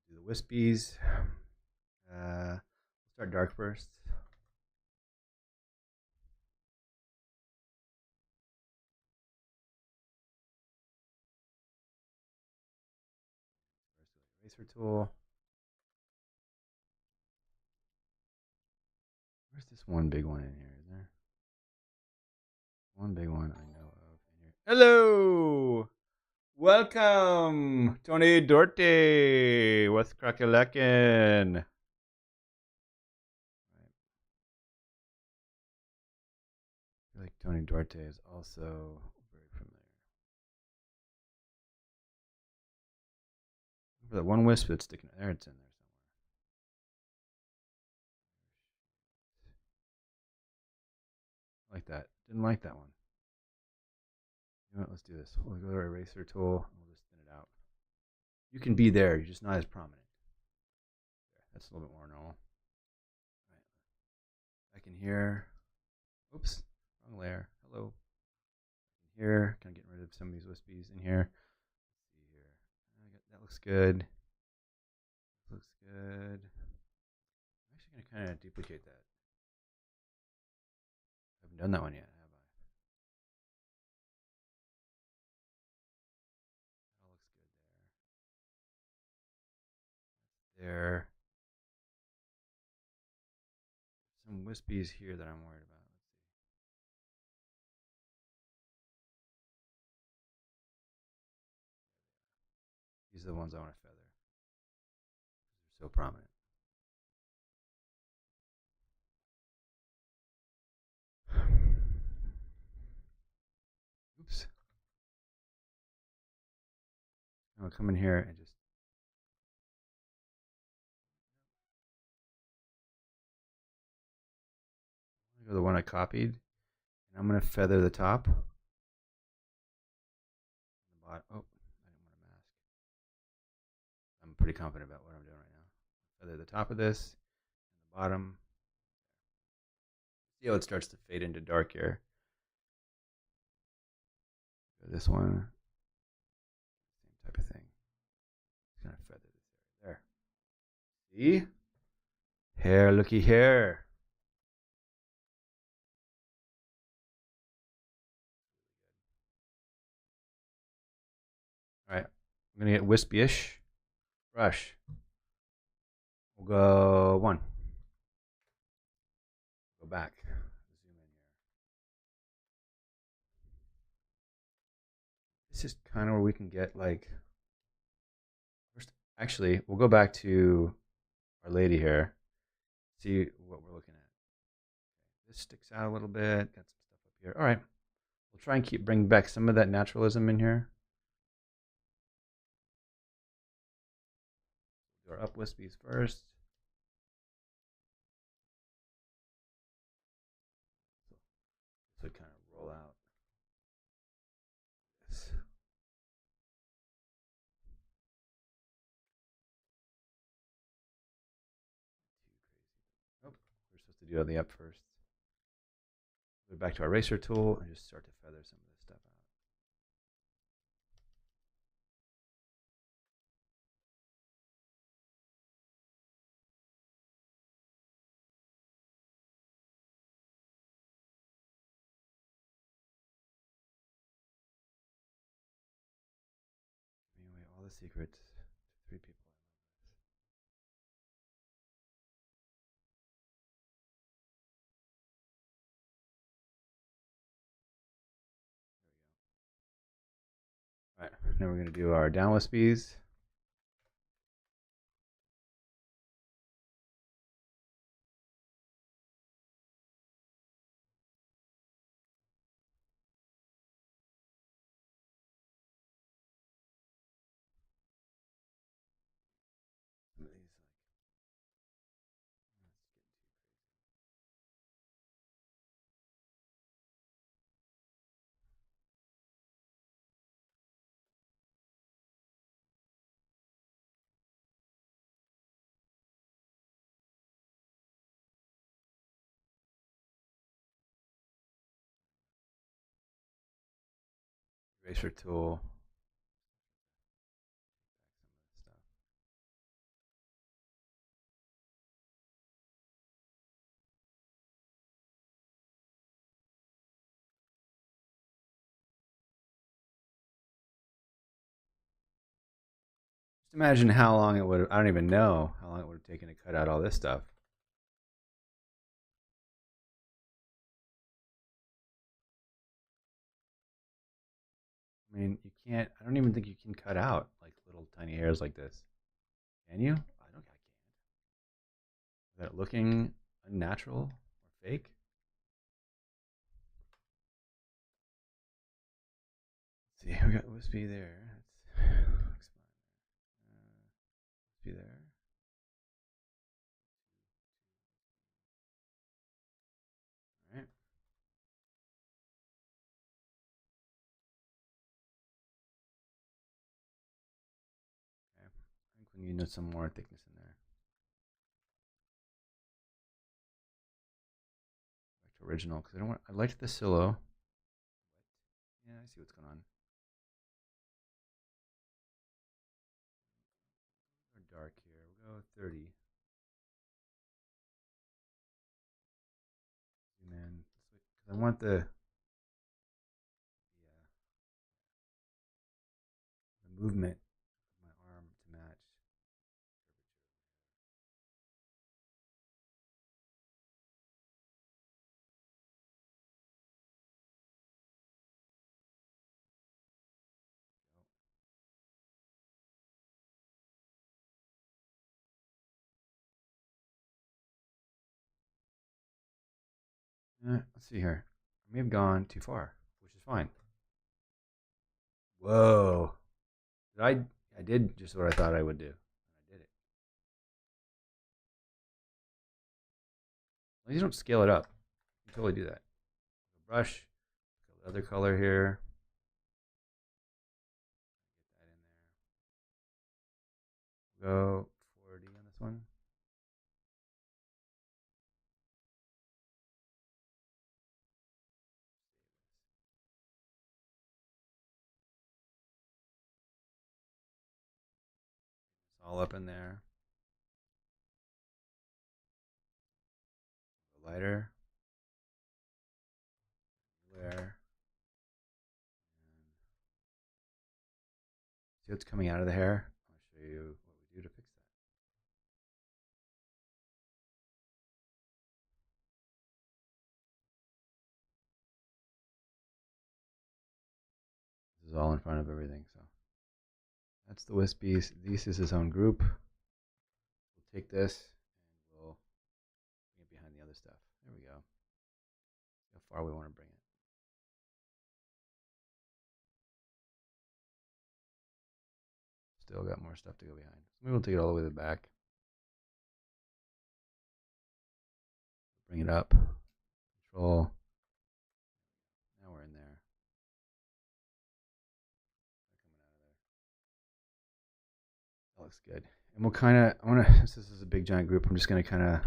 Do the wispies. We'll start dark first. First eraser tool. Where's this one big one in here? Is there one big one I know of in here? Hello! Welcome, Tony Dorte. What's crack-a-lackin'? I feel like Tony Duarte is also very familiar. For that one wisp that's sticking there, it's in there somewhere. Like that. Didn't like that one. You know what? Let's do this. We'll go to our eraser tool. We'll just thin it out. You can be there. You're just not as prominent. There, that's a little bit more normal. All right. Back in here. Oops. Wrong layer. Hello. In here. Kind of getting rid of some of these wispies in here. Let's see here. That looks good. Looks good. I'm actually going to kind of duplicate that. I haven't done that one yet, have I? That looks good there. There. Some wispies here that I'm worried about. Let's see. These are the ones I want to feather. They're so prominent. Oops. I'll come in here and just go to the one I copied. And I'm going to feather the top. The bottom. Oh, I didn't want to mask. I'm pretty confident about what I'm doing right now. Feather the top of this and the bottom. See how it starts to fade into dark here. This one. Same type of thing. Just going to feather this area there. See? Hair, looky hair. All right. I'm going to get wispy-ish. Brush. We'll go one. Go back. Zoom in here. This is kind of where we can get like. First, actually, we'll go back to Our Lady here. See what we're looking at. This sticks out a little bit. Got some stuff up here. All right. We'll try and bring back some of that naturalism in here. Do our up wispies first. So kind of roll out. This. Oh, we're supposed to do the up first. Go back to our eraser tool and just start to feather some of this stuff out. Giving away all the secrets to 3 people. All right, now we're going to do our down wispies. Some of these, eraser tool. Just imagine how long it would. I don't even know how long it would have taken to cut out all this stuff. I mean, you can't. I don't even think you can cut out like little tiny hairs like this. Can you? I don't. I can't. Is that looking unnatural or fake? Let's see, we got wispy there. Looks fine. Wispy there. All right. Okay. I think we need some more thickness in there. Back to original because I don't want. I liked the silo. Yeah, I see what's going on. We're dark here. We'll go 30. Zoom in. Because I want the movement of my arm to match. Let's see here. I may have gone too far, which is fine. Whoa. I did just what I thought I would do. I did it. Well, you don't scale it up. You totally do that. Brush. The other color here. Get that in there. Go 40 on this one. It's all up in there. Lighter. Where? See what's coming out of the hair? I'll show you what we do to fix that. This is all in front of everything, so that's the wispies. This is his own group. We'll take this and we'll bring it behind the other stuff. There we go. See how far we want to bring it. Still got more stuff to go behind. So maybe we'll take it all the way to the back. Bring it up. Control. Now we're in there. That looks good. And we'll kind of, since this is a big giant group, I'm just going to kind of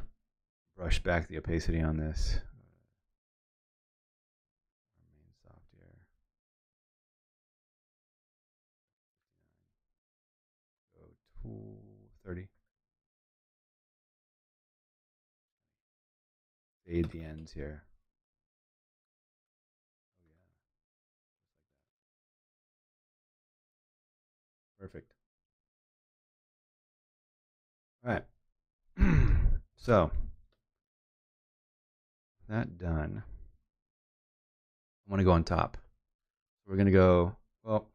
brush back the opacity on this. Ooh, 30. Fade the ends here. Oh, yeah. Perfect. All right. So, that done. I want to go on top. We're going to go, well,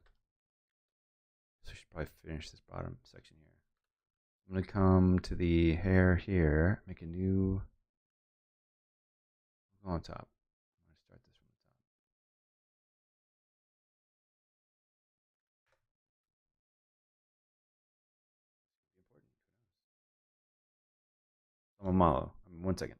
so we should probably finish this bottom section here. I'm going to come to the hair here, make a new, go on top. I'm going to start this from the top. Important. I'm a malo. 1 second.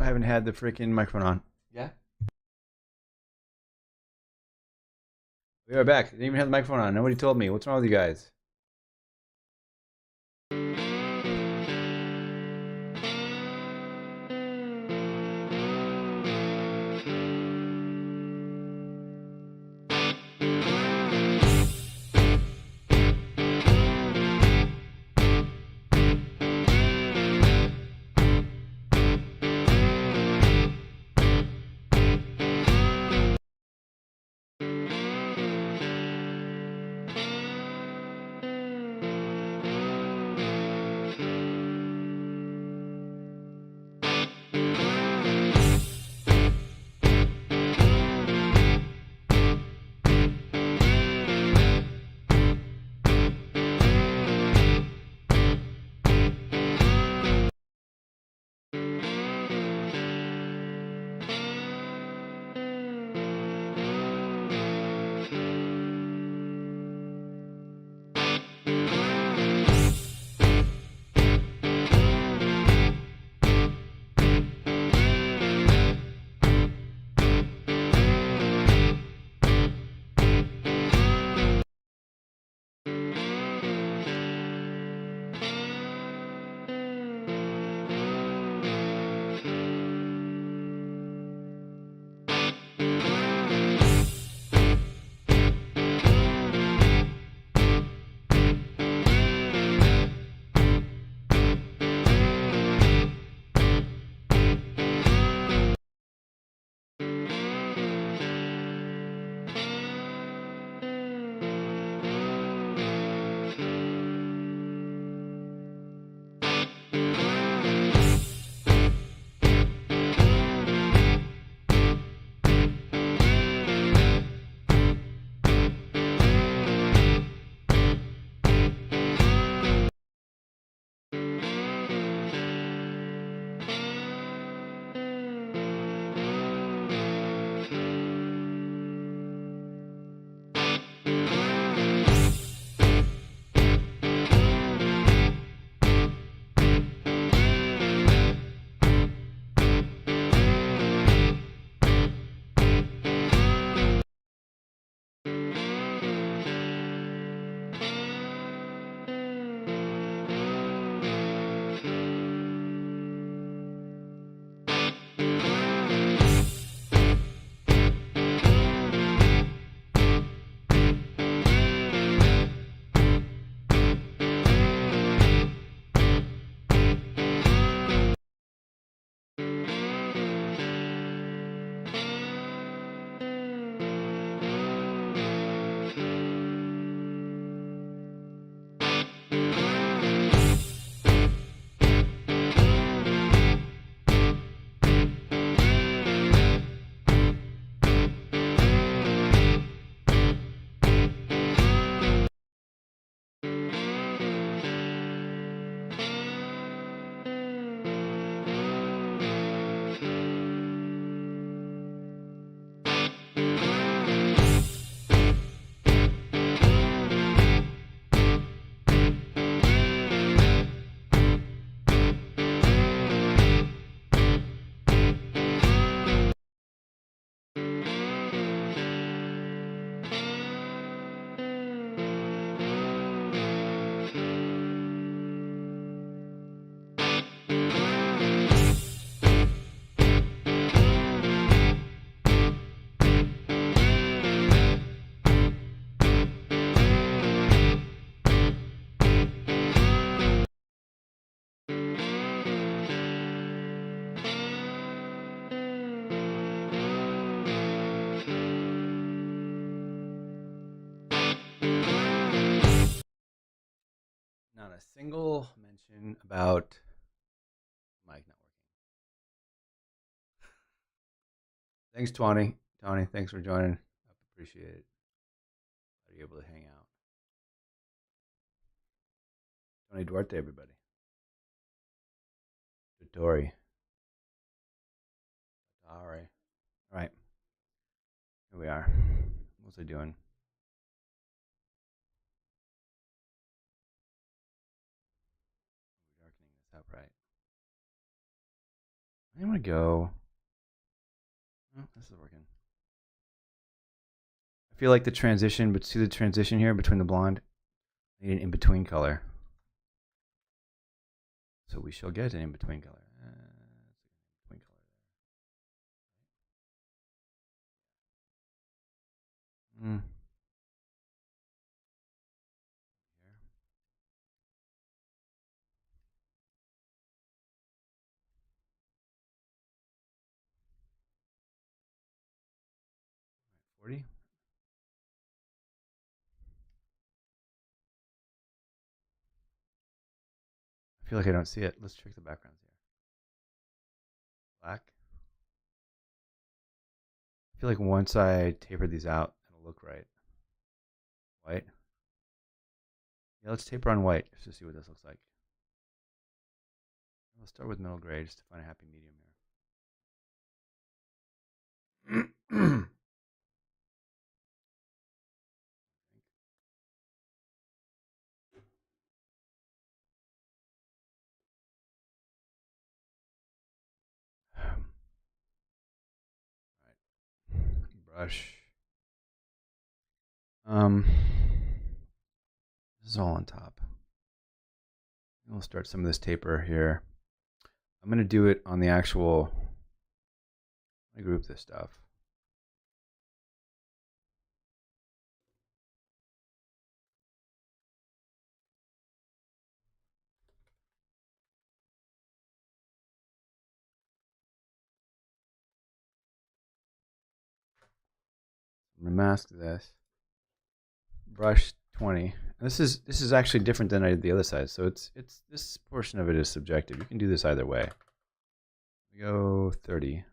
I haven't had the freaking microphone on. Yeah. We are back. Didn't even have the microphone on. Nobody told me. What's wrong with you guys? Not a single mention about mic not working. Thanks, Tawny. Tawny, thanks for joining. I appreciate it. Are you able to hang out? Tony Duarte, everybody. Dory. All right. All right. Here we are. What's I doing? We're darkening this up, right? I'm going to go. Oh, this is working. I feel like the transition, but see the transition here between the blonde? I need an in-between color. So we shall get an in-between color. In-between color there. Here. 40. I feel like I don't see it. Let's check the backgrounds here. Black. I feel like once I taper these out, it'll look right. White. Yeah, let's taper on white just to see what this looks like. Let's start with middle gray just to find a happy medium here. 'Brush. This is all on top. We'll start some of this taper here. I'm going to do it on the actual. Let me group this stuff. I'm going to mask this. Brush 20. This is actually different than I did the other side. So it's this portion of it is subjective. You can do this either way. We go 30. I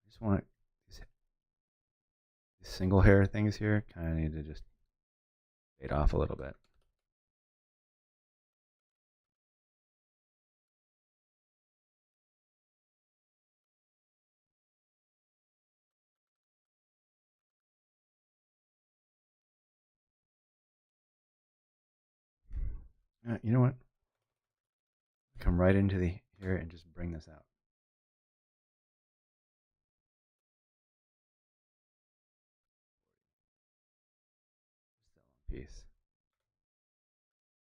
just want these single hair things here. Kind of need to just fade off a little bit. You know what? Come right into the here and just bring this out. Just that one piece.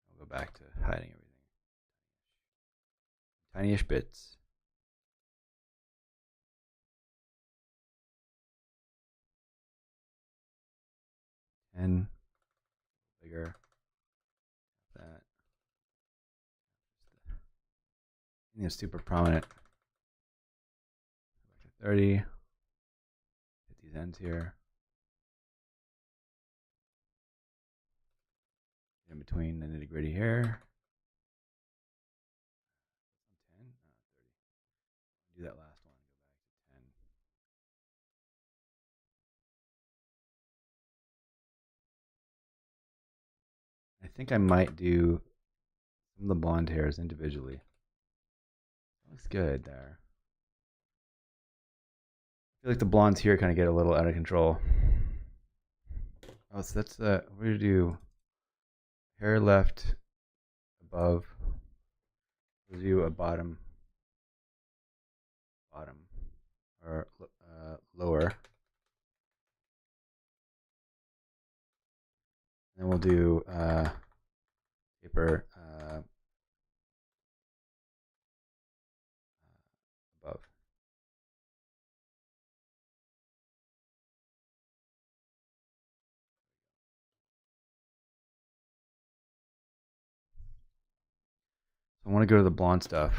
I'll go back to hiding everything. Tiny-ish bits. And bigger. That. I think it's super prominent. Back to 30. Hit these ends here. In between the nitty gritty here. 10. 30. Do that last one. Go back to 10. I think I might do some of the blonde hairs individually. That looks good there. I feel like the blondes here kind of get a little out of control. Oh, so that's we're gonna do hair left above. We'll do a bottom, or lower. And then we'll do taper above. So I want to go to the blonde stuff.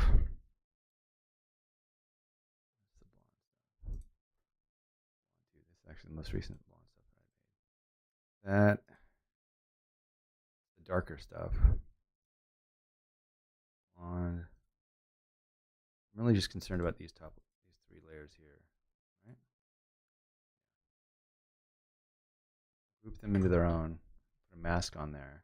This is actually the most recent blonde stuff that I made. That, the darker stuff. Blonde. I'm really just concerned about these 3 layers here. Right? Group them into their own. Put a mask on there.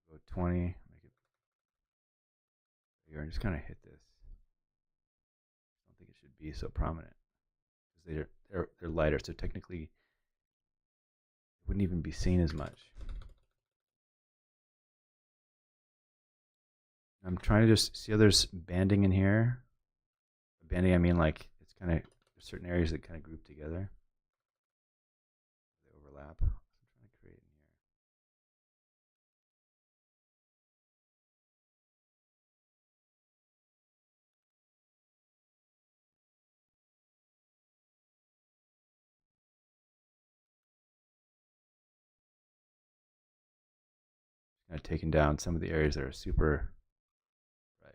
Go 20. Make it bigger and just kind of hit this. I don't think it should be so prominent because they're lighter, so technically it wouldn't even be seen as much. I'm trying to just see how there's banding in here. Banding, I mean like it's kind of certain areas that kind of group together. They overlap. So I'm trying to create in here. Kind of taking down some of the areas that are super right.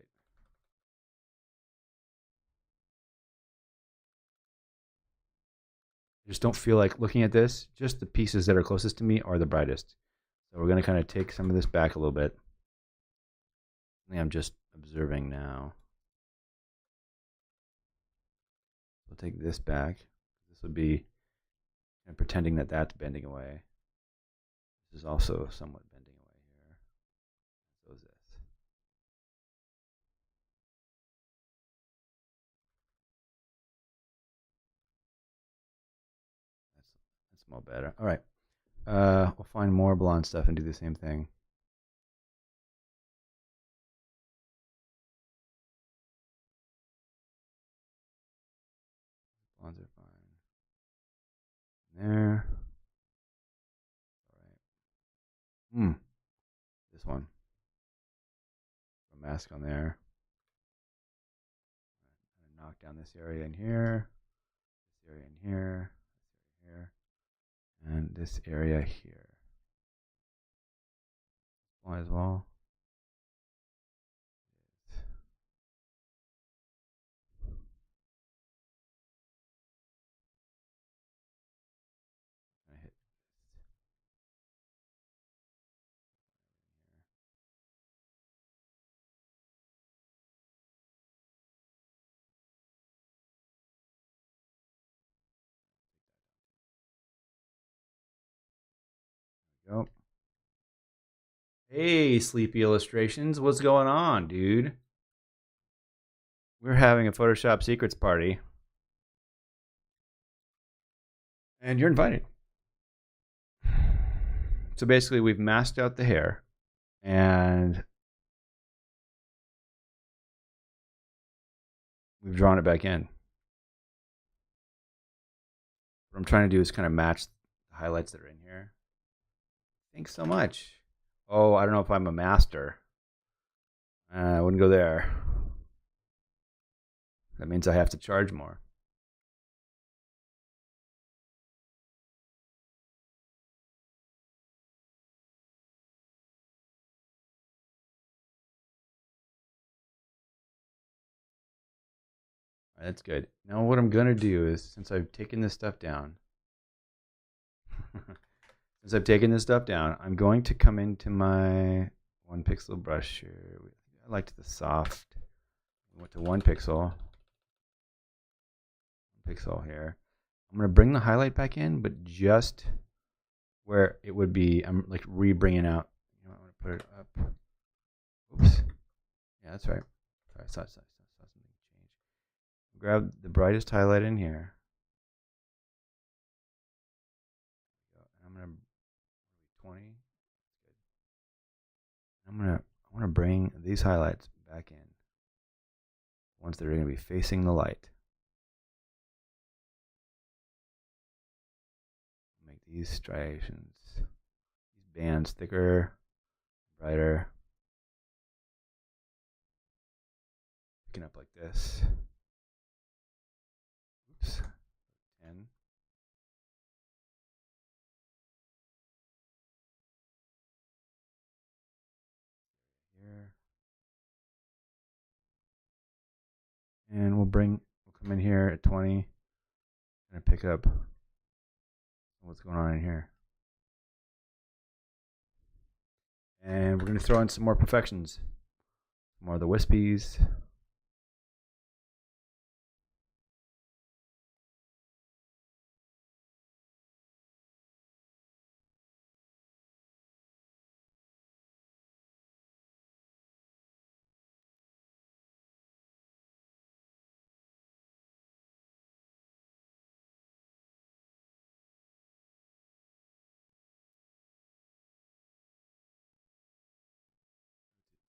I just don't feel like looking at this. Just the pieces that are closest to me are the brightest. So we're going to kind of take some of this back a little bit. I think I'm just observing now. We'll take this back. This would be pretending that that's bending away. This is also somewhat bending away here. So is this. That's more better. All right. We'll find more blonde stuff and do the same thing. Blondes are fine. There. All right. This one. A mask on there. Knock down this area in here. This area in here. This area here. And this area here. Might as well. Go. Hey, Sleepy Illustrations. What's going on, dude? We're having a Photoshop Secrets party. And you're invited. So basically, we've masked out the hair. And we've drawn it back in. What I'm trying to do is kind of match the highlights that are in here. Thanks so much. Oh, I don't know if I'm a master. I wouldn't go there. That means I have to charge more. All right, that's good. Now what I'm going to do is, since I've taken this stuff down, I'm going to come into my 1 pixel brush here. I liked the soft. We went to 1 pixel. 1 pixel here. I'm going to bring the highlight back in, but just where it would be. I'm like re-bringing out. You know, I'm going to put it up. Oops. Yeah, that's right. Sorry, I saw something change. Grab the brightest highlight in here. I'm going to 20. I want to bring these highlights back in. Ones that are going to be facing the light. Make these striations, these bands thicker, brighter. Picking up like this. Oops. 10. Here. And we'll come in here at 20 and pick up what's going on in here. And we're going to throw in some more perfections. More of the wispies.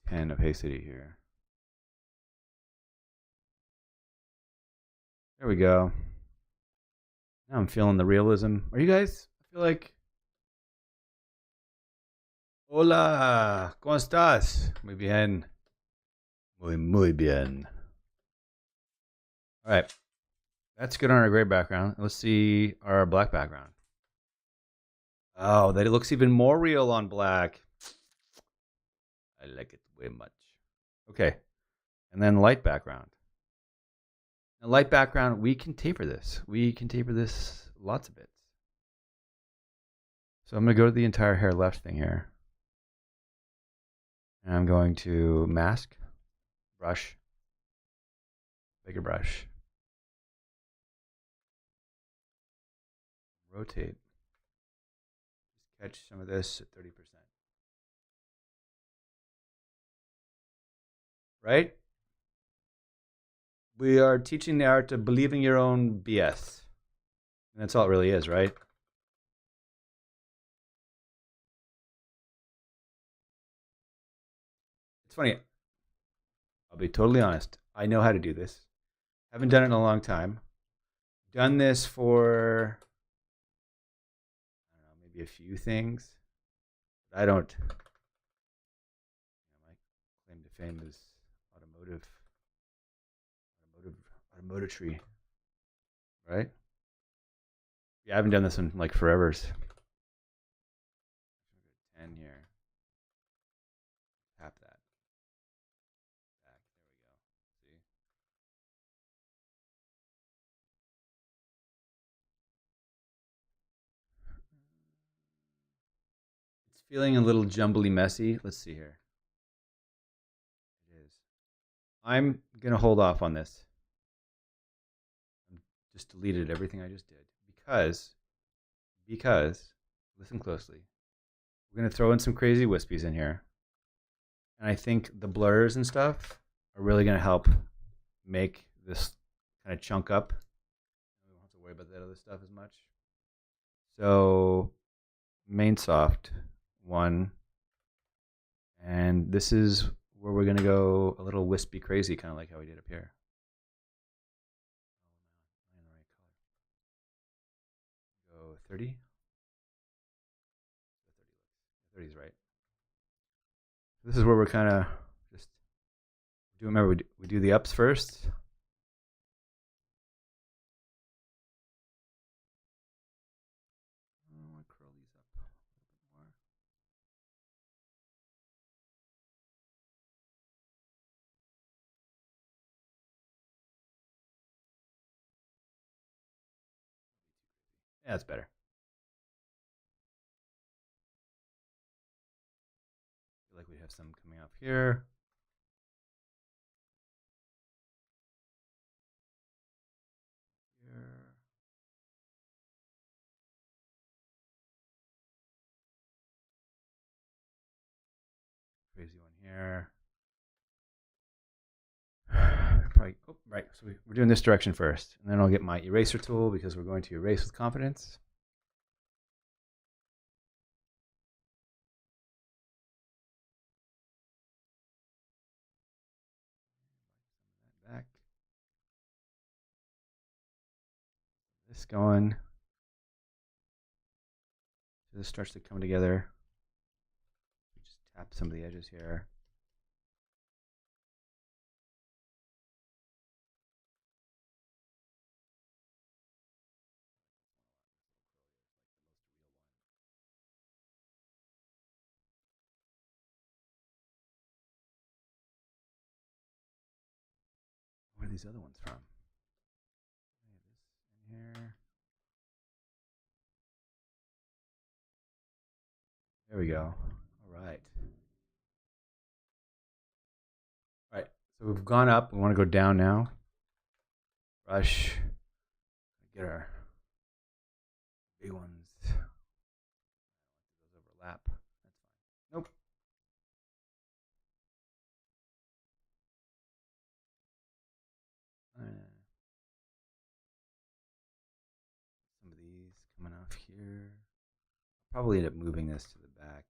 pen opacity here. There we go. Now I'm feeling the realism. Are you guys? I feel like. Hola, ¿cómo estás? Muy bien. Muy bien. All right. That's good on our gray background. Let's see our black background. Oh, that it looks even more real on black. I like it way much. Okay. And then light background. Now, light background, we can taper this. We can taper this lots of bits. So I'm going to go to the entire hair left thing here. And I'm going to mask, brush, bigger brush, rotate. Just catch some of this at 30%. Right? We are teaching the art of believing your own BS. And that's all it really is, right? It's funny. I'll be totally honest. I know how to do this. Haven't done it in a long time. Done this for, I don't know, maybe a few things. But I don't. My claim to fame is automotive-tree, right? Yeah, I haven't done this in like forevers. 10 here. Tap that. Back. There we go. See? It's feeling a little jumbly messy. Let's see here. It is. I'm going to hold off on this. I just deleted everything I just did because listen closely. We're going to throw in some crazy wispies in here. And I think the blurs and stuff are really going to help make this kind of chunk up. We don't have to worry about that other stuff as much. So main soft 1. And this is where we're going to go a little wispy crazy, kind of like how we did up here. Go 30. 30 is right. This is where we're kind of just do. Remember, we do the ups first. I want to curl these up a little bit more. Yeah, that's better. I feel like we have some coming up here. Here. Crazy one here. Probably, oh, right. So we're doing this direction first. And then I'll get my eraser tool because we're going to erase with confidence. Back. This going. So this starts to come together. Just tap some of the edges here. Where are these other ones from? This in here. There we go. All right. All right. So we've gone up. We want to go down now. Brush. Get our big ones. Those overlap. That's fine. Nope. Some of these coming off here. Probably end up moving this to the back.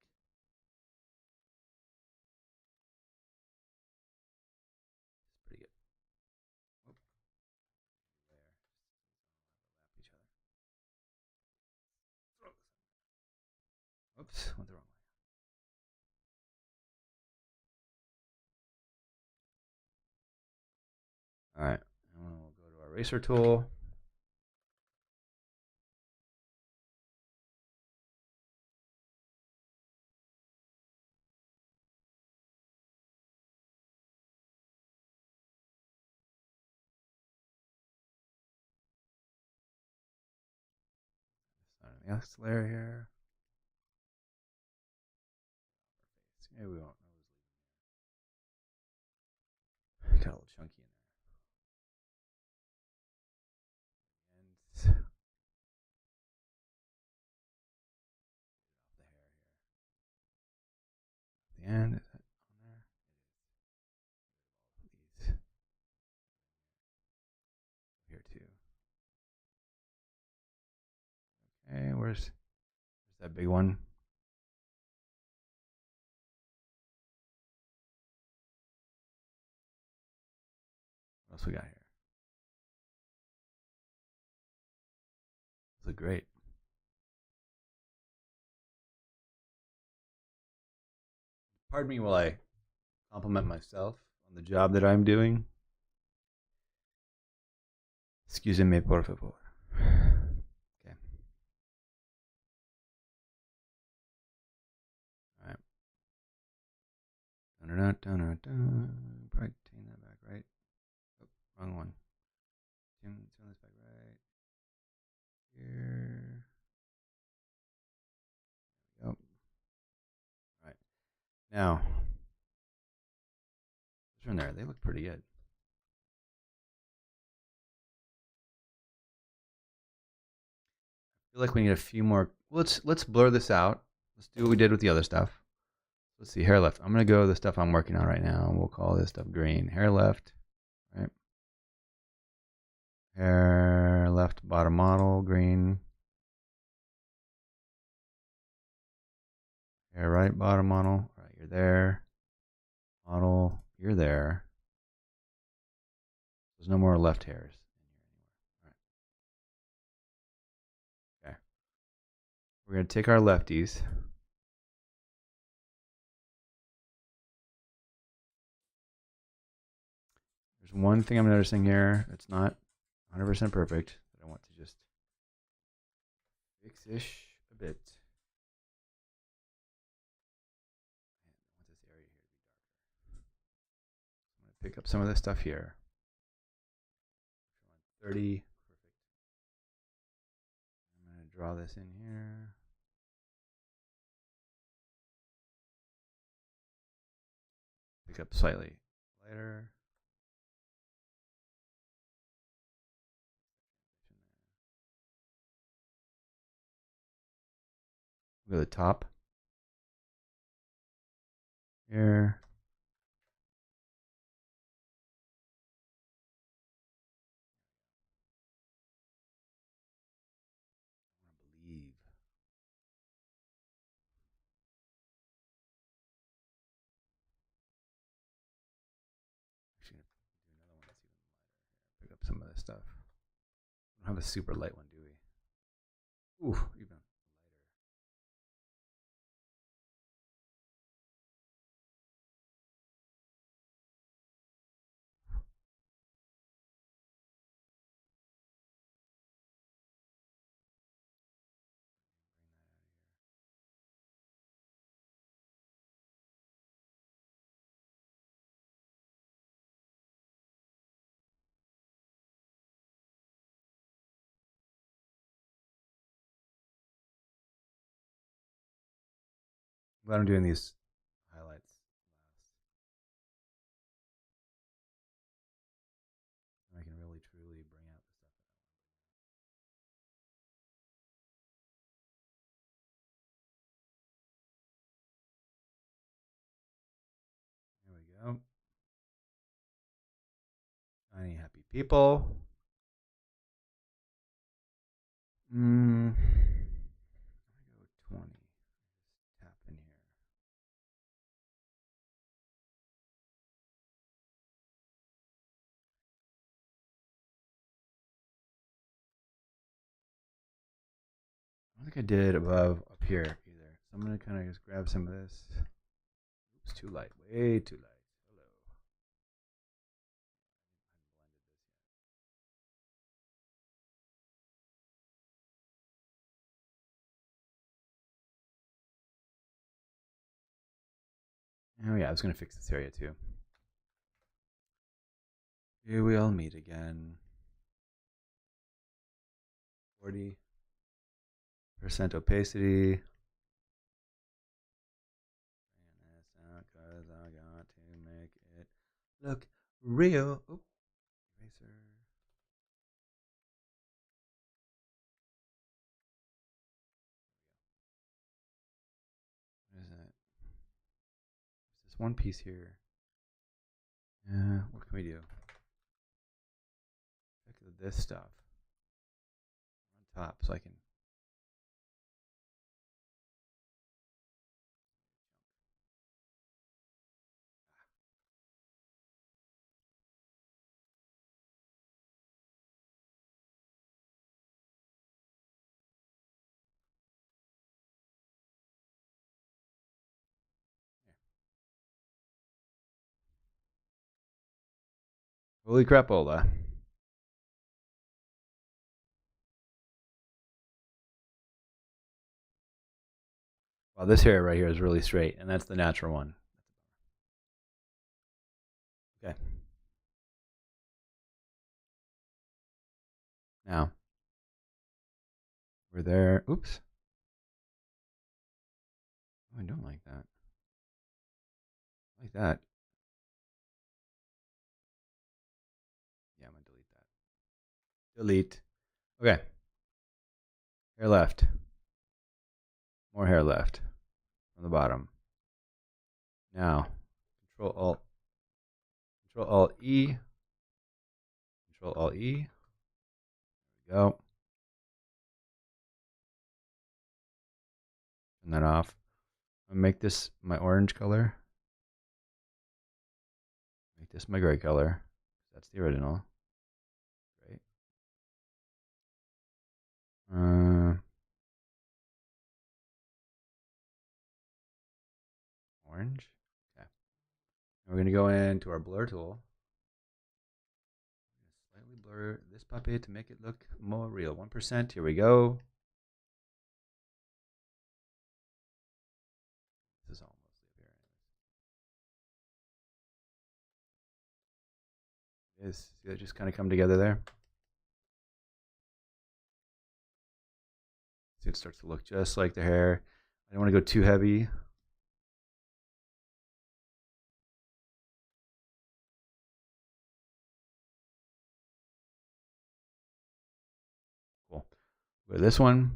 Oops, went the wrong way. All right, and we'll go to our eraser tool. Start on the X layer here. Yeah, we won't. Got a little chunky in there. And the end, is that on there? These here too. Okay, where's that big one? What else we got here? Those look great. Pardon me while I compliment myself on the job that I'm doing. Excusez-me, por favor. Okay. All right. Probably turn that back right. Oh, wrong one. Turn this back right. Here. There we go. All right. Now, turn there. They look pretty good. I feel like we need a few more. Let's blur this out. Let's do what we did with the other stuff. Let's see, hair left. I'm going to go with the stuff I'm working on right now, and we'll call this stuff green. Hair left, right? Hair left bottom model, green. Hair right bottom model. All right, you're there. Model, you're there. There's no more left hairs in here anymore. All right. Okay. We're going to take our lefties. There's one thing I'm noticing here. It's not 100% perfect, but I want to just fix-ish a bit. I want this area here to be darker. I'm going to pick up some of this stuff here. 30. Perfect. I'm going to draw this in here. Pick up slightly lighter. Go to the top. Here. I want to believe. Actually, do another one that's even lighter. Pick up some of this stuff. We don't have a super light one, do we? Ooh, even lighter. I'm glad I'm doing these highlights last. I can really truly bring out the stuff. There we go. Tiny happy people. I'm gonna go 20. Just tap in here. I don't think I did above up here either. So I'm going to kind of just grab some of this. Oops, too light. Way too light. Hello. Oh, yeah, I was going to fix this area too. Here we all meet again. 40% opacity. And this out because I got to make it look real. Oop, eraser. What is that? There's this one piece here. What can we do? Check this stuff on top so I can. Holy crapola. Well, this hair right here is really straight, and that's the natural one. Okay. Now, we're there. Oops. Oh, I don't like that. Like that. Yeah, I'm going to delete that. Delete. Okay. Hair left. More hair left from the bottom. Now, Control Alt E. Control Alt E. There we go. Turn that off. I'm gonna make this my orange color. Make this my gray color. That's the original. Great. Orange. Okay. And we're gonna go into our blur tool. Slightly blur this puppy to make it look more real. 1%. Here we go. This is almost the appearance. It is. See, that just kind of come together there. See, it starts to look just like the hair. I don't want to go too heavy. Cool. Go to this one.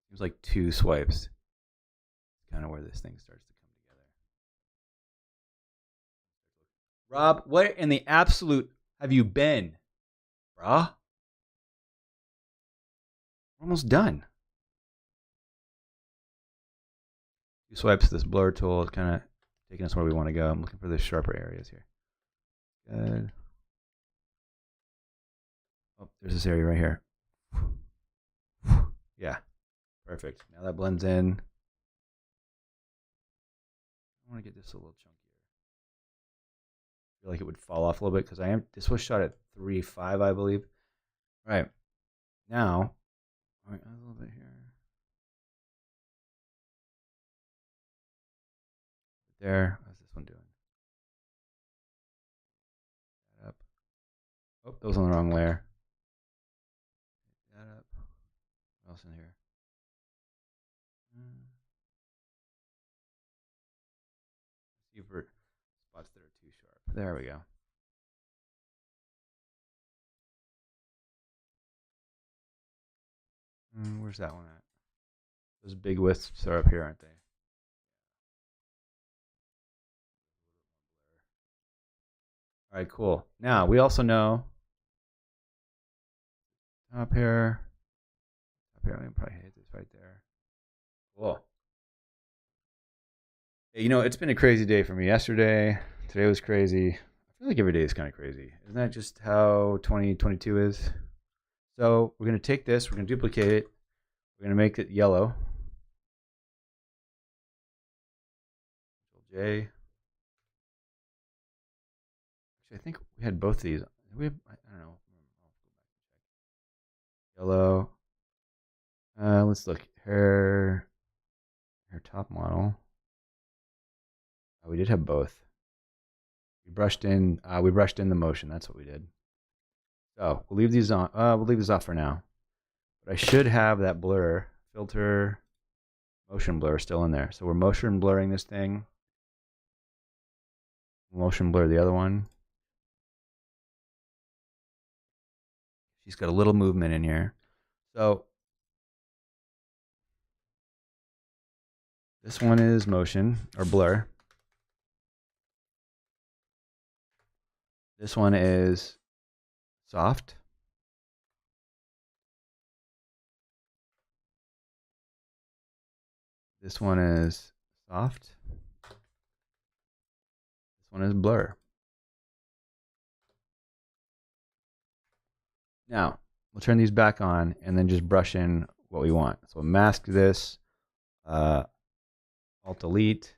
Seems like 2 swipes. Kind of where this thing starts to come together. Rob, where in the absolute have you been, brah? We're almost done. 2 swipes. This blur tool is kind of taking us where we want to go. I'm looking for the sharper areas here. Good. Oh, there's this area right here. Yeah, perfect. Now that blends in. I want to get this a little chunkier. I feel like it would fall off a little bit because this was shot at 3.5, I believe. All right. Now, all right, a little bit here. There. How's this one doing? That up. Oh, that was on the wrong layer. That up. What else in here? See for spots that are too sharp. There we go. Where's that one at? Those big wisps are up here, aren't they? All right, cool. Now, we also know up here, we can probably hit this right there. Cool. You know, it's been a crazy day for me. Yesterday, today was crazy. I feel like every day is kind of crazy. Isn't that just how 2022 is? So we're going to take this, we're going to duplicate it, we're going to make it yellow. J. Actually, I think we had both of these. We have, I don't know. Yellow. Let's look. Her top model. Oh, we did have both. We brushed in. We brushed in the motion. That's what we did. So we'll leave these on. We'll leave these off for now. But I should have that blur filter, motion blur still in there. So we're motion blurring this thing. Motion blur the other one. She's got a little movement in here. So this one is motion or blur. This one is soft. This one is soft. This one is blur. Now, we'll turn these back on and then just brush in what we want. So mask this, Alt-Delete,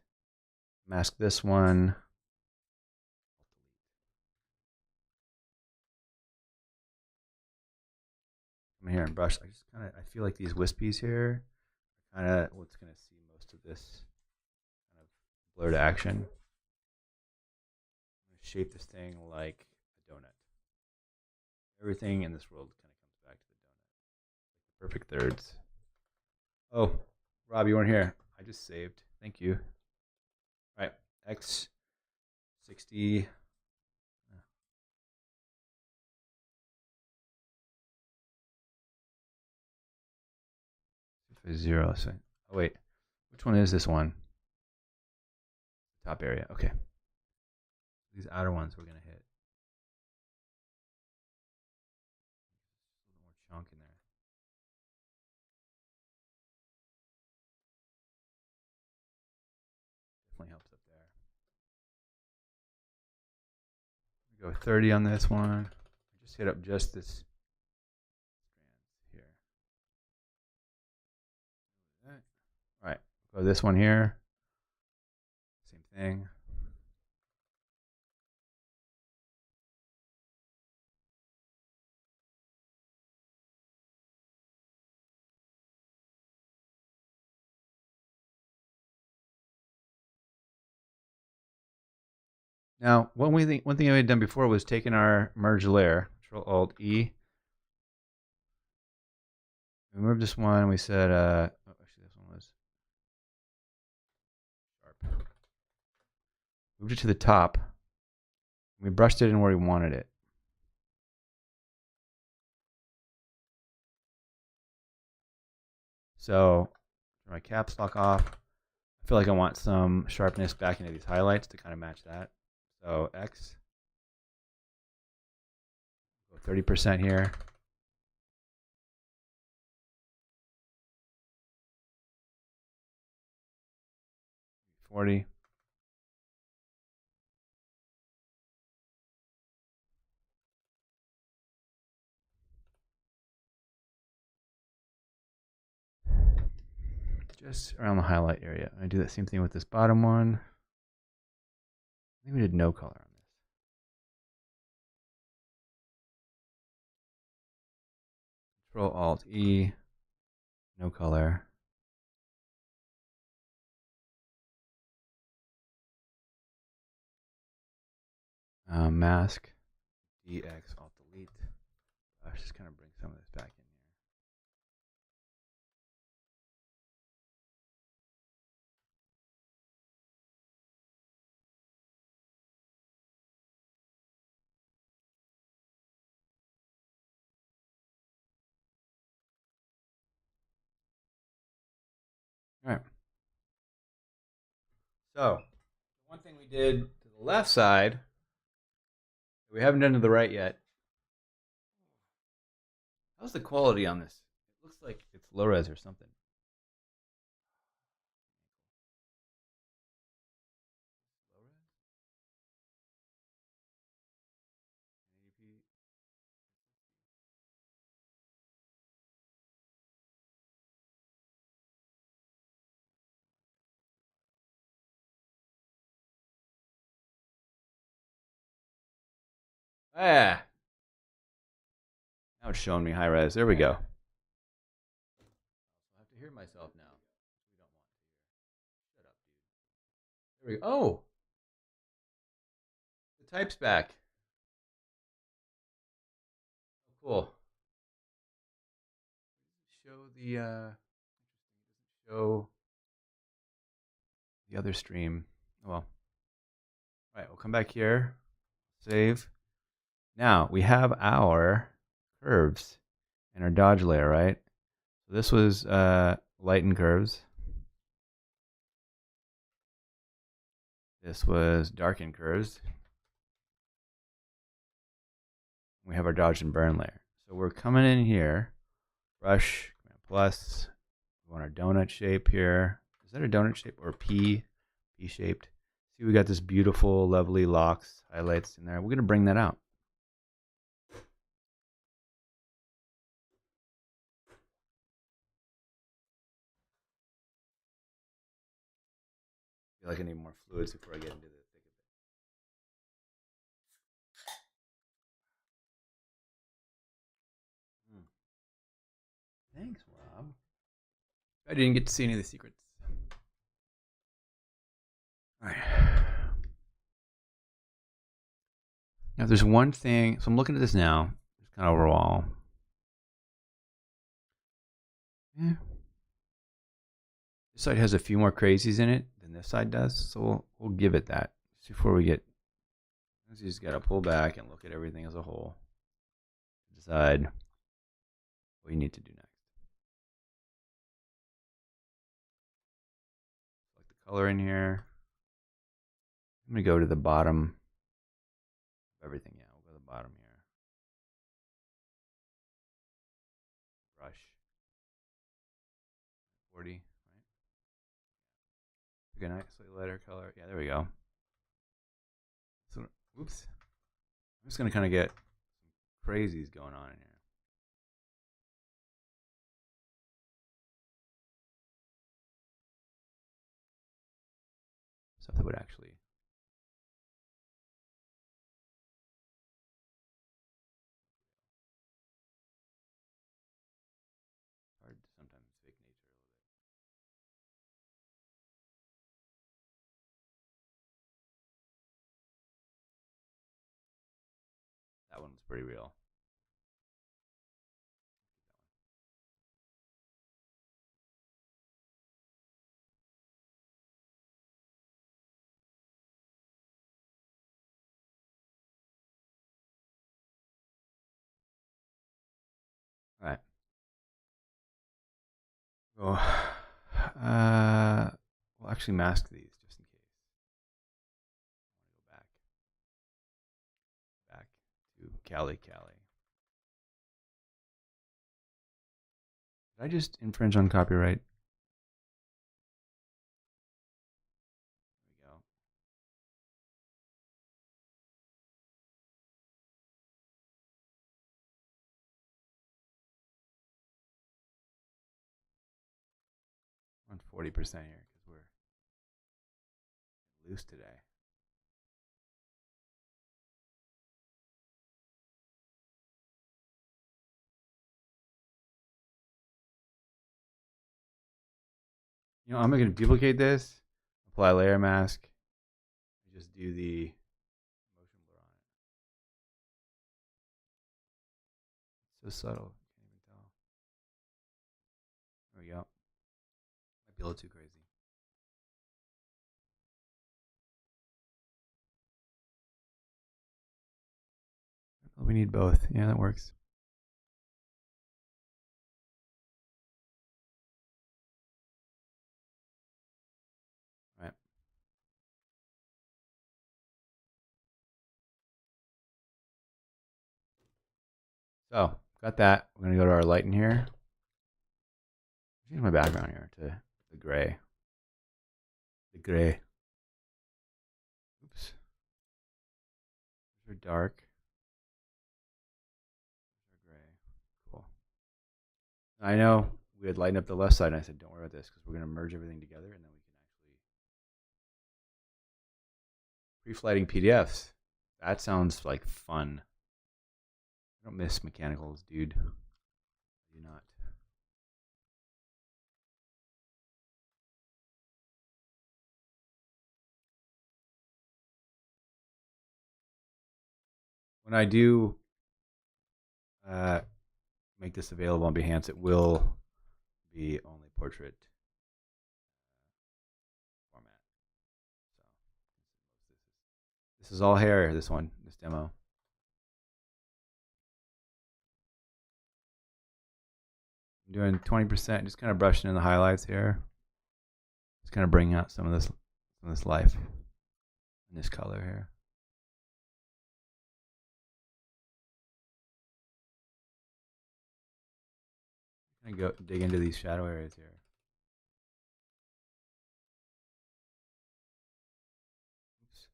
mask this one. Come here and brush. I feel like these wispies here are kind of what's going to see most of this kind of blur to action. I'm going to shape this thing like a donut. Everything in this world kind of comes back to the donut. Like the perfect thirds. Oh, Rob, you weren't here. I just saved. Thank you. All right, X60. Zero. So, oh wait, which one is this one? Top area. Okay. These outer ones we're gonna hit. A little more chunk in there. Definitely helps up there. We go 30 on this one. Just hit up just this strand here. All right. Go this one here. Same thing. Now, one thing I had done before was taking our merge layer, Control Alt E. We moved this one and we said, oh, actually this one was sharp. Moved it to the top. We brushed it in where we wanted it. So, turn my caps lock off. I feel like I want some sharpness back into these highlights to kind of match that. So X, go 30% here. 40. Just around the highlight area. I do that same thing with this bottom one. I think we did no color on this. Control Alt E, no color. Mask, DX, Alt Delete. I just kind of bring some of this back in here. All right. So, one thing we did to the left side, we haven't done to the right yet. How's the quality on this? It looks like it's low res or something. Low res? 1080p. Ah, now it's showing me high res. There we go. I have to hear myself now. We don't want to hear. Shut up, dude. There we go. Oh, the type's back. Oh, cool. Show the show the other stream. Oh, well, all right. We'll come back here. Save. Now we have our curves in our dodge layer, right? So this was lighten curves. This was darken curves. We have our dodge and burn layer. So we're coming in here, brush, Command plus. We want our donut shape here. Is that a donut shape or P-shaped? See, we got this beautiful, lovely locks, highlights in there. We're going to bring that out. I feel like I need more fluids before I get into the thick of it. Thanks, Rob. I didn't get to see any of the secrets. All right. Now, there's one thing. So I'm looking at this now, just kind of overall. Yeah. This side has a few more crazies in it than this side does, so we'll give it that. Just before we get, you just got to pull back and look at everything as a whole. Decide what you need to do next. Select the color in here. I'm going to go to the bottom of everything. Yeah, we'll go to the bottom here. Brush. 40, right? Pick a nice lighter color. Yeah, there we go. So, oops. I'm just going to kind of get some crazies going on in here. Stuff that would actually hard to sometimes fake nature a little bit. That one was pretty real. All right. We'll actually mask these just in case. I want to go back to Cali. Did I just infringe on copyright? There we go. We're on 40% here because we're loose today. You know, I'm going to duplicate this, apply layer mask, and just do the motion blur on it. It's so subtle, can't even tell. There we go. Might be a little too crazy. We need both. Yeah, that works. All right. So, got that. We're going to go to our light in here. Change my background here to the gray. The gray. Oops. These are dark. These are gray. Cool. I know we had lightened up the left side, and I said, don't worry about this because we're going to merge everything together, and then we can actually pre-flighting PDFs. That sounds like fun. don't miss mechanicals, dude. I do not. When I do make this available on Behance, it will be only portrait format. So this is all hair. This demo. I'm doing 20%, just kind of brushing in the highlights here. Just kind of bringing out some of this life in this color here. I'm gonna go dig into these shadow areas here. Oops.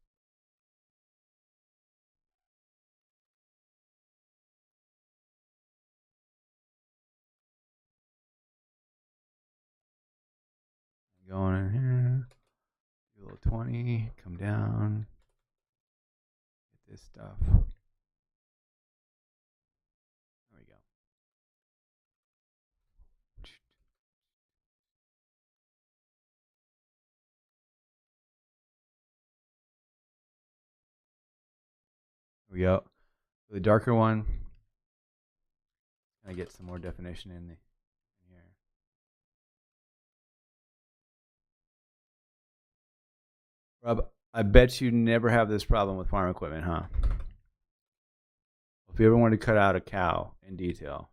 Going in here. Do a little 20. Come down. Get this stuff. There we go. There we go. For the darker one, I get some more definition in here. Rob, I bet you never have this problem with farm equipment, huh? If you ever want to cut out a cow in detail,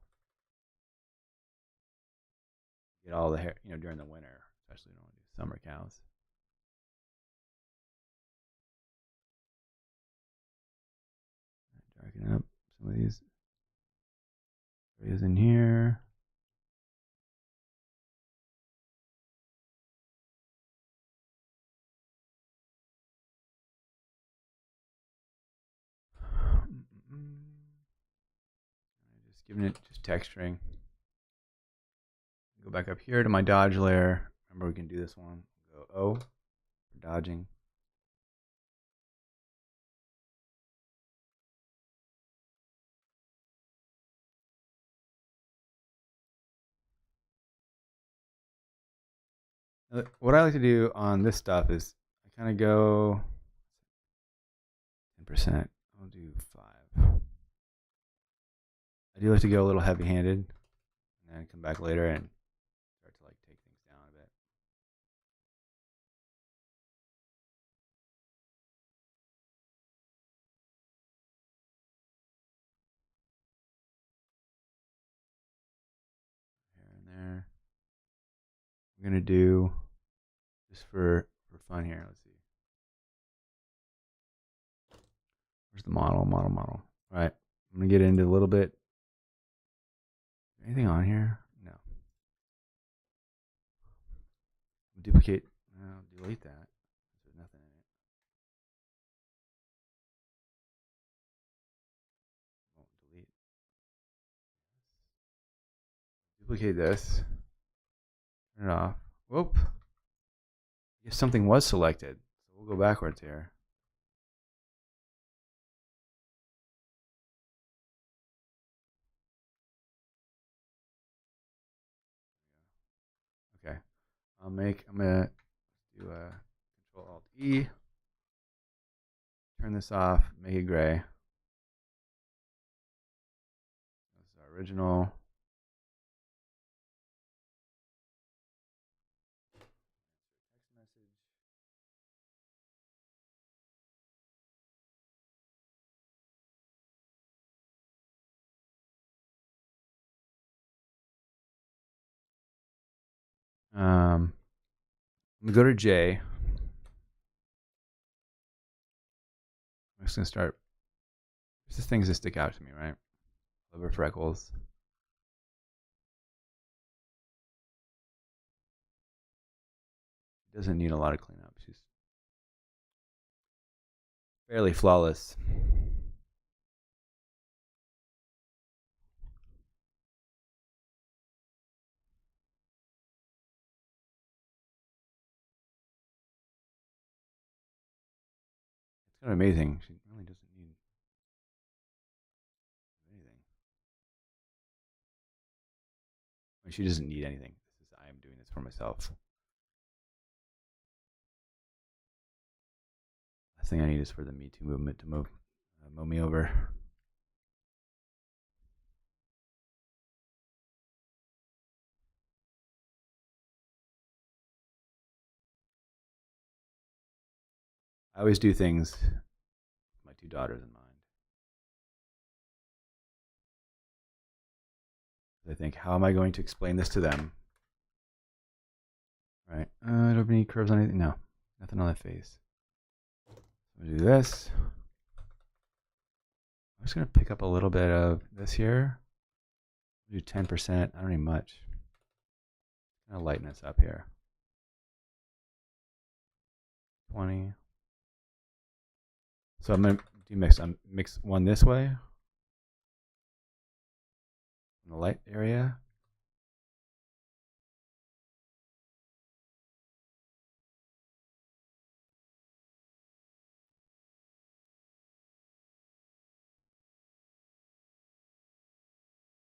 get all the hair, during the winter, especially when we do summer cows. Darken up some of these areas in here. Just giving it just texturing. Go back up here to my dodge layer. Remember, we can do this one. Go O for dodging. What I like to do on this stuff is I kind of go 10%. I'll do 5. I do like to go a little heavy-handed, and then come back later and start to take things down a bit. Here and there. I'm gonna do just for fun here. Let's see. Where's the model? Model. All right. I'm gonna get into a little bit. Anything on here? No. Duplicate. No, delete that. There's nothing in it. Won't delete. Duplicate this. Turn it off. Whoop. I guess something was selected. So we'll go backwards here. Okay. I'm gonna do a Control Alt E. Turn this off. Make it gray. This is our original. Text message. I'm gonna go to J. I'm just gonna start. There's things that stick out to me, right? Liver freckles. Doesn't need a lot of cleanup. She's fairly flawless. It's kind of amazing. She really doesn't need anything. mean, she doesn't need anything. I am doing this for myself. Last thing I need is for the Me Too movement to mow me over. I always do things with my two daughters in mind. I think, how am I going to explain this to them? Right. I don't have any curves on anything. No, nothing on that face. I'm going to do this. I'm just going to pick up a little bit of this here. Do 10%. I don't need much. I'm going to lighten this up here. 20. So I'm going to do mix. I'm mix one this way. In the light area.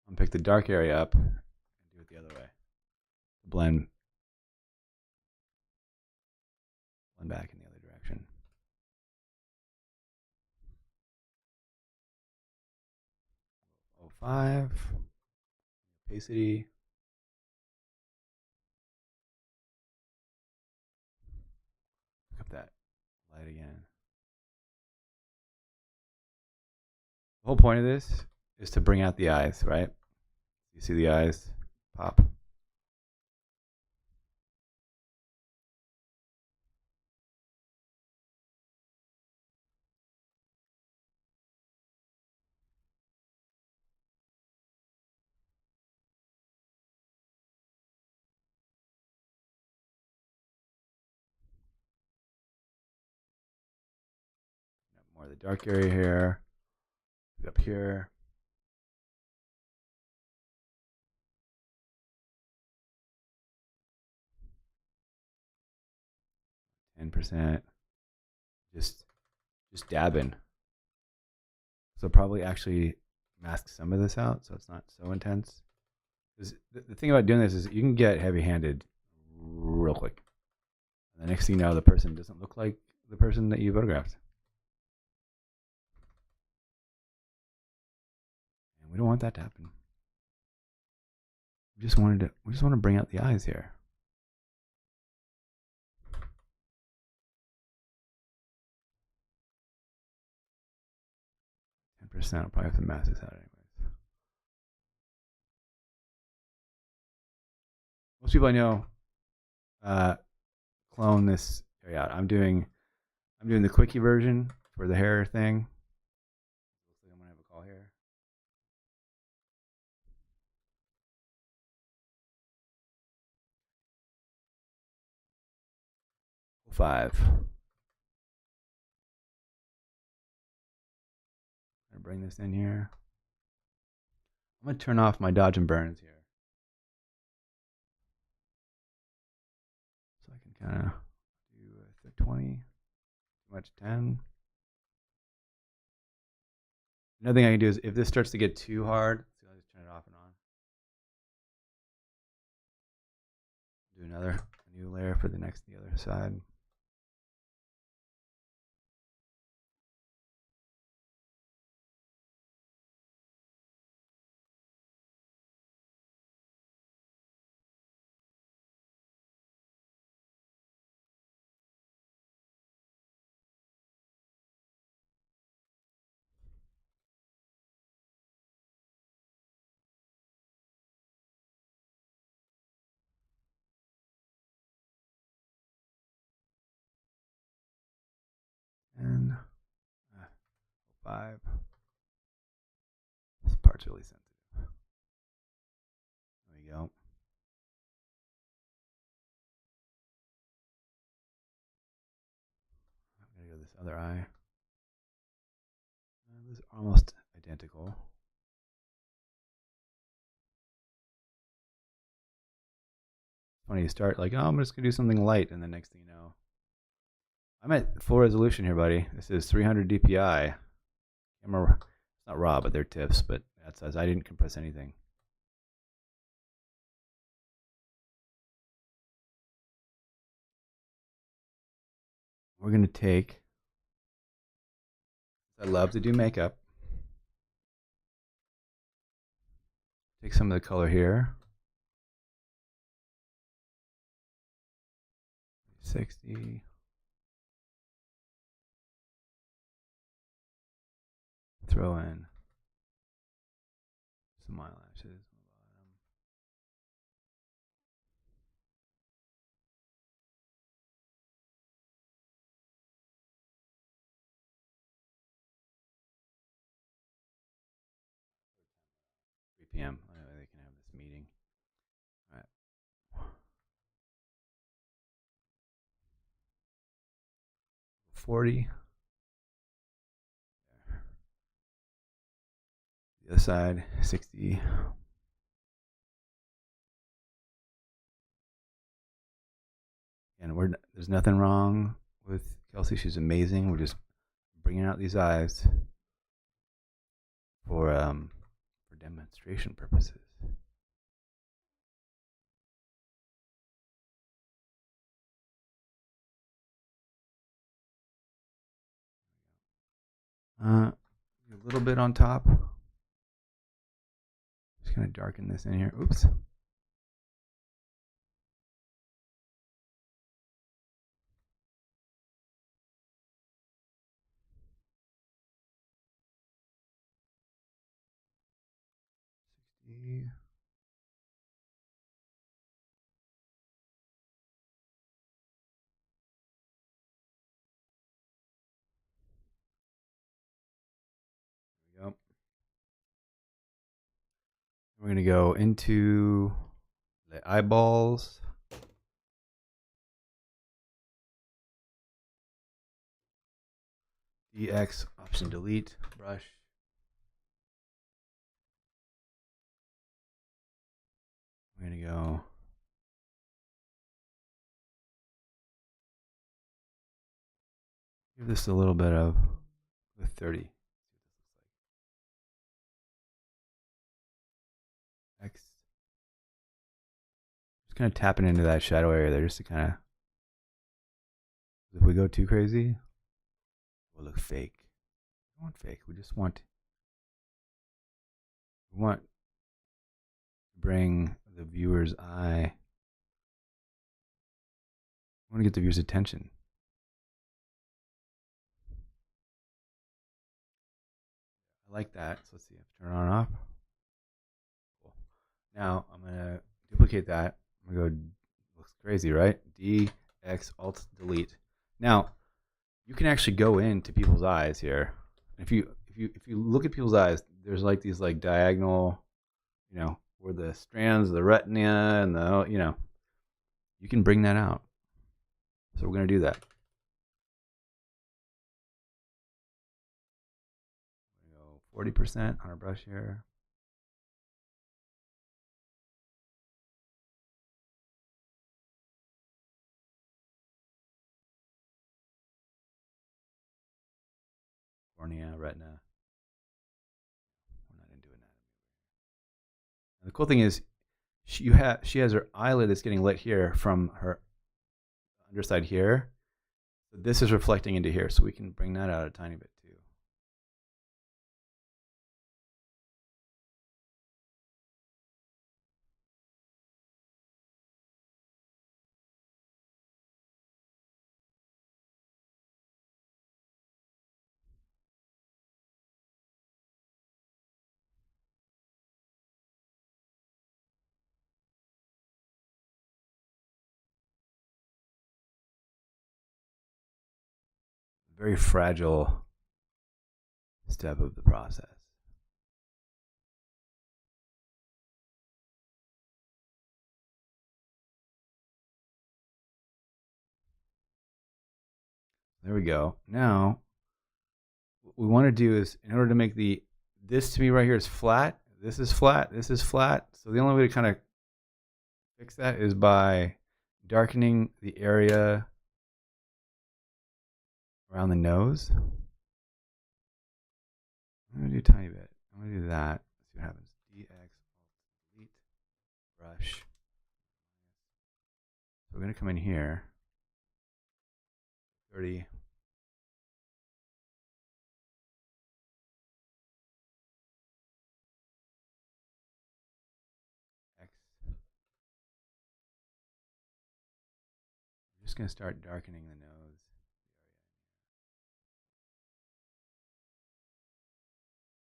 I'm pick the dark area up and do it the other way. Blend back in the other direction. Oh, 05. Opacity. Pick up that light again. The whole point of this is to bring out the eyes, right? You see the eyes pop. More of the dark area here. Up here. %. Just dabbing. So probably actually mask some of this out so it's not so intense. Because the thing about doing this is you can get heavy-handed real quick. And the next thing you know, the person doesn't look like the person that you photographed. And we don't want that to happen. We just want to bring out the eyes here. %. I'll probably have to mask this out anyways. Most people I know clone this area out. I'm doing the quickie version for the hair thing. Looks like I'm gonna have a call here. Five. I'm gonna bring this in here. I'm gonna turn off my dodge and burns here. So I can kind of do 20, too much 10. Another thing I can do is if this starts to get too hard, so I'll just turn it off and on. Do a new layer for the other side. And 5. This part's really sensitive. There we go. I'm gonna go this other eye. This is almost identical. Funny, you start like, oh, I'm just gonna do something light, and the next thing you know, I'm at full resolution here, buddy. This is 300 DPI. Camera, it's not raw, but they're TIFFs, but that says I didn't compress anything. We're going to take, I love to do makeup. Take some of the color here. 60. Throw in some eyelashes. PM. They can have this meeting. All right. 40. The other side, 60. And there's nothing wrong with Kelsey. She's amazing. We're just bringing out these eyes for demonstration purposes. A little bit on top. Just gonna darken this in here. Oops. There we go. We're gonna go into the eyeballs. DX, option delete, brush. We're gonna go give this a little bit of with 30. X. Just kind of tapping into that shadow area there just to kind of, if we go too crazy, we'll look fake. We don't want fake. We just want to bring the viewer's eye. We want to get the viewer's attention. I like that. So let's see. Turn it on and off. Cool. Now I'm gonna duplicate that. I'm gonna go. Looks crazy, right? D X Alt Delete. Now you can actually go into people's eyes here. If you look at people's eyes, there's like these like diagonal, where the strands of the retina and the you can bring that out. So we're gonna do that. 40% on our brush here. Cornea, retina. We're not into anatomy. And the cool thing is, she has her eyelid that's getting lit here from her underside here. So this is reflecting into here, so we can bring that out a tiny bit too. Very fragile step of the process. There we go. Now, what we want to do is, in order to make this to me right here is flat, this is flat, this is flat. So the only way to kind of fix that is by darkening the area around the nose. I'm going to do a tiny bit. I'm going to do that. Let's see what happens. DX, delete, brush. So we're going to come in here. 30. X. I'm just going to start darkening the nose.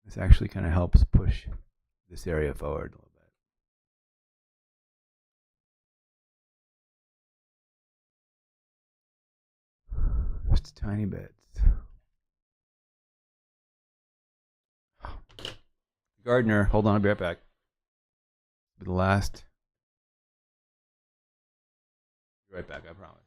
This actually kind of helps push this area forward a little bit. Just a tiny bit. Gardener, hold on, I'll be right back. For the last. Be right back, I promise.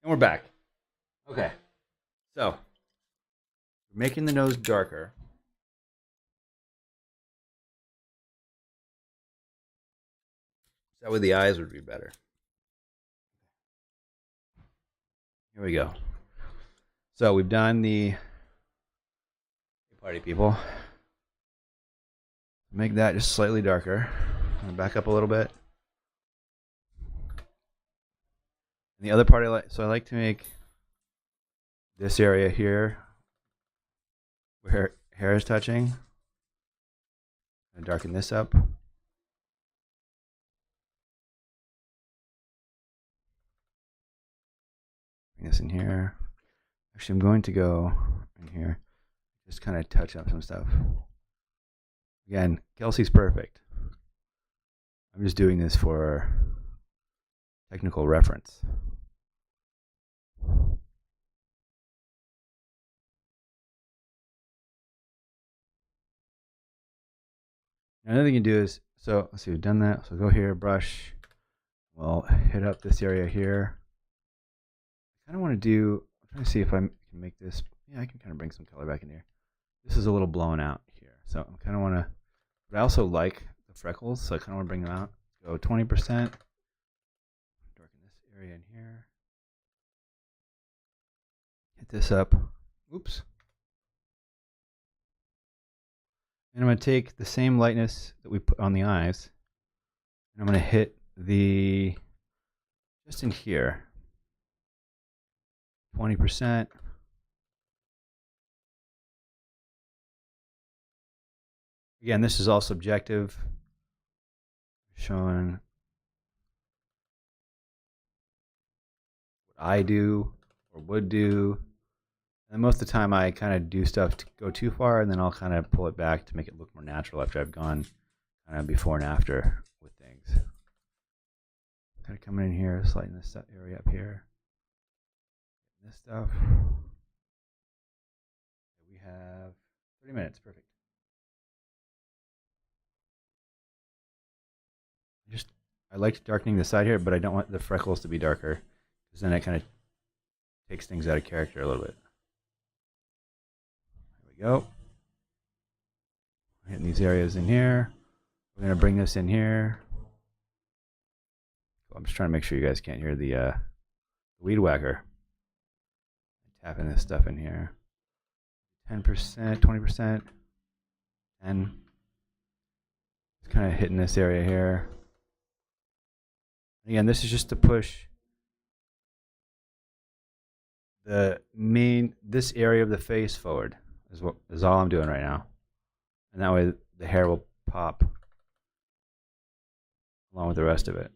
And we're back. Okay. So, we're making the nose darker. That way the eyes would be better. Here we go. So, we've done the party people. Make that just slightly darker. I'm going to back up a little bit. And the other part I like to make this area here where hair is touching. And darken this up. Bring this in here. Actually, I'm going to go in here. Just kind of touch up some stuff. Again, Kelsey's perfect. I'm just doing this for technical reference. Another thing you do is, so let's see, we've done that. So go here, brush. We'll hit up this area here. I kind of want to do, I'm trying to see if I can make this, yeah, I can kind of bring some color back in here. This is a little blown out here. So I kind of want to, but I also like the freckles, so I kind of want to bring them out. Go 20%. Darken this area in here. Hit this up. Oops. And I'm going to take the same lightness that we put on the eyes, and I'm going to hit the, just in here, 20%. Again, this is all subjective, showing what I do or would do. And most of the time I kind of do stuff to go too far, and then I'll kind of pull it back to make it look more natural after I've gone kind of before and after with things. Kind of coming in here, sliding this area up here. This stuff. We have 30 minutes, perfect. I like darkening the side here, but I don't want the freckles to be darker, because then it kind of takes things out of character a little bit. There we go. Hitting these areas in here. We're going to bring this in here. I'm just trying to make sure you guys can't hear the weed whacker. Tapping this stuff in here. 10%, 20%, 10. It's kind of hitting this area here. Again, this is just to push this area of the face forward is all I'm doing right now. And that way the hair will pop along with the rest of it.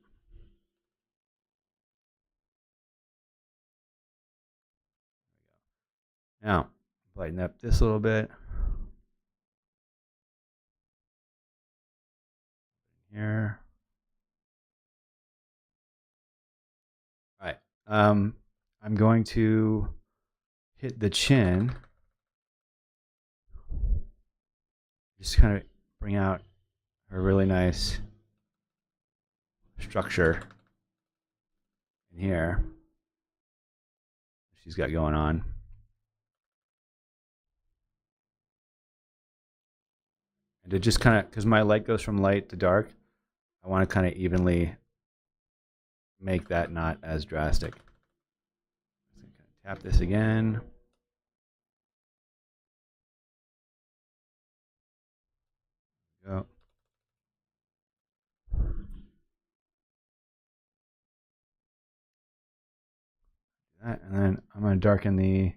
Now, lighten up this a little bit. Here. All right. I'm going to hit the chin. Just kind of bring out a really nice structure in here she's got going on. And to just kind of, because my light goes from light to dark, I want to kind of evenly make that not as drastic. So tap this again. Go. That, and then I'm going to darken the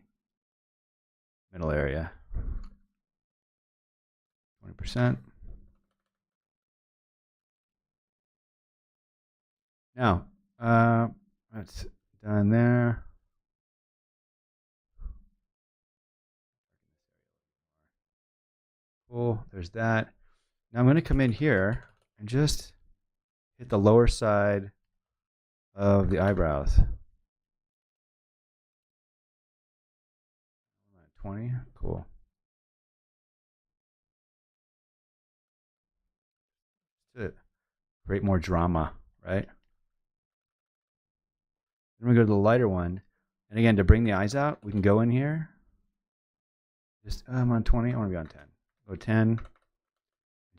middle area. 20%. Now, that's done there. Cool, there's that. Now I'm going to come in here and just hit the lower side of the eyebrows. 20, cool. That's it. Create more drama, right? Then we go to the lighter one. And again, to bring the eyes out, we can go in here. Just, I'm on 20, I want to be on 10. Go 10.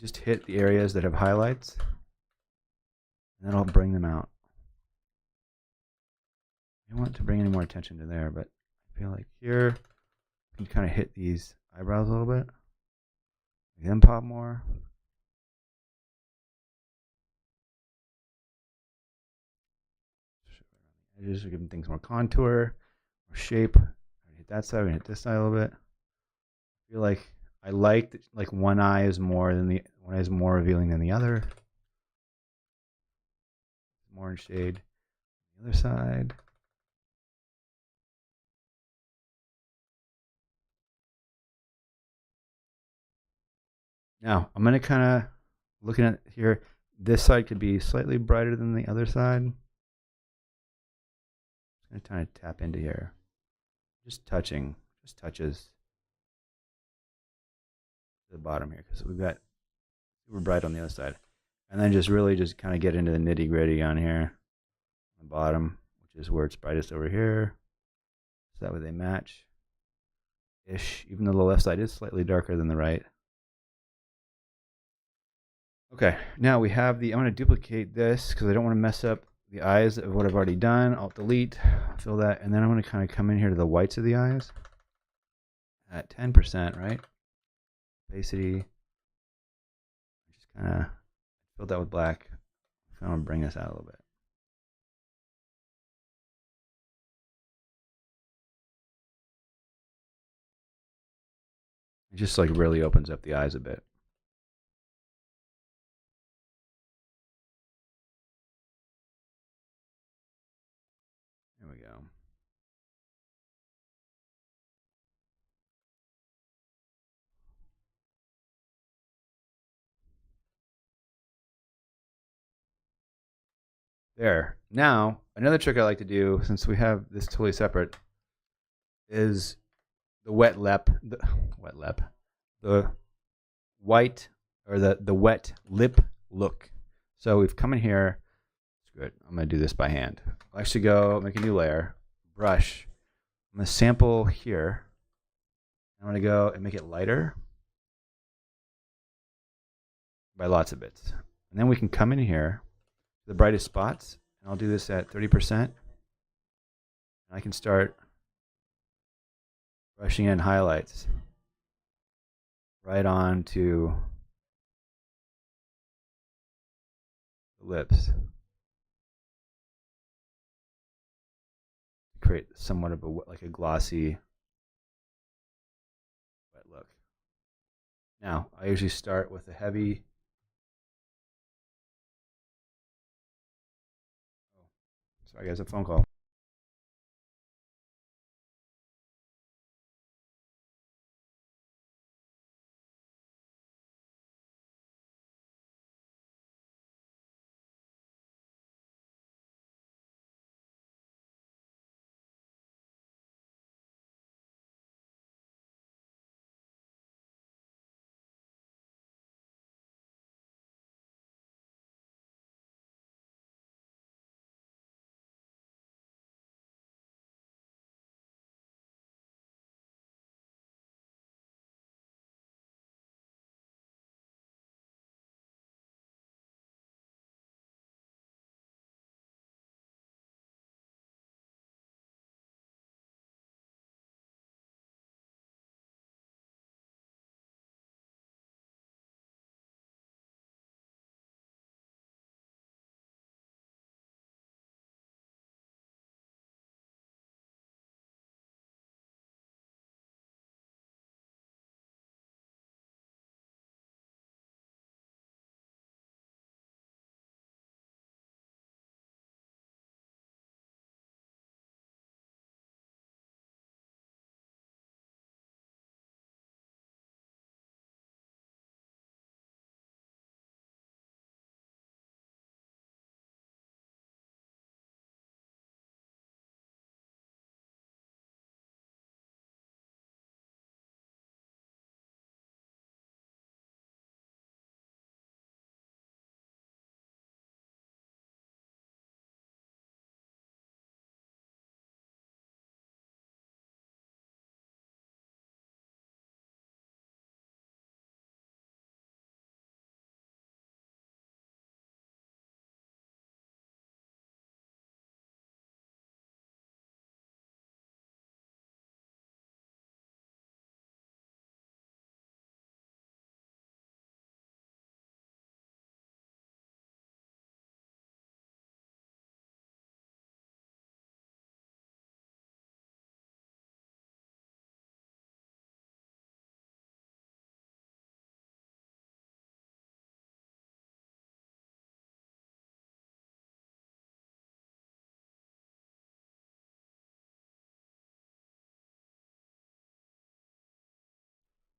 Just hit the areas that have highlights. And that'll bring them out. I don't want to bring any more attention to there, but I feel like here, you can kind of hit these eyebrows a little bit. Make them pop more. Edges are giving things more contour, more shape. Hit that side, we're gonna hit this side a little bit. I feel like I like that, like one eye is more revealing than the other. More in shade. The other side. Now I'm gonna kind of looking at here. This side could be slightly brighter than the other side. I'm trying to tap into here. Just touches to the bottom here because we've got super bright on the other side. And then just really just kind of get into the nitty gritty on here on the bottom, which is where it's brightest over here. So that way they match ish, even though the left side is slightly darker than the right. Okay, now we have I'm going to duplicate this because I don't want to mess up the eyes of what I've already done. Alt delete, fill that, and then I'm going to kind of come in here to the whites of the eyes at 10%, right? Opacity. Just kind of fill that with black. I'm going to bring this out a little bit. It just like really opens up the eyes a bit. There we go. There. Now, another trick I like to do, since we have this totally separate, is the wet lip, the white, or the wet lip look. So we've come in here. It's good. I'm going to do this by hand. I'll actually go make a new layer, brush. I'm going to sample here. I'm going to go and make it lighter by lots of bits. And then we can come in here, the brightest spots, and I'll do this at 30%. And I can start brushing in highlights right on to the lips. Create somewhat of a glossy wet look. Now, I usually start with a heavy Sorry, guys, a phone call.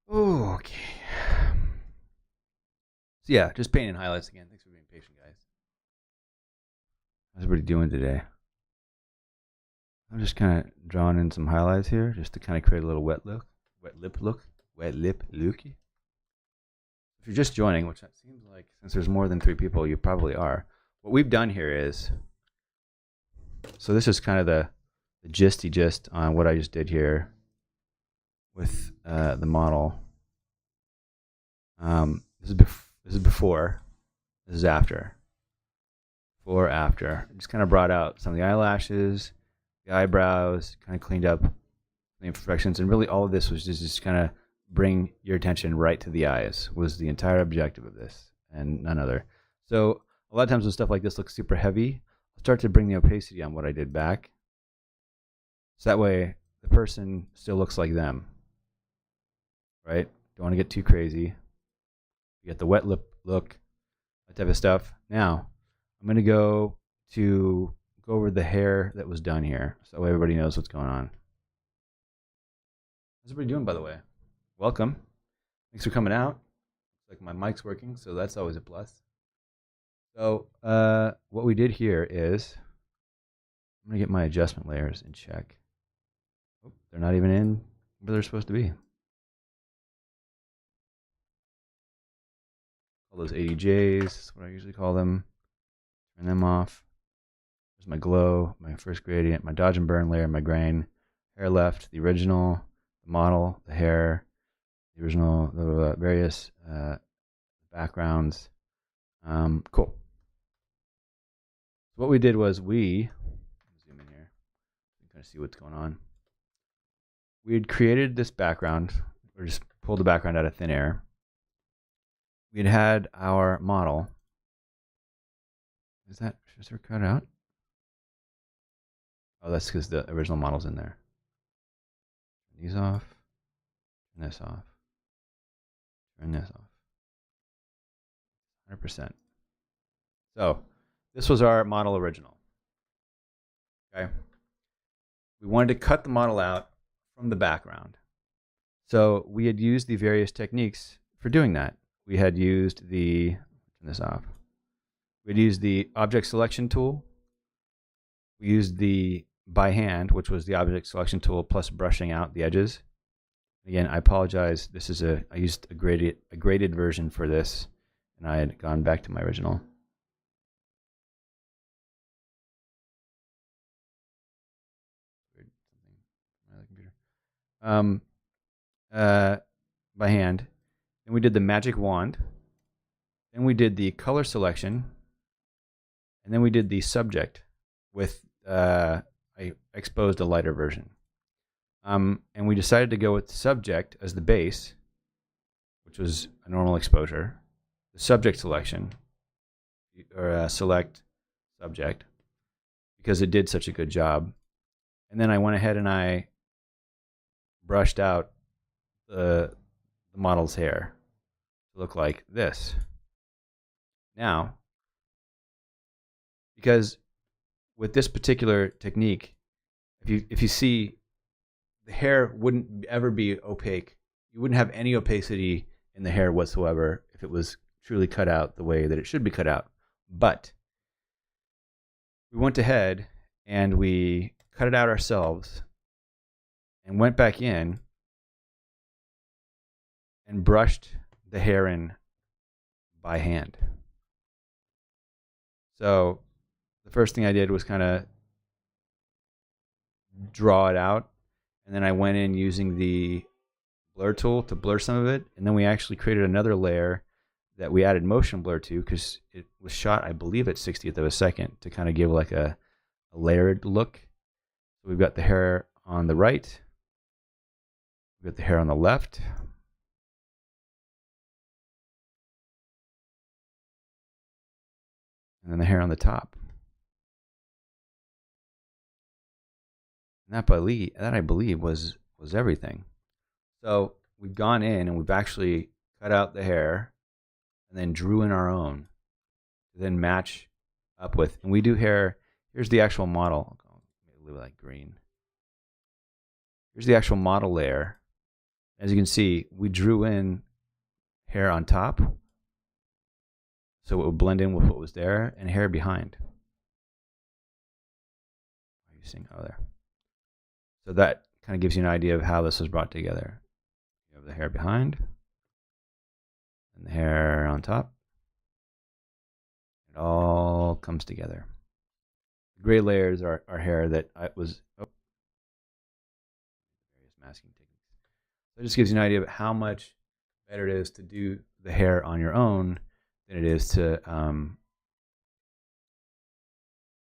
Okay. So yeah, just painting highlights again. Thanks for being patient, guys. How's everybody doing today? I'm just kind of drawing in some highlights here, just to kind of create a little wet lip look. If you're just joining, which it seems like since there's more than 3 people, you probably are. What we've done here is, so this is kind of the gist on what I just did here with the model. This is before. This is after. Before, after. Just kind of brought out some of the eyelashes, the eyebrows, kind of cleaned up the imperfections, and really all of this was just kind of bring your attention right to the eyes was the entire objective of this, and none other. So a lot of times when stuff like this looks super heavy, I'll start to bring the opacity on what I did back. So that way the person still looks like them, right? Don't want to get too crazy. You get the wet lip look, that type of stuff. Now, I'm going to go over the hair that was done here so everybody knows what's going on. How's everybody doing, by the way? Welcome. Thanks for coming out. Looks like my mic's working, so that's always a plus. So what we did here is, I'm going to get my adjustment layers in check. Oh, they're not even in where they're supposed to be. All those ADJs, that's what I usually call them. Turn them off. There's my glow, my first gradient, my dodge and burn layer, my grain. Hair left, the original, the model, the hair, the original, the various backgrounds. Cool. So what we did was zoom in here, you can kind of see what's going on. We had created this background, or just pulled the background out of thin air. We had our model. Is there cut out? Oh, that's because the original model's in there. Turn these off. Turn this off. Turn this off. 100%. So this was our model original. Okay. We wanted to cut the model out from the background. So we had used the various techniques for doing that. We had used the, turn this off. We had used the object selection tool. We used the by hand, which was the object selection tool plus brushing out the edges. Again, I apologize. This is I used a graded version for this, and I had gone back to my original. By hand. Then we did the magic wand. Then we did the color selection. And then we did the subject with, I exposed a lighter version. And we decided to go with subject as the base, which was a normal exposure. The subject selection, or select subject, because it did such a good job. And then I went ahead and I brushed out the model's hair to look like this. Now, because with this particular technique, if you see, the hair wouldn't ever be opaque. You wouldn't have any opacity in the hair whatsoever if it was truly cut out the way that it should be cut out. But we went ahead and we cut it out ourselves and went back in and brushed the hair in by hand. So the first thing I did was kind of draw it out, and then I went in using the blur tool to blur some of it, and then we actually created another layer that we added motion blur to because it was shot, I believe, at 60th of a second to kind of give like a layered look. So we've got the hair on the right, we've got the hair on the left, and then the hair on the top. And that I believe was everything. So we've gone in and we've actually cut out the hair and then drew in our own to then match up with. And we do hair. Here's the actual model. I'll leave it like green. Here's the actual model layer. As you can see, we drew in hair on top, so it would blend in with what was there, and hair behind. Are you seeing? Oh, there. So that kind of gives you an idea of how this was brought together. You have the hair behind and the hair on top. It all comes together. The gray layers are hair that various masking techniques. So it just gives you an idea of how much better it is to do the hair on your own than it is to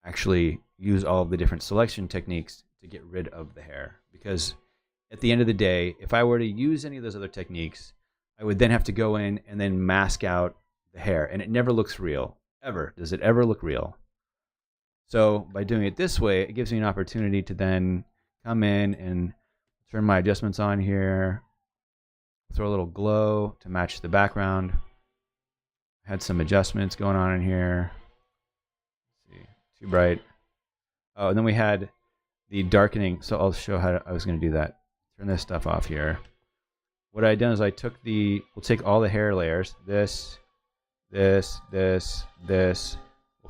actually use all of the different selection techniques to get rid of the hair. Because at the end of the day, if I were to use any of those other techniques, I would then have to go in and then mask out the hair, and it never looks real. Ever. Does it ever look real? So by doing it this way, it gives me an opportunity to then come in and turn my adjustments on here, throw a little glow to match the background. Had some adjustments going on in here. Let's see, too bright. Oh, and then we had the darkening. So I'll show how I was going to do that. Turn this stuff off here. What I done is I took we'll take all the hair layers. This. We'll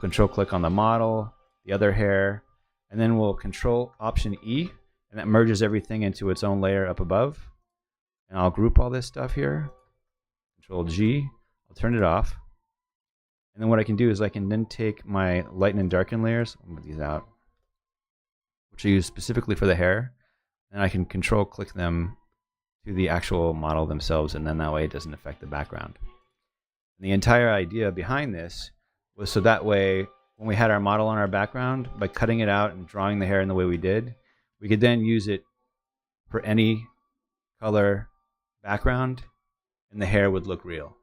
control click on the model, the other hair, and then we'll control option E, and that merges everything into its own layer up above. And I'll group all this stuff here. Control G. I'll turn it off. And then what I can do is I can then take my lighten and darken layers. I'll move these out, which I use specifically for the hair, and I can control click them to the actual model themselves, and then that way it doesn't affect the background. And the entire idea behind this was so that way when we had our model on our background, by cutting it out and drawing the hair in the way we did, we could then use it for any color background and the hair would look real.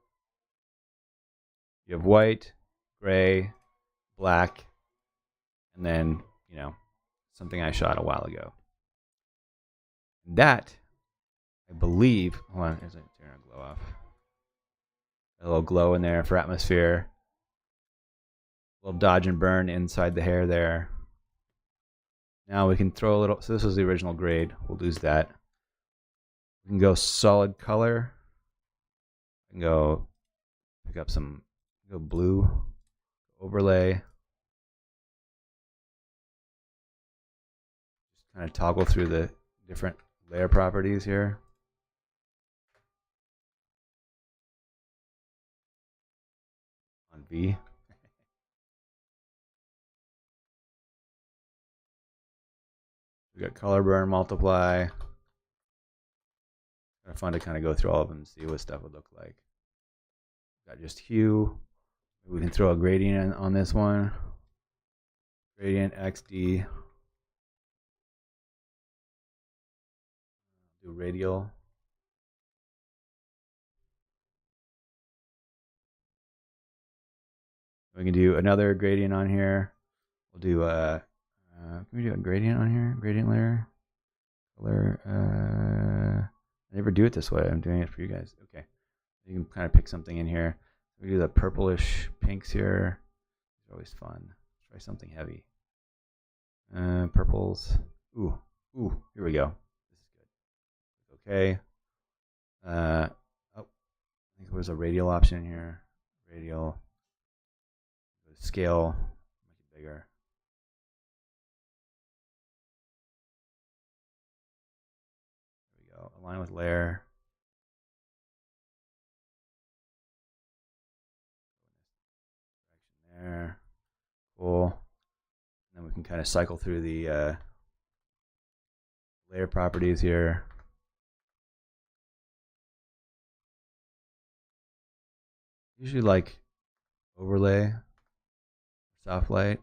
You have white, gray, black, and then, something I shot a while ago. That, I believe, hold on, turn our glow off. A little glow in there for atmosphere. A little dodge and burn inside the hair there. Now we can throw a little, so this was the original grade. We'll lose that. We can go solid color. We can go pick up some, go blue, overlay. Just kind of toggle through the different layer properties here. On V. We got color burn, multiply. Kind of fun to kind of go through all of them and see what stuff would look like. Got just hue. We can throw a gradient on this one. Gradient XD. Do radial. We can do another gradient on here. We'll do a. Can we do a gradient on here? Gradient layer. Color. I never do it this way. I'm doing it for you guys. Okay. You can kind of pick something in here. We do the purplish pinks here. It's always fun. Let's try something heavy. Purples. Ooh. Here we go. This is good. Okay. I think there's a radial option here. Radial. Scale. Make it bigger. There we go. Align with layer. There. Cool. And then we can kind of cycle through the layer properties here. Usually like overlay, soft light.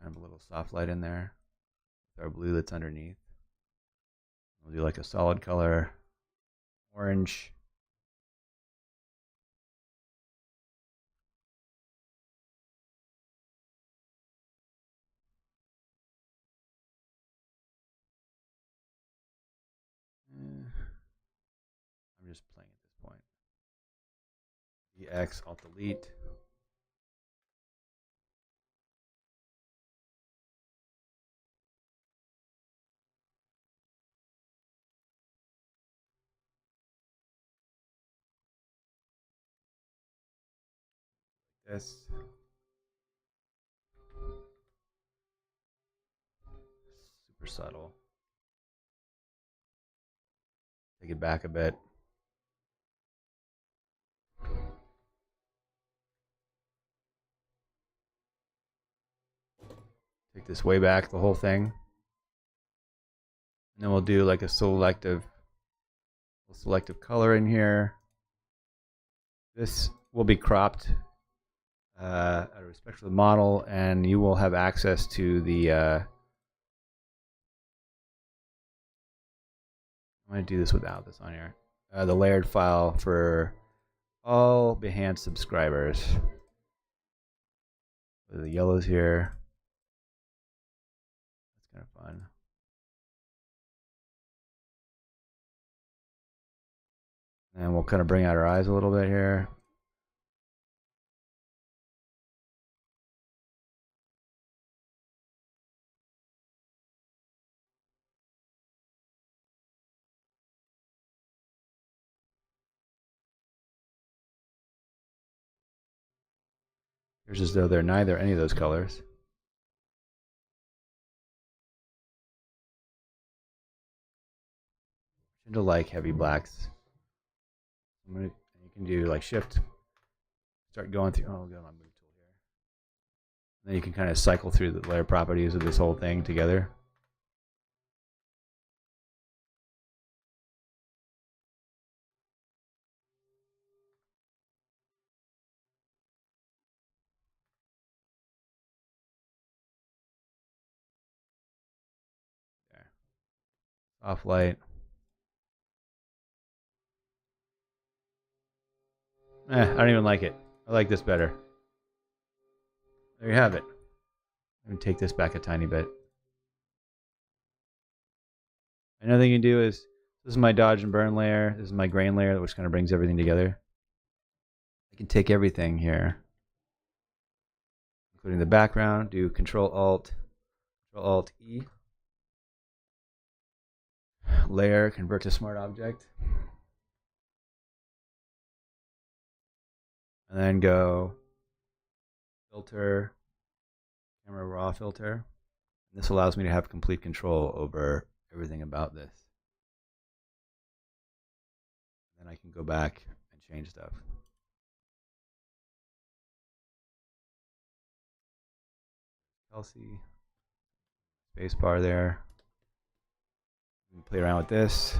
Kind of a little soft light in there with our blue that's underneath. We'll do like a solid color, orange. I'm just playing at this point. EX, Alt Delete. This. Super subtle. Take it back a bit. Take this way back, the whole thing. And then we'll do like a selective color in here. This will be cropped out of respect for the model, and you will have access to the I'm going to do this without this on here. The layered file for all Behance subscribers. The yellows here. That's kind of fun. And we'll kind of bring out our eyes a little bit here. Here's as though they're neither any of those colors. I tend to like heavy blacks. You can do like shift, start going through. Oh, I'll go my move tool here. And then you can kind of cycle through the layer properties of this whole thing together. There. Soft light. I don't even like it. I like this better. There you have it. Let me take this back a tiny bit. Another thing you can do is, this is my dodge and burn layer. This is my grain layer, which kind of brings everything together. I can take everything here, including the background. Do Control Alt E. Layer, convert to smart object. And then go filter, camera raw filter. And this allows me to have complete control over everything about this. Then I can go back and change stuff. Kelsey, space bar there. You can play around with this.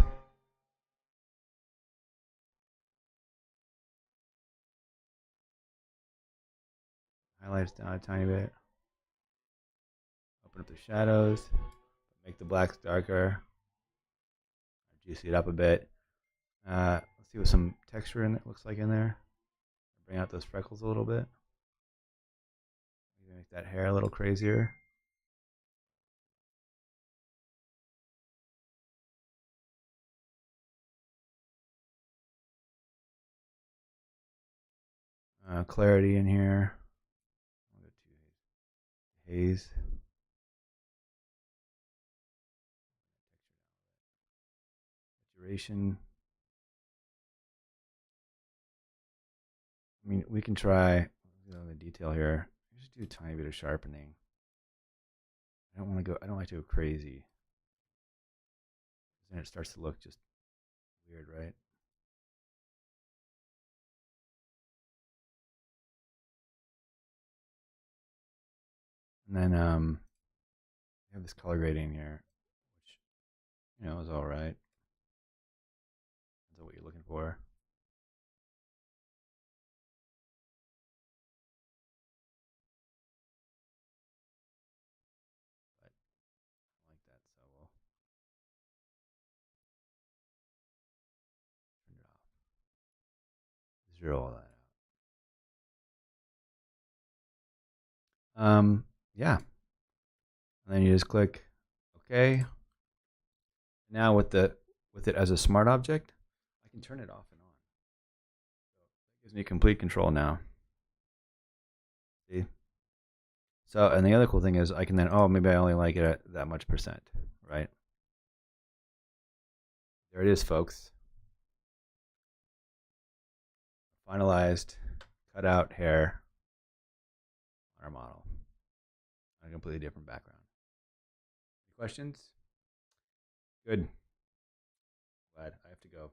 Highlights down a tiny bit. Open up the shadows. Make the blacks darker. Juice it up a bit. Let's see what some texture in it looks like in there. Bring out those freckles a little bit. Maybe make that hair a little crazier. Clarity in here. Haze. Saturation. I mean, we can try the detail here. Just do a tiny bit of sharpening. I don't want to go. I don't like to go crazy. Then it starts to look just weird, right? And then we have this color grading here, which is all right. That's what you're looking for. But I like that, so we'll turn it off. Zero all that out. Yeah. And then you just click OK. Now with it as a smart object, I can turn it off and on. So that gives me complete control now. See? So, and the other cool thing is I can then, maybe I only like it at that much percent, right? There it is, folks. Finalized, cut out hair on our model on a completely different background. Any questions? Good. Glad I have to go.